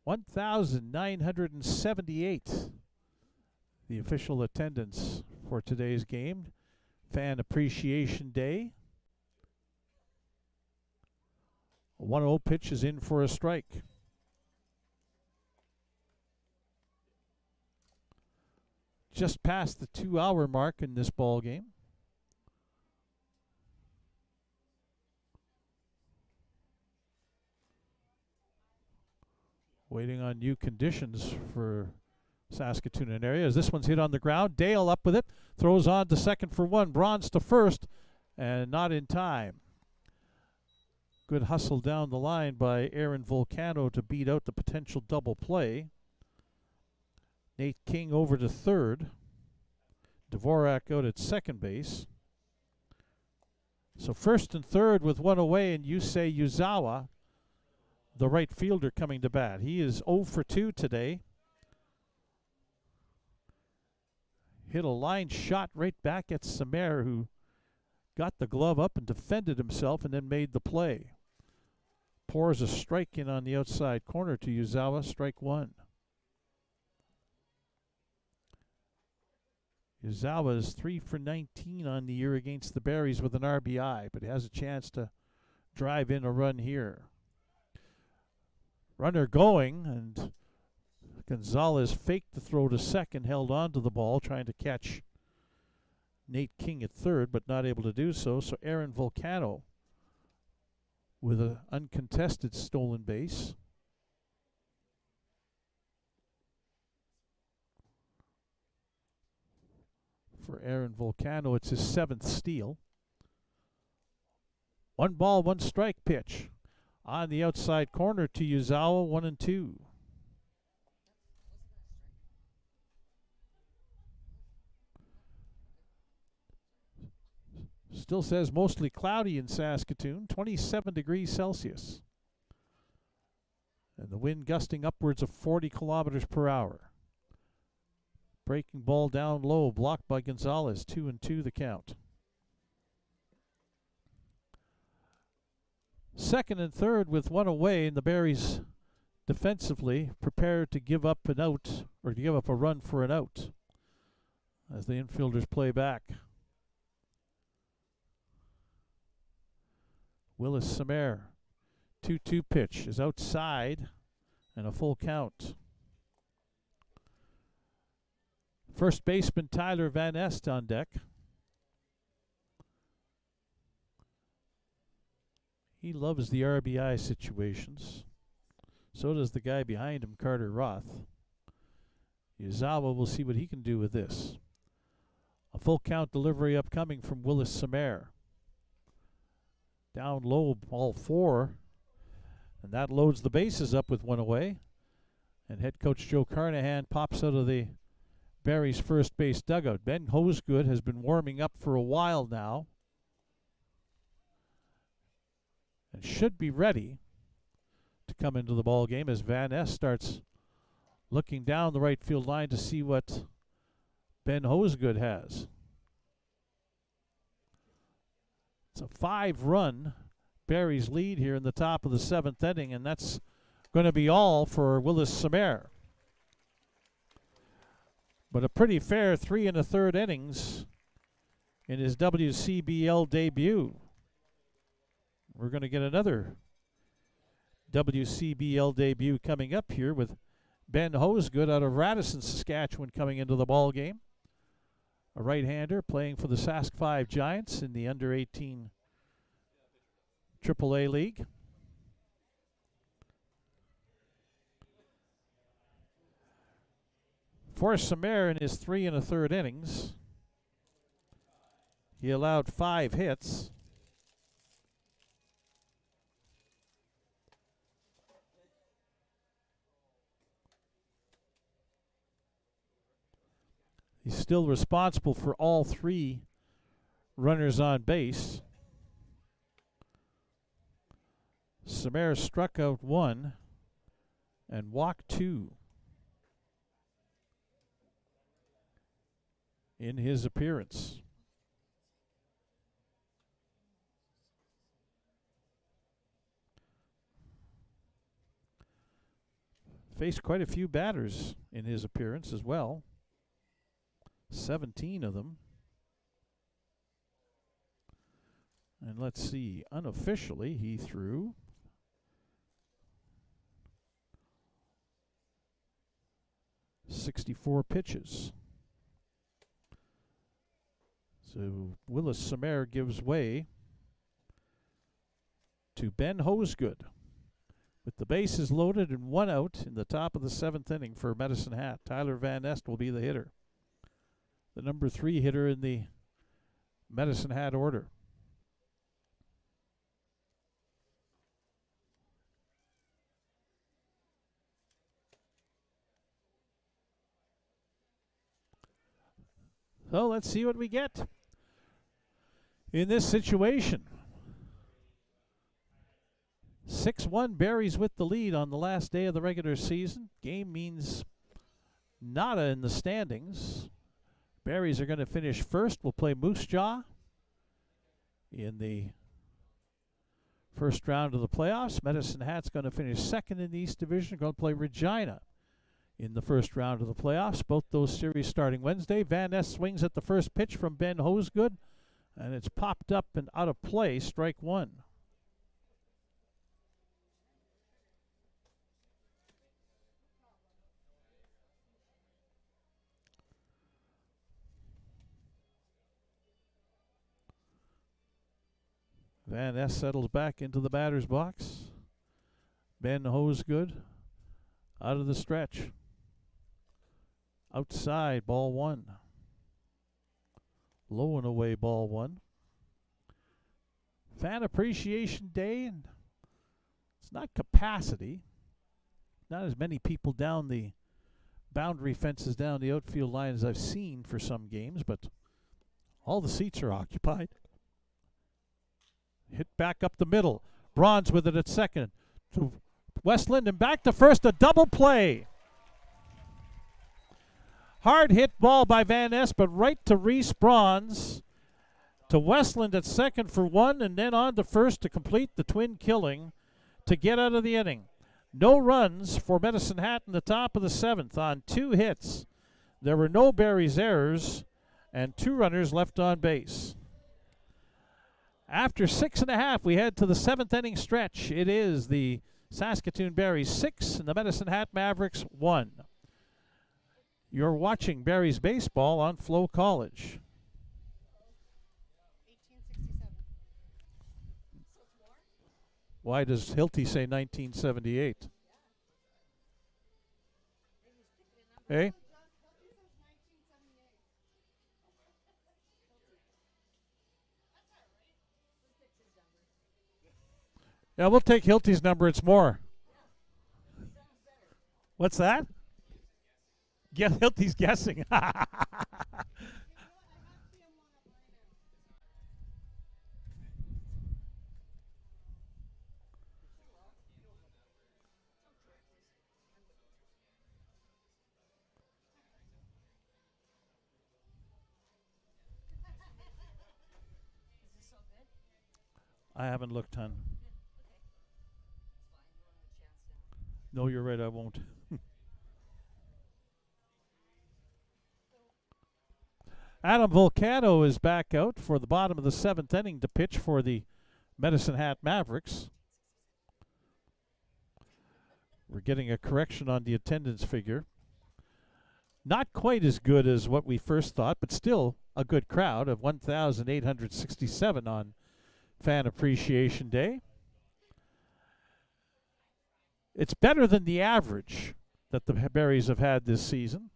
$1,978, the official attendance for today's game. Fan Appreciation Day. A 1-0 pitch is in for a strike. Just past the 2-hour mark in this ball game. Waiting on new conditions for Saskatoon and area. As this one's hit on the ground, Dale up with it, throws on to second for one, Bronze to first, and not in time. Good hustle down the line by Aaron Volcano to beat out the potential double play. Nate King over to third. Dvorak out at second base. So first and third with one away, and Yusei Yuzawa, the right fielder, coming to bat. He is 0 for 2 today. Hit a line shot right back at Samer, who got the glove up and defended himself and then made the play. Pours a strike in on the outside corner to Yuzawa, strike one. Yuzawa is 3 for 19 on the year against the Berries with an RBI, but he has a chance to drive in a run here. Runner going, and Gonzalez faked the throw to second, held on to the ball, trying to catch Nate King at third, but not able to do so. So Aaron Volcano with an uncontested stolen base. For Aaron Volcano, it's his 7th steal. 1 ball, 1 strike pitch. On the outside corner to Yuzawa, 1-2. Still says mostly cloudy in Saskatoon, 27 degrees Celsius. And the wind gusting upwards of 40 kilometers per hour. Breaking ball down low, blocked by Gonzalez, 2-2 the count. Second and third with one away, and the Berries defensively prepared to give up an out, or to give up a run for an out, as the infielders play back. Willis Samer, 2-2 pitch is outside, and a full count. First baseman Tyler Van Est on deck. He loves the RBI situations. So does the guy behind him, Carter Roth. Yuzawa will see what he can do with this. A full count delivery upcoming from Willis Samer. Down low, ball 4. And that loads the bases up with one away. And head coach Joe Carnahan pops out of the Berries' first base dugout. Ben Hosegood has been warming up for a while now and should be ready to come into the ball game as Van Est starts looking down the right field line to see what Ben Hosegood has. It's a 5-run Berries lead here in the top of the 7th inning, and that's going to be all for Willis Samer. But a pretty fair 3 1/3 innings in his WCBL debut. We're going to get another WCBL debut coming up here with Ben Hosegood out of Radisson, Saskatchewan, coming into the ball game. A right-hander playing for the Sask 5 Giants in the under-18 AAA League. For Samer in his 3 1/3 innings, he allowed 5 hits. He's still responsible for all 3 runners on base. Samir struck out 1 and walked 2 in his appearance. Faced quite a few batters in his appearance as well. 17 of them. And let's see, unofficially he threw .64 pitches. So Willis Samir gives way to Ben Hosegood with the bases loaded and 1 out in the top of the 7th inning for Medicine Hat. Tyler Van Nest will be the hitter, the number 3 hitter in the Medicine Hat order. So let's see what we get in this situation. 6-1 Berries with the lead on the last day of the regular season. Game means nada in the standings. Berries are going to finish first. We'll play Moose Jaw in the first round of the playoffs. Medicine Hat's going to finish second in the East Division. Going to play Regina in the first round of the playoffs. Both those series starting Wednesday. Van Ness swings at the first pitch from Ben Hosegood, and it's popped up and out of play. Strike 1. Van Ness settles back into the batter's box. Ben Hosegood out of the stretch. Outside, ball 1. Low and away, ball 1. Fan Appreciation Day, and it's not capacity. Not as many people down the boundary fences down the outfield line as I've seen for some games, but all the seats are occupied. Hit back up the middle. Bronze with it at second. To Westland and back to first, a double play. Hard hit ball by Van Ness, but right to Reese Bronze. To Westland at second for 1, and then on to first to complete the twin killing to get out of the inning. No runs for Medicine Hat in the top of the 7th on 2 hits. There were no Berries errors and 2 runners left on base. After 6.5, we head to the 7th inning stretch. It is the Saskatoon Berries 6 and the Medicine Hat Mavericks 1. You're watching Berries baseball on FloCollege. 1867. Why does Hilty say 1978? Hey? Yeah, we'll take Hilty's number. It's more. What's that? Hilty's guessing. I haven't looked, hon. No, you're right, I won't. Adam Volcano is back out for the bottom of the 7th inning to pitch for the Medicine Hat Mavericks. We're getting a correction on the attendance figure. Not quite as good as what we first thought, but still a good crowd of 1,867 on Fan Appreciation Day. It's better than the average that the Berries have had this season.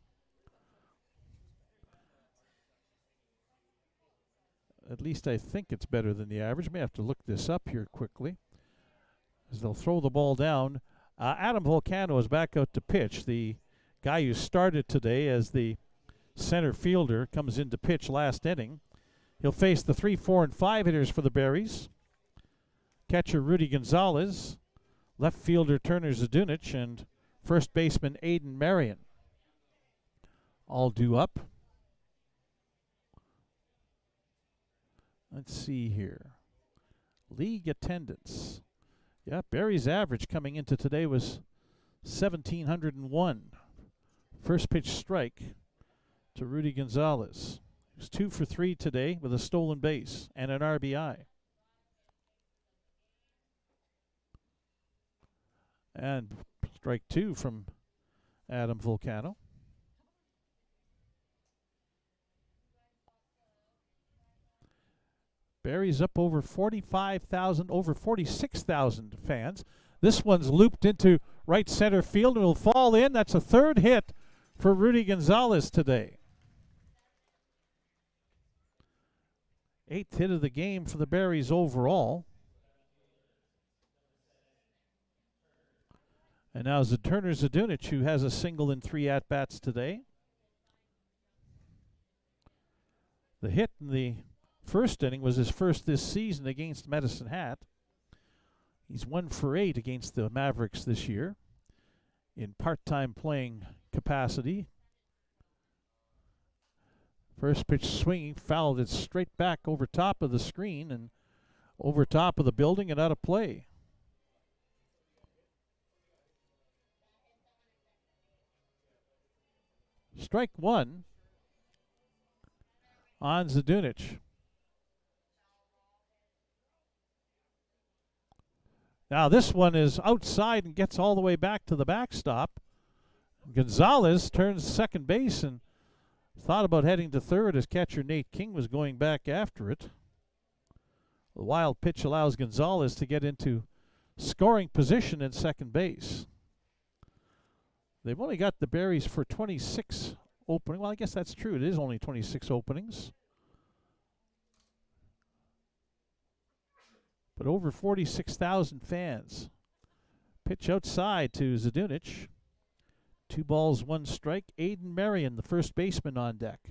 At least I think it's better than the average. May have to look this up here quickly, as they'll throw the ball down. Adam Volcano is back out to pitch, the guy who started today as the center fielder, comes in to pitch last inning. He'll face the 3, 4, and 5 hitters for the Berries. Catcher Rudy Gonzalez, left fielder Turner Zdunich, and first baseman Aiden Marion. All due up. Let's see here. League attendance. Yeah, Berry's average coming into today was 1,701. First pitch strike to Rudy Gonzalez. He was 2 for 3 today with a stolen base and an RBI. And strike 2 from Adam Volcano. Barry's up over 45,000, over 46,000 fans. This one's looped into right center field and will fall in. That's a third hit for Rudy Gonzalez today. 8th hit of the game for the Berries overall. And now Turner Zdunich, who has a single in 3 at-bats today. The hit in the first inning was his first this season against Medicine Hat. He's 1 for 8 against the Mavericks this year in part-time playing capacity. First pitch swinging, fouled it straight back over top of the screen and over top of the building and out of play. Strike 1 on Zdunich. Now this one is outside and gets all the way back to the backstop. Gonzalez turns second base and thought about heading to third as catcher Nate King was going back after it. The wild pitch allows Gonzalez to get into scoring position in second base. They've only got the Berries for 26 openings. Well, I guess that's true. It is only 26 openings. But over 46,000 fans. Pitch outside to Zdunich. 2 balls, 1 strike. Aiden Marion, the first baseman, on deck.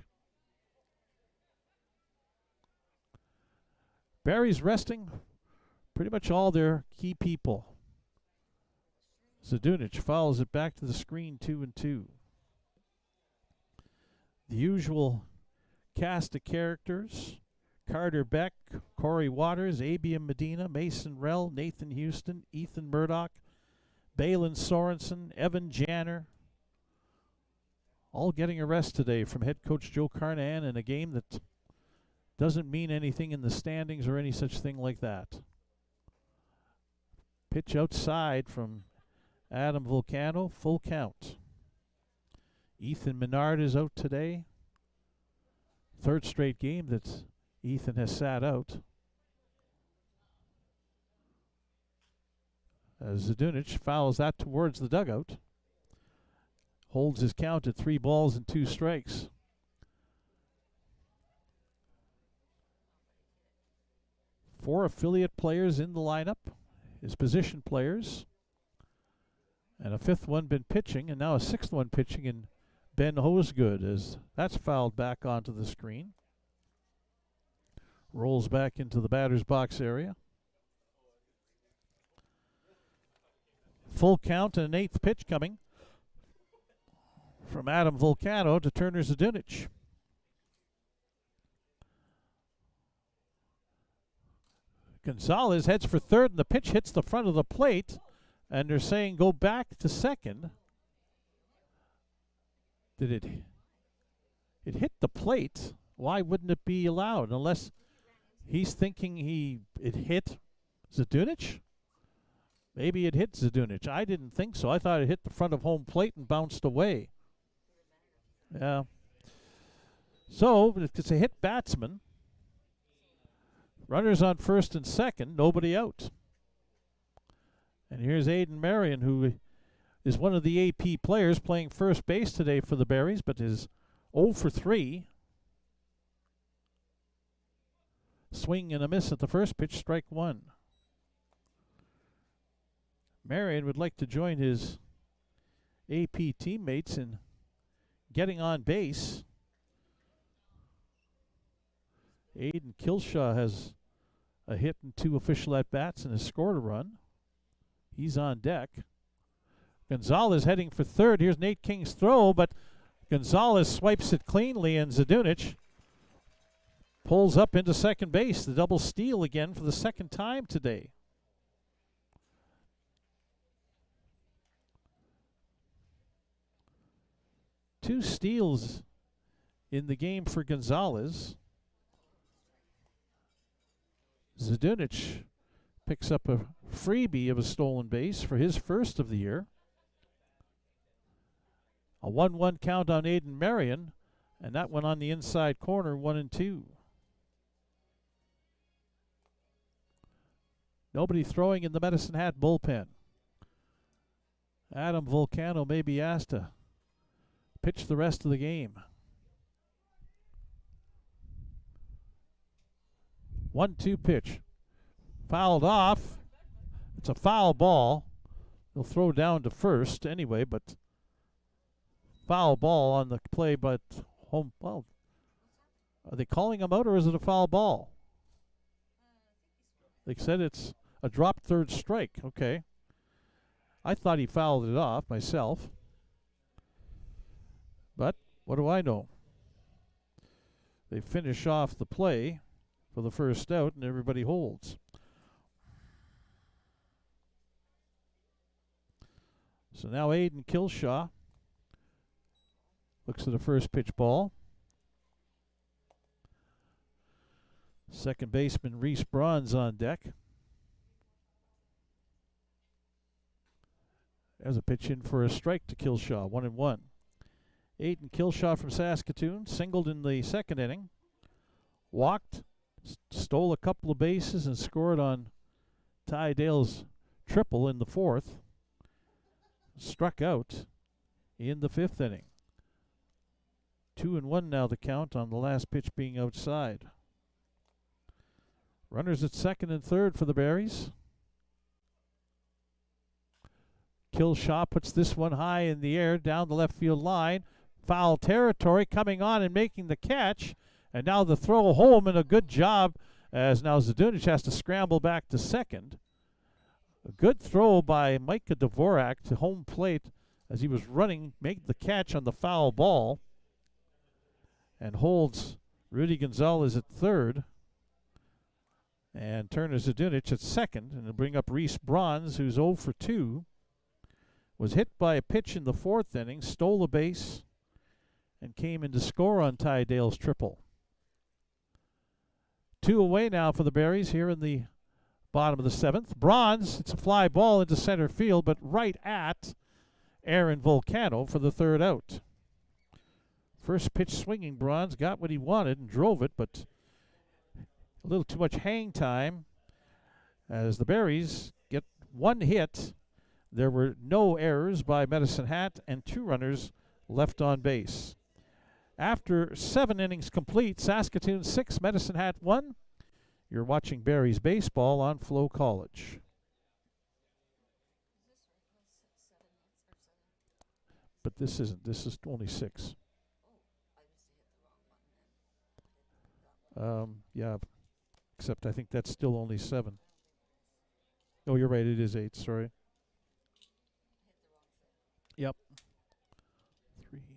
Berries resting pretty much all their key people. Zdunich fouls it back to the screen, 2-2. The usual cast of characters: Carter Beck, Corey Waters, Abiam Medina, Mason Rell, Nathan Houston, Ethan Murdoch, Balin Sorensen, Evan Janner, all getting a rest today from head coach Joe Carnahan in a game that doesn't mean anything in the standings or any such thing like that. Pitch outside from Adam Volcano, full count. Ethan Menard is out today. Third straight game that Ethan has sat out. As Zdunich fouls that towards the dugout. Holds his count at 3 balls and 2 strikes. Four affiliate players in the lineup, his position players. And a 5th one been pitching, and now a 6th one pitching in Ben Hosegood, as that's fouled back onto the screen. Rolls back into the batter's box area. Full count and an 8th pitch coming from Adam Volcano to Turner Zdunich. Gonzalez heads for third, and the pitch hits the front of the plate, and they're saying go back to second. Did it hit the plate? Why wouldn't it be allowed? Unless he's thinking it hit Zdunich? Maybe it hit Zdunich. I didn't think so. I thought it hit the front of home plate and bounced away. Yeah. So, it's a hit batsman. Runners on first and second, nobody out. And here's Aiden Marion, who is one of the AP players playing first base today for the Berries, but is 0 for 3. Swing and a miss at the first pitch, strike 1. Marion would like to join his AP teammates in getting on base. Aiden Kilshaw has a hit and 2 official at-bats and has scored a run. He's on deck. Gonzalez heading for third. Here's Nate King's throw, but Gonzalez swipes it cleanly, and Zdunic pulls up into second base. The double steal again for the second time today. Two steals in the game for Gonzalez. Zdunic picks up a freebie of a stolen base for his first of the year. A 1-1 count on Aiden Marion, and that one on the inside corner, 1-2. Nobody throwing in the Medicine Hat bullpen. Adam Volcano may be asked to pitch the rest of the game. 1-2 pitch. Fouled off. It's a foul ball. They'll throw down to first anyway, but foul ball on the play, but home. Well, are they calling him out, or is it a foul ball? They said it's a drop third strike. Okay. I thought he fouled it off myself. But what do I know? They finish off the play for the first out, and everybody holds. So now Aiden Kilshaw looks at the first pitch ball. Second baseman Reese Braun's on deck. There's a pitch in for a strike to Kilshaw, 1-1. Aiden Kilshaw from Saskatoon singled in the second inning. Walked, stole a couple of bases, and scored on Ty Dale's triple in the fourth. Struck out in the fifth inning. 2-1 now the count on the last pitch being outside. Runners at second and third for the Berries. Kilshaw puts this one high in the air down the left field line. Foul territory, coming on and making the catch. And now the throw home, and a good job as now Zdunic has to scramble back to second. A good throw by Micah Dvorak to home plate as he was running, made the catch on the foul ball, and holds Rudy Gonzalez at third. And Turner Zdunic at second, and to bring up Reese Bronze, who's 0 for 2. Was hit by a pitch in the fourth inning, stole a base, and came in to score on Ty Dale's triple. 2 away now for the Berries here in the bottom of the seventh. Bronze, it's a fly ball into center field, but right at Aaron Volcano for the third out. First pitch swinging, Bronze got what he wanted and drove it, but a little too much hang time as the Berries get one hit. There were no errors by Medicine Hat and 2 runners left on base. After 7 innings complete, Saskatoon 6, Medicine Hat 1. You're watching Berries baseball on FloCollege. But this isn't. This is only 6. Yeah, except I think that's still only 7. Oh, you're right. It is 8. Sorry. Yep. 3, 15, 20.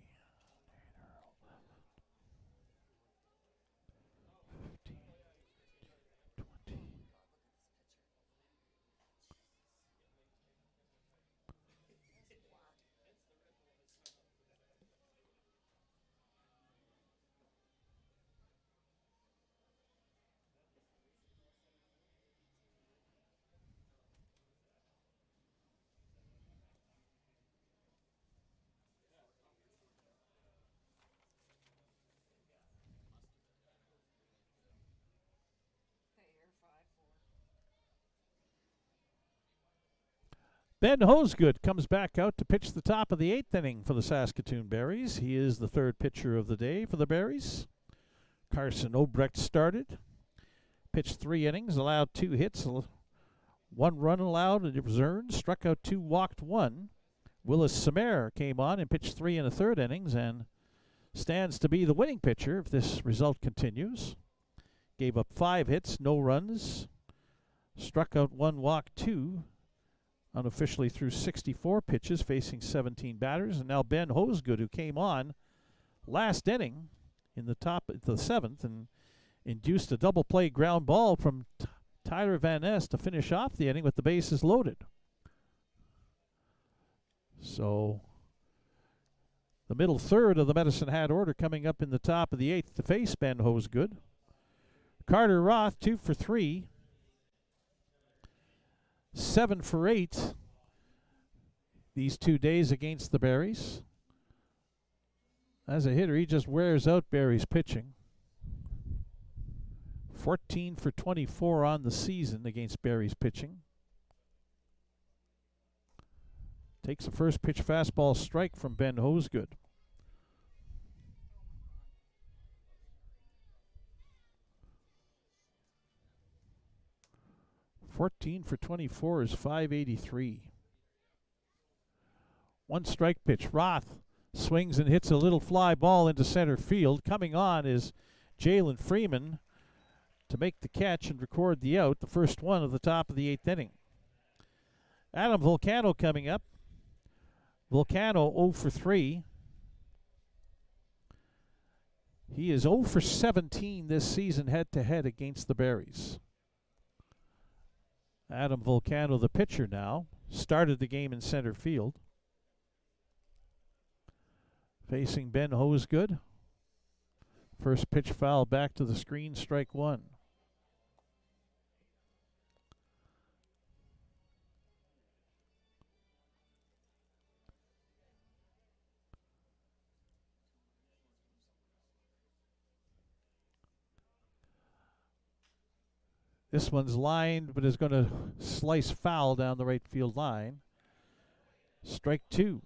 Ben Hosegood comes back out to pitch the top of the 8th inning for the Saskatoon Berries. He is the third pitcher of the day for the Berries. Carson Obrecht started. Pitched 3 innings, allowed 2 hits, 1 run allowed, and it was earned. Struck out 2, walked 1. Willis Samare came on and pitched 3 in the 3rd innings and stands to be the winning pitcher if this result continues. gave up 5 hits, no runs. Struck out 1, walked 2. Unofficially threw 64 pitches, facing 17 batters. And now Ben Hosegood, who came on last inning in the top of the 7th and induced a double play ground ball from Tyler Van Ness to finish off the inning with the bases loaded. So the middle third of the Medicine Hat order coming up in the top of the 8th to face Ben Hosegood. Carter Roth, 2 for 3. 7 for 8 these 2 days against the Berries. As a hitter, he just wears out Berries pitching. 14 for 24 on the season against Berries pitching. Takes a first pitch fastball strike from Ben Hosegood. $14 for 24 is .583. 1 strike pitch. Roth swings and hits a little fly ball into center field. Coming on is Jalen Freeman to make the catch and record the out, the first one of the top of the 8th inning. Adam Volcano coming up. Volcano 0 for 3. He is 0 for 17 this season head-to-head against the Berries. Adam Volcano, the pitcher now, started the game in center field. Facing Ben Hosegood. First pitch foul back to the screen, strike 1. This one's lined, but is going to slice foul down the right field line. Strike 2.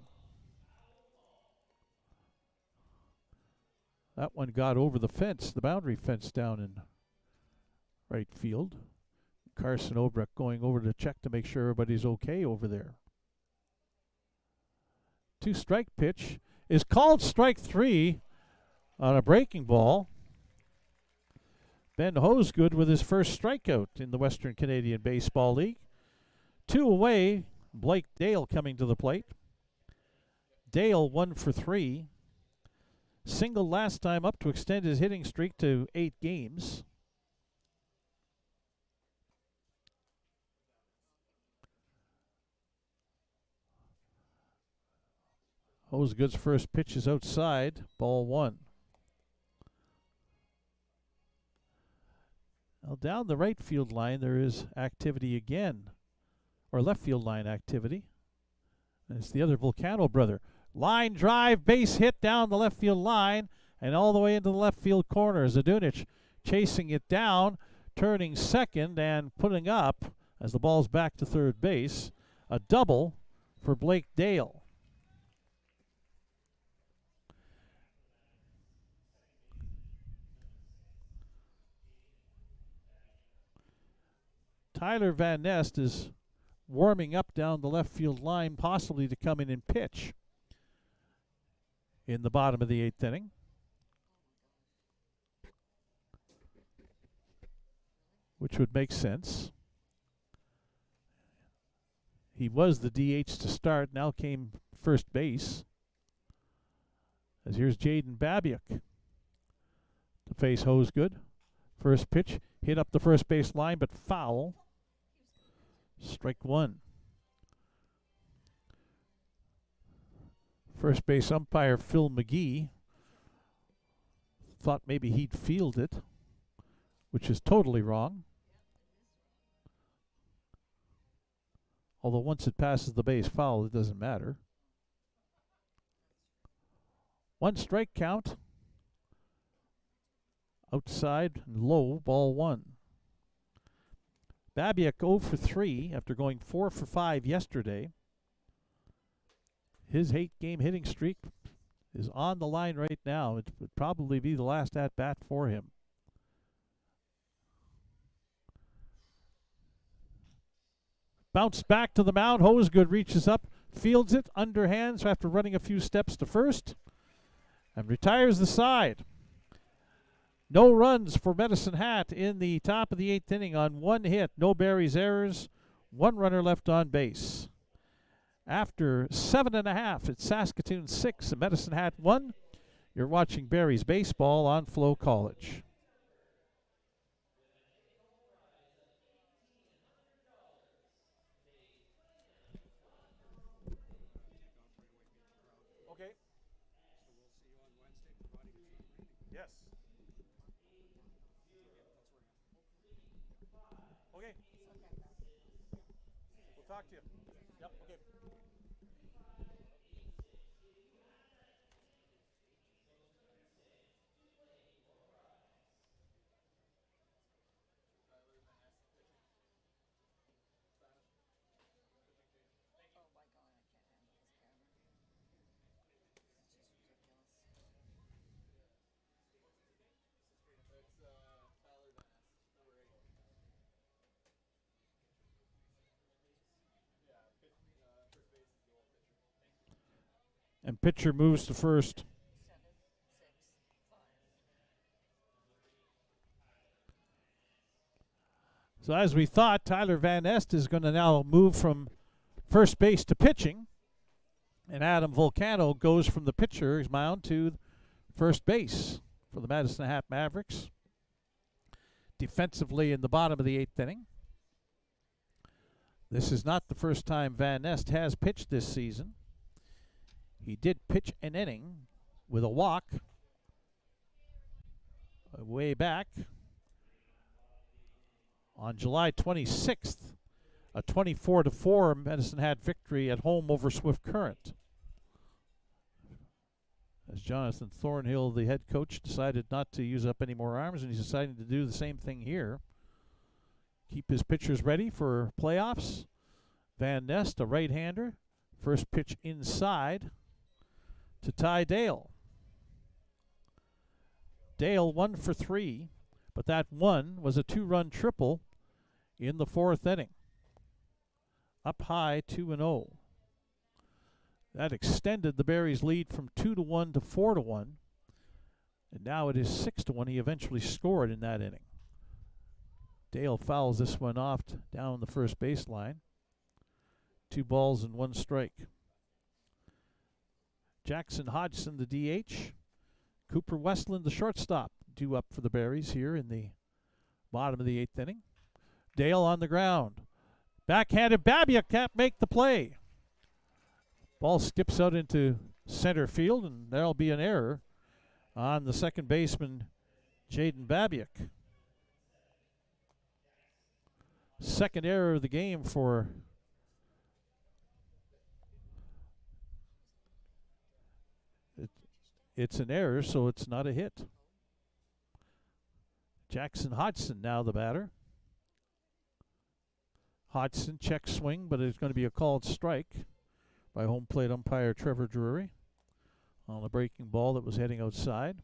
That one got over the fence, the boundary fence down in right field. Carson Obrecht going over to check to make sure everybody's okay over there. 2 strike pitch is called strike 3 on a breaking ball. Ben Hosegood with his first strikeout in the Western Canadian Baseball League. 2 away, Blake Dale coming to the plate. Dale 1 for 3. Single last time up to extend his hitting streak to 8 games. Hosegood's first pitch is outside, ball 1. Well, down the right field line, there is activity again, or left field line activity. And it's the other Volcano brother. Line drive, base hit down the left field line, and all the way into the left field corner. Zdunich chasing it down, turning second, and putting up, as the ball's back to third base, a double for Blake Dale. Tyler Van Ness is warming up down the left field line, possibly to come in and pitch in the bottom of the 8th inning. Which would make sense. He was the DH to start, now came first base. As here's Jaden Babiak to face Hosegood. First pitch, hit up the first base line, but foul. Strike 1. First base umpire Phil McGee thought maybe he'd field it, which is totally wrong. Although once it passes the base foul, it doesn't matter. 1 strike count. Outside and low, ball 1. Babiak 0 for 3 after going 4 for 5 yesterday. His 8-game hitting streak is on the line right now. It would probably be the last at-bat for him. Bounce back to the mound. Hosegood reaches up, fields it, underhands after running a few steps to first, and retires the side. No runs for Medicine Hat in the top of the 8th inning on 1 hit. No Berries errors. 1 runner left on base. After 7.5, it's Saskatoon 6 and Medicine Hat 1. You're watching Berries baseball on FloCollege. Okay. Yes. Okay. We'll talk to you. Yep. Okay. And pitcher moves to first. So as we thought, Tyler Van Nest is going to now move from first base to pitching. And Adam Volcano goes from the pitcher's mound to first base for the Medicine Hat Mavericks. Defensively in the bottom of the 8th inning. This is not the first time Van Nest has pitched this season. He did pitch an inning with a walk way back on July 26th, a 24-4 Medicine Hat victory at home over Swift Current. As Jonathan Thornhill, the head coach, decided not to use up any more arms, and he's deciding to do the same thing here. Keep his pitchers ready for playoffs. Van Nest, a right-hander. First pitch inside to Ty Dale. Dale 1 for 3, but that one was a 2-run triple in the 4th inning. Up high, 2-0. That extended the Berries' lead from 2-1 to 4-1, and now it is 6-1. He eventually scored in that inning. Dale fouls this one off down the first baseline. 2 balls and 1 strike. Jackson Hodgson, the DH. Cooper Westland, the shortstop, due up for the Berries here in the bottom of the 8th inning. Dale on the ground. Backhanded, Babiak can't make the play. Ball skips out into center field, and there'll be an error on the second baseman, Jaden Babiak. Second error of the game for it's an error, so it's not a hit. Jackson Hodgson now the batter. Hodgson check swing, but it's going to be a called strike by home plate umpire Trevor Drury on a breaking ball that was heading outside.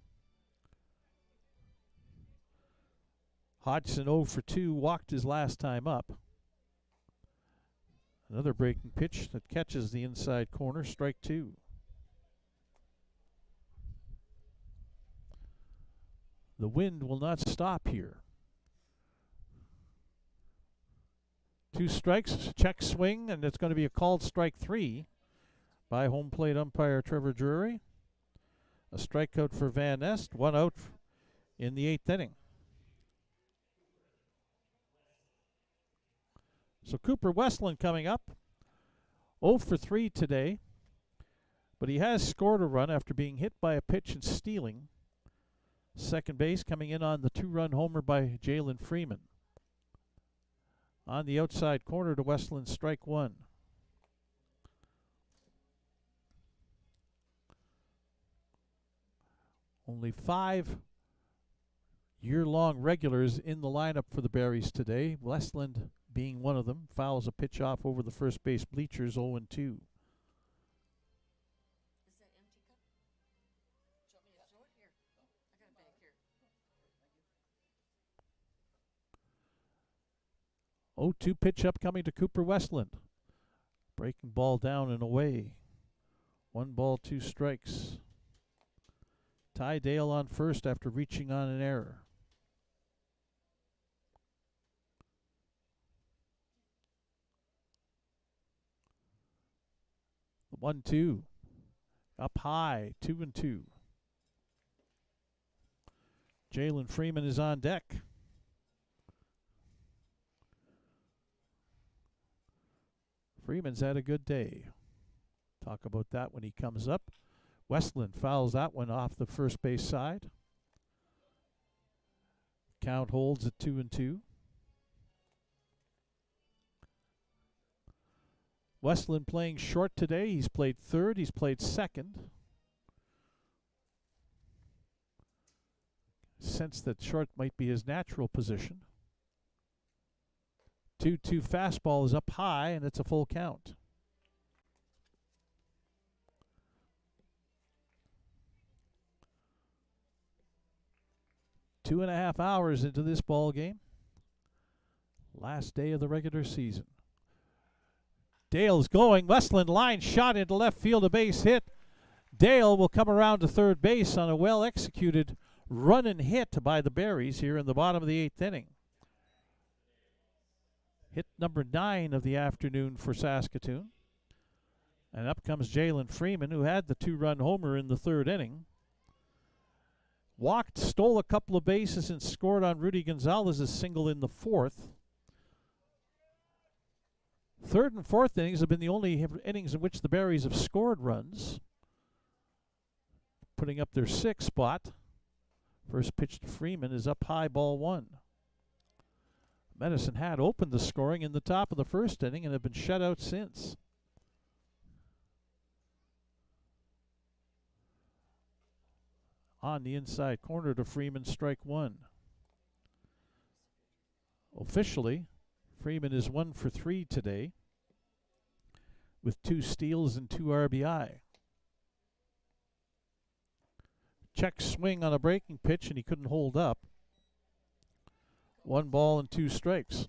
Hodgson 0 for 2, walked his last time up. Another breaking pitch that catches the inside corner, strike 2. The wind will not stop here. 2 strikes, check swing, and it's going to be a called strike 3 by home plate umpire Trevor Drury. A strikeout for Van Nest, 1 out in the 8th inning. So Cooper Westland coming up, 0 for 3 today, but he has scored a run after being hit by a pitch and stealing. Second base coming in on the 2-run homer by Jalen Freeman. On the outside corner to Westland, strike 1. Only 5 year-long regulars in the lineup for the Berries today. Westland being one of them. Fouls a pitch off over the first base bleachers, 0-2. Oh, 2 pitch up coming to Cooper Westland. Breaking ball down and away. 1 ball, 2 strikes. Ty Dale on first after reaching on an error. The 1-2. Up high, 2-2. Jalen Freeman is on deck. Freeman's had a good day. Talk about that when he comes up. Westland fouls that one off the first base side. Count holds at 2-2. Westland playing short today. He's played third. He's played second. Sense that short might be his natural position. 2-2 fastball is up high, and it's a full count. Two and a half hours into this ball game. Last day of the regular season. Dale's going. Westland line shot into left field, a base hit. Dale will come around to third base on a well-executed run and hit by the Berries here in the bottom of the 8th inning. Hit number 9 of the afternoon for Saskatoon. And up comes Jalen Freeman, who had the 2-run homer in the 3rd inning. Walked, stole a couple of bases, and scored on Rudy Gonzalez's single in the 4th. 3rd and 4th innings have been the only innings in which the Berries have scored runs. Putting up their 6th spot. First pitch to Freeman is up high, ball 1. Medicine Hat opened the scoring in the top of the 1st inning and have been shut out since. On the inside corner to Freeman, strike 1. Officially, Freeman is 1 for 3 today with 2 steals and 2 RBI. Check swing on a breaking pitch, and he couldn't hold up. 1 ball and 2 strikes.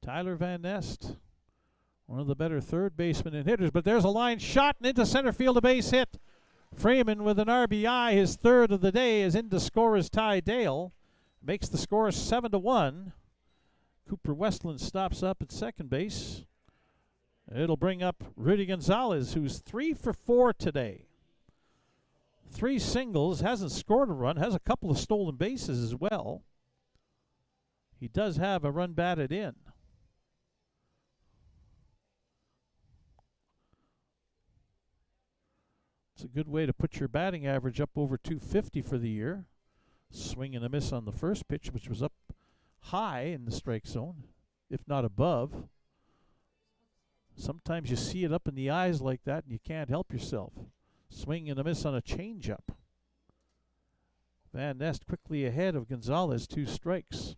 Tyler Van Nest, one of the better third basemen and hitters, but there's a line shot and into center field, a base hit. Freeman with an RBI, his 3rd of the day, is in to score as Ty Dale. Makes the score 7-1. Cooper Westland stops up at second base. It'll bring up Rudy Gonzalez, who's 3 for 4 today. 3 singles, hasn't scored a run, has a couple of stolen bases as well. He does have a run batted in. It's a good way to put your batting average up over 250 for the year. Swing and a miss on the first pitch, which was up high in the strike zone, if not above. Sometimes you see it up in the eyes like that and you can't help yourself. Swing and a miss on a changeup. Van Nest quickly ahead of Gonzalez, 2 strikes.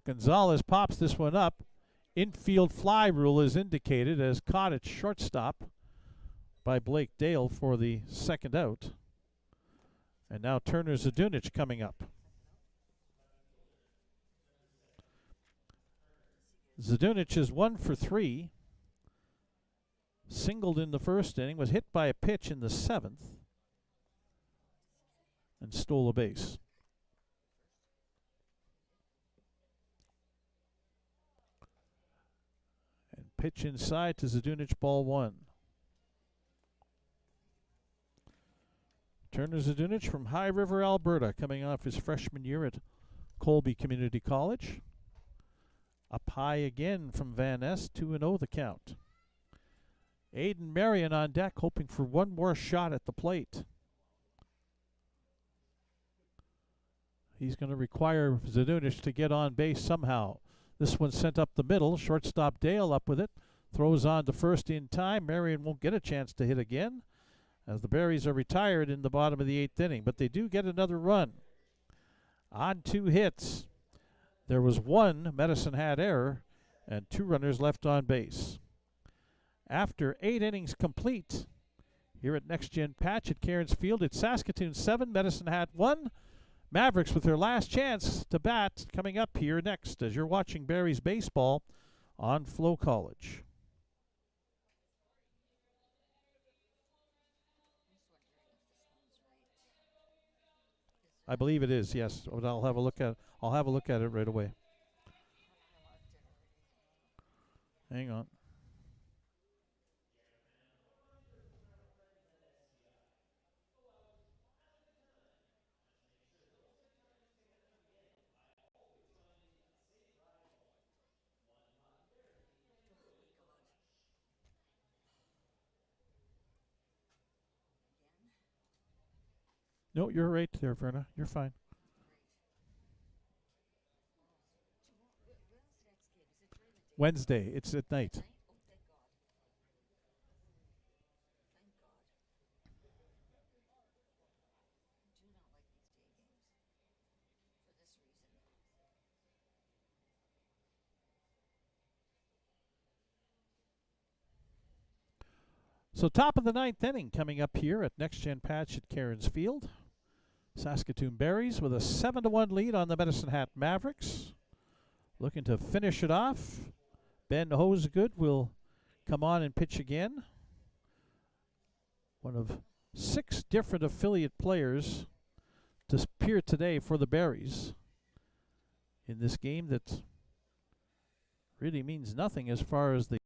Gonzalez pops this one up. Infield fly rule is indicated as caught at shortstop by Blake Dale for the 2nd out. And now Turner Zadunich coming up. Zadunich is 1 for 3. Singled in the 1st inning, was hit by a pitch in the 7th, and stole a base. Pitch inside to Zadunich, ball 1. Turner Zadunich from High River, Alberta, coming off his freshman year at Colby Community College. Up high again from Van Nest, 2-0 the count. Aiden Marion on deck, hoping for one more shot at the plate. He's going to require Zadunich to get on base somehow. This one sent up the middle. Shortstop Dale up with it. Throws on to first in time. Marion won't get a chance to hit again, as the Berries are retired in the bottom of the 8th inning. But they do get another run. On 2 hits. There was 1 Medicine Hat error and 2 runners left on base. After 8 innings complete, here at Next Gen Patch at Cairns Field. It's Saskatoon 7, Medicine Hat 1. Mavericks with their last chance to bat coming up here next as you're watching Barrie's baseball on FloCollege. I believe it is, yes. But I'll have a look at it right away. Hang on. No, you're right there, Verna. You're fine. Wednesday. It's at night. So top of the ninth inning coming up here at Next Gen Patch at Cairns Field. Saskatoon Berries with a 7-1 lead on the Medicine Hat Mavericks. Looking to finish it off. Ben Hosegood will come on and pitch again. One of 6 different affiliate players to appear today for the Berries in this game that really means nothing as far as the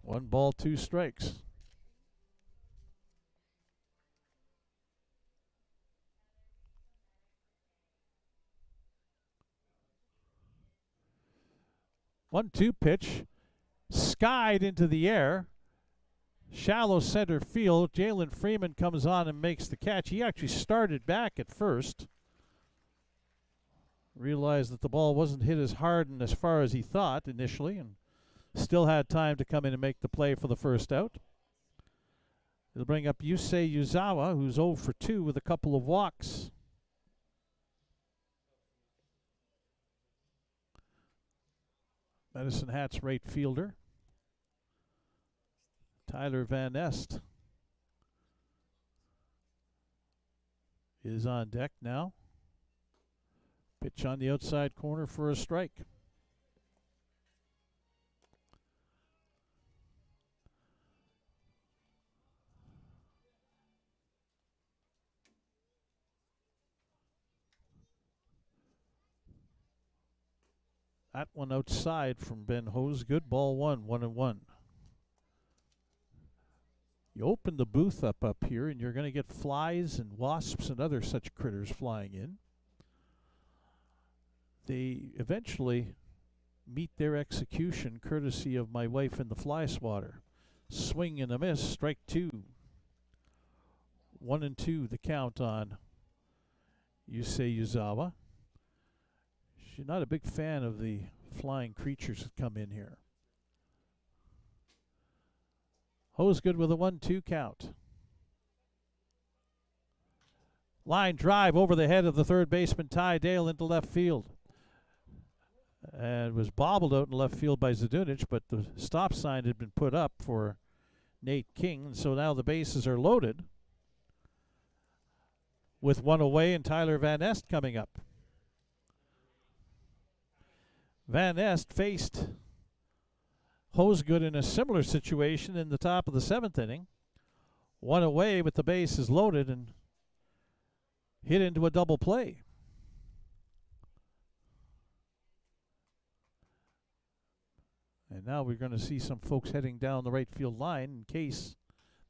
one ball, 2 strikes. One-two pitch, skied into the air. Shallow center field. Jalen Freeman comes on and makes the catch. He actually started back at first. Realized that the ball wasn't hit as hard and as far as he thought initially, and still had time to come in and make the play for the first out. It'll bring up Yusei Yuzawa, who's 0 for 2 with a couple of walks. Medicine Hat's right fielder, Tyler Van Nest, is on deck now. Pitch on the outside corner for a strike. That one outside from Ben Hose. Good ball one, 1-1. You open the booth up here and you're going to get flies and wasps and other such critters flying in. They eventually meet their execution courtesy of my wife and the fly swatter. Swing and a miss, strike 2. 1-2 the count on Yusei Yuzawa. She's not a big fan of the flying creatures that come in here. Hosegood with a 1-2 count. Line drive over the head of the third baseman Ty Dale into left field. And was bobbled out in left field by Zadunic, but the stop sign had been put up for Nate King, so now the bases are loaded with one away and Tyler Van Nest coming up. Van Nest faced Hosegood in a similar situation in the top of the 7th inning. One away with the bases loaded and hit into a double play. And now we're going to see some folks heading down the right field line in case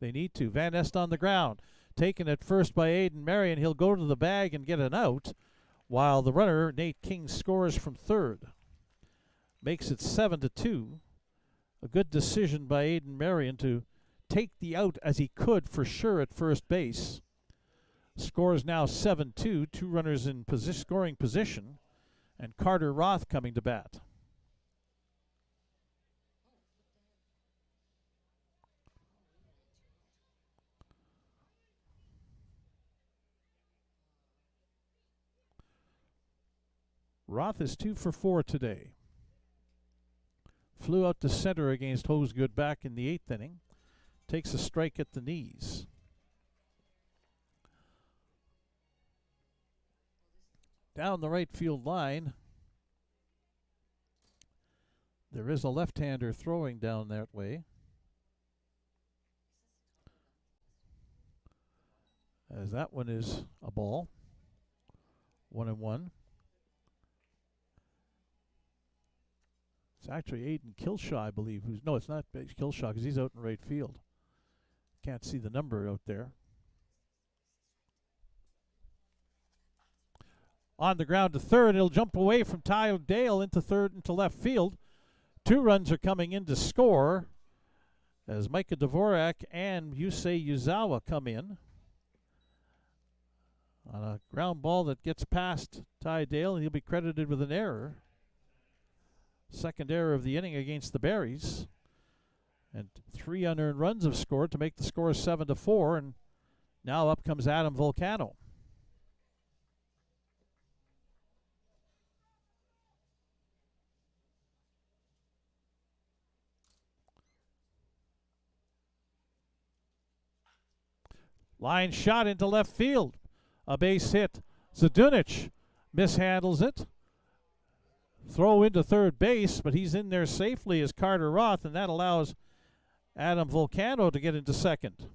they need to. Van Nest on the ground. Taken at first by Aiden Marion. He'll go to the bag and get an out while the runner, Nate King, scores from third. Makes it 7-2. A good decision by Aiden Marion to take the out as he could for sure at first base. Score is now 7-2. 2 runners in scoring position. And Carter Roth coming to bat. Roth is 2 for 4 today. Flew out to center against Hosegood back in the 8th inning. Takes a strike at the knees. Down the right field line, there is a left-hander throwing down that way. As that one is a ball. 1-1. It's actually Aiden Kilshaw, I believe. No, it's not Kilshaw because he's out in right field. Can't see the number out there. On the ground to third, it'll jump away from Tyler Dale into third into left field. 2 runs are coming in to score as Micah Dvorak and Yusei Yuzawa come in. On a ground ball that gets past Ty Dale, and he'll be credited with an error. Second error of the inning against the Berries. And 3 unearned runs have scored to make the score 7-4. And now up comes Adam Volcano. Line shot into left field. A base hit. Zadunic mishandles it. Throw into third base, but he's in there safely as Carter Roth, and that allows Adam Volcano to get into second.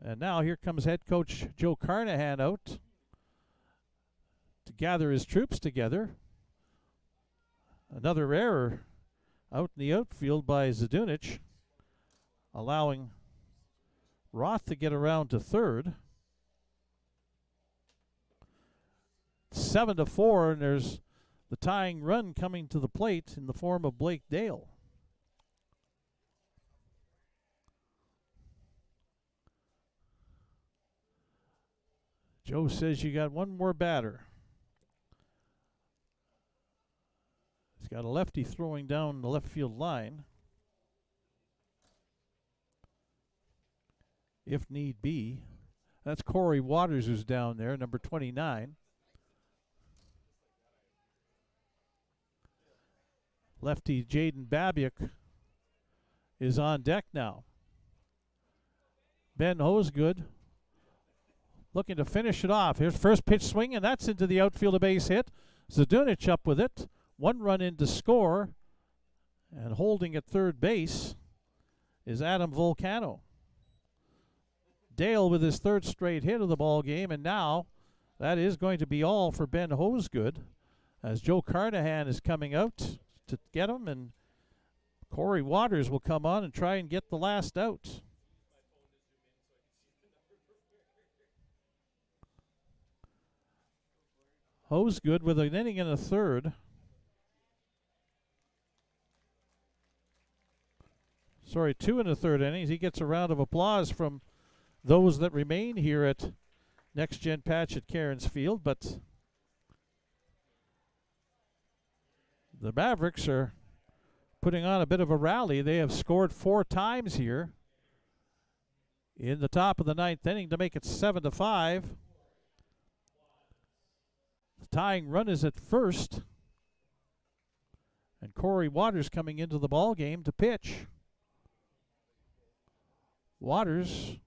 And now here comes head coach Joe Carnahan out to gather his troops together. Another error out in the outfield by Zadunic, allowing Roth to get around to third. 7-4, and there's the tying run coming to the plate in the form of Blake Dale. Joe says you got one more batter. He's got a lefty throwing down the left field line, if need be. That's Corey Waters who's down there, number 29. Lefty Jaden Babiak is on deck now. Ben Hosegood looking to finish it off. Here's first pitch swing, and that's into the outfield, a base hit. Zadunich up with it. One run in to score, and holding at third base is Adam Volcano. Dale with his third straight hit of the ball game, and now that is going to be all for Ben Hosegood as Joe Carnahan is coming out to get him, and Corey Waters will come on and try and get the last out. Hosegood with an inning and a third. Sorry, 2 1/3 innings. He gets a round of applause from those that remain here at Next Gen Patch at Cairns Field, but the Mavericks are putting on a bit of a rally. They have scored 4 times here in the top of the 9th inning to make it 7-5. The tying run is at first, and Corey Waters coming into the ball game to pitch. Waters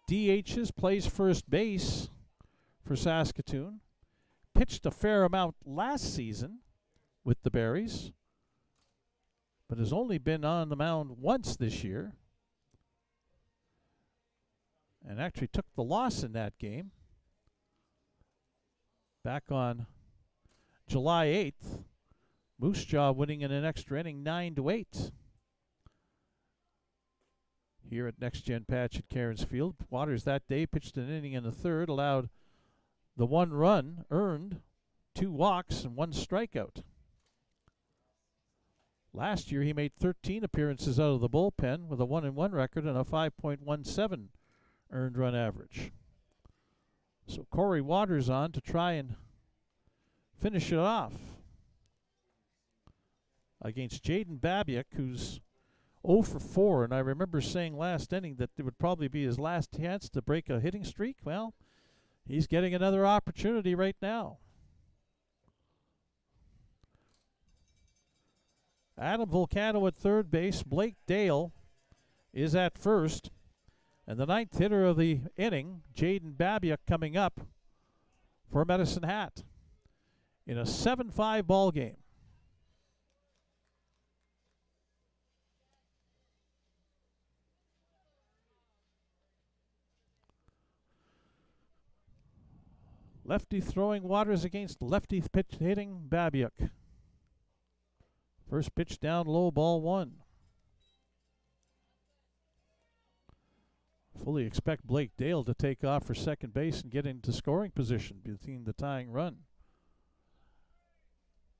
DHs, plays first base for Saskatoon. Pitched a fair amount last season with the Berries, but has only been on the mound once this year, and actually took the loss in that game back on July 8th. Moose Jaw winning in an extra inning 9-8. Here at Next Gen Patch at Cairns Field. Waters that day pitched an inning and a third, allowed the 1 run, earned 2 walks and 1 strikeout. Last year he made 13 appearances out of the bullpen with a 1-1 record and a 5.17 earned run average. So Corey Waters on to try and finish it off against Jaden Babiak, who's 0 for 4, and I remember saying last inning that it would probably be his last chance to break a hitting streak. Well, he's getting another opportunity right now. Adam Volcano at third base. Blake Dale is at first. And the 9th hitter of the inning, Jaden Babiak, coming up for Medicine Hat in a 7-5 ball game. Lefty throwing Waters against lefty pitch hitting Babiak. First pitch down low, ball 1. Fully expect Blake Dale to take off for second base and get into scoring position between the tying run.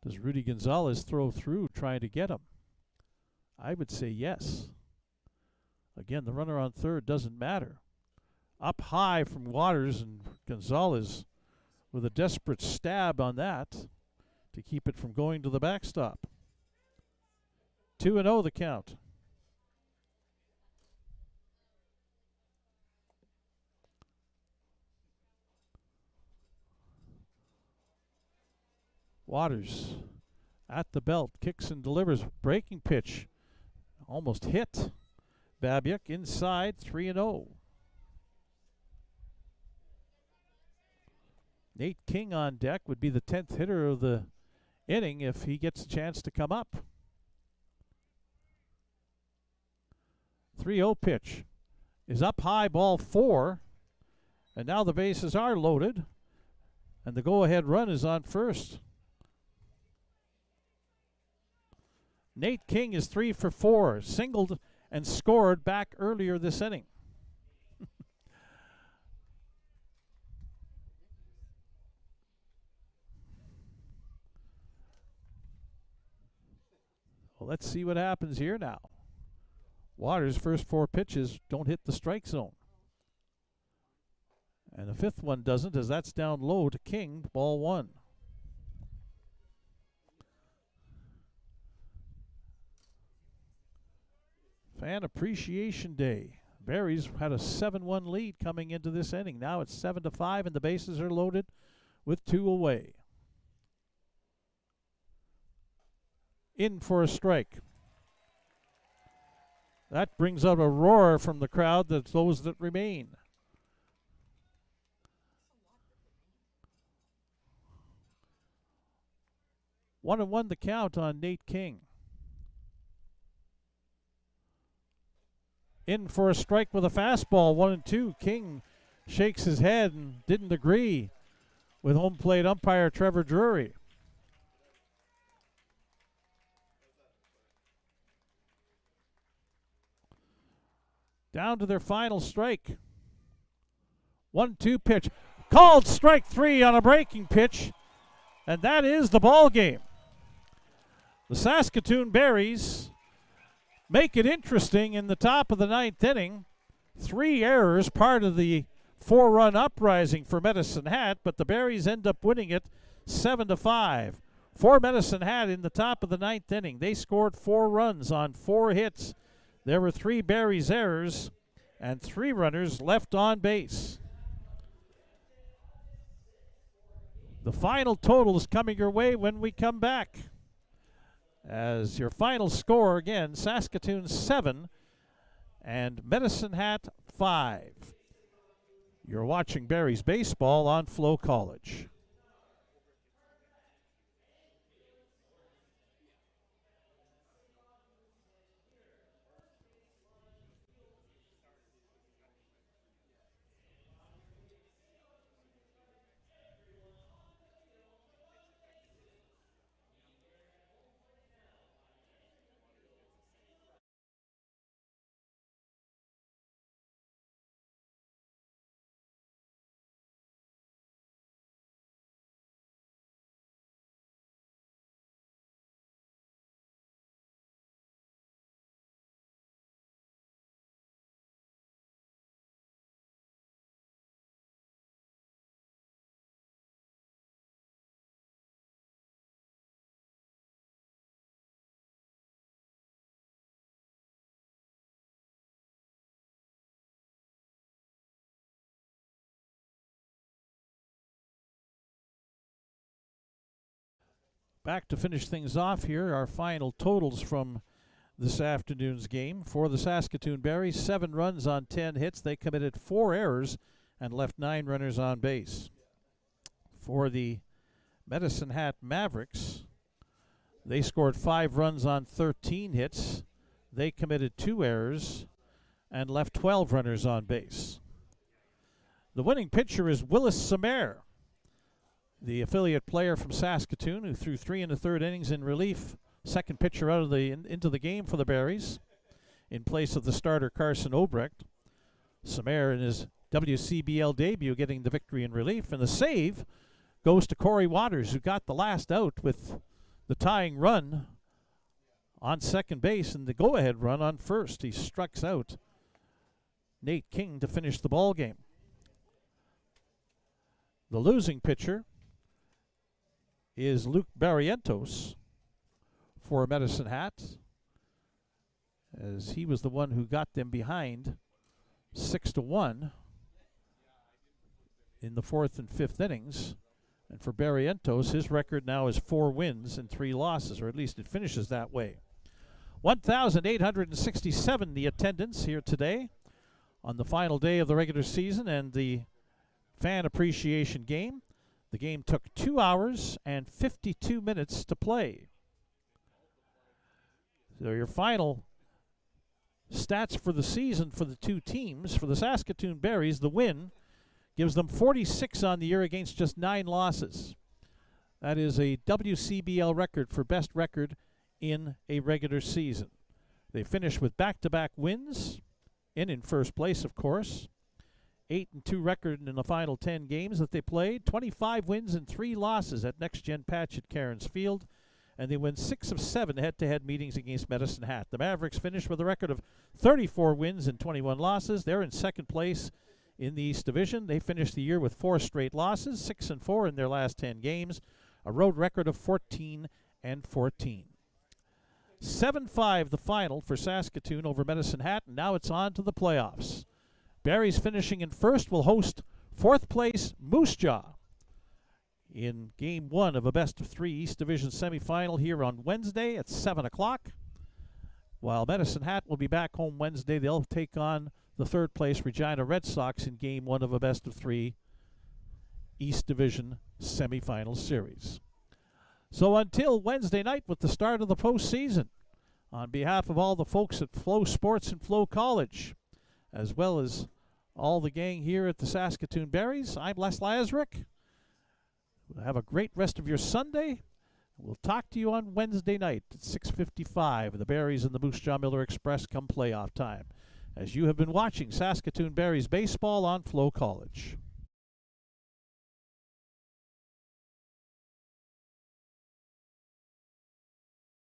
Does Rudy Gonzalez throw through trying to get him? I would say yes. Again, the runner on third doesn't matter. Up high from Waters, and Gonzalez with a desperate stab on that to keep it from going to the backstop. 2-0 the count. Waters at the belt, kicks and delivers. Breaking pitch, almost hit Babiak inside. 3-0. Nate King on deck would be the 10th hitter of the inning if he gets a chance to come up. 3-0 pitch is up high, ball 4, and now the bases are loaded, and the go-ahead run is on first. Nate King is 3 for 4, singled and scored back earlier this inning. Well, let's see what happens here now. Waters' first 4 pitches don't hit the strike zone. And the fifth one doesn't, as that's down low to King, ball one. Fan Appreciation Day. Berries had a 7-1 lead coming into this inning. Now it's 7-5, and the bases are loaded with 2 away. In for a strike. That brings out a roar from the crowd, that's those that remain. One and one the count on Nate King. In for a strike with a fastball, 1-2. King shakes his head and didn't agree with home plate umpire Trevor Drury. Down to their final strike. 1-2 pitch. Called strike 3 on a breaking pitch, and that is the ball game. The Saskatoon Berries make it interesting in the top of the 9th inning. 3 errors, part of the 4-run uprising for Medicine Hat, but the Berries end up winning it 7-5. For Medicine Hat in the top of the 9th inning, they scored 4 runs on 4 hits. There were 3 Berries errors and 3 runners left on base. The final total is coming your way when we come back. As your final score, again, Saskatoon 7 and Medicine Hat 5. You're watching Berries baseball on FloCollege. Back to finish things off here, our final totals from this afternoon's game. For the Saskatoon Berries, 7 runs on 10 hits. They committed 4 errors and left 9 runners on base. For the Medicine Hat Mavericks, they scored 5 runs on 13 hits. They committed 2 errors and left 12 runners on base. The winning pitcher is Willis Samer, the affiliate player from Saskatoon, who threw 3 1/3 innings in relief. Second pitcher out of into the game for the Berries, in place of the starter Carson Obrecht. Samer in his WCBL debut getting the victory in relief, and the save goes to Corey Waters, who got the last out with the tying run on second base and the go-ahead run on first. He strikes out Nate King to finish the ball game. The losing pitcher is Luke Barrientos for Medicine Hat, as he was the one who got them behind 6-1 in the 4th and 5th innings. And for Barrientos, his record now is 4 wins and 3 losses, or at least it finishes that way. 1,867 the attendance here today on the final day of the regular season and the fan appreciation game. The game took 2 hours and 52 minutes to play. So your final stats for the season for the 2 teams. For the Saskatoon Berries, the win gives them 46 on the year against just 9 losses. That is a WCBL record for best record in a regular season. They finish with back-to-back wins, in first place, of course. 8-2 record in the final 10 games that they played. 25 wins and 3 losses at Next Gen Patch at Cairns Field. And they win 6 of 7 head-to-head meetings against Medicine Hat. The Mavericks finish with a record of 34 wins and 21 losses. They're in second place in the East Division. They finished the year with 4 straight losses, 6-4 in their last 10 games, a road record of 14-14. 7-5 the final for Saskatoon over Medicine Hat, and now it's on to the playoffs. Barrie's finishing in first will host 4th place Moose Jaw in Game 1 of a best-of-3 East Division semifinal here on Wednesday at 7 o'clock. While Medicine Hat will be back home Wednesday, they'll take on the 3rd place Regina Red Sox in Game 1 of a best-of-3 East Division semifinal series. So until Wednesday night with the start of the postseason, on behalf of all the folks at Flow Sports and FloCollege, as well as all the gang here at the Saskatoon Berries, I'm Les Lazaruk. Have a great rest of your Sunday. We'll talk to you on Wednesday night at 6:55. The Berries and the Moose Jaw Miller Express come playoff time, as you have been watching Saskatoon Berries baseball on FloCollege.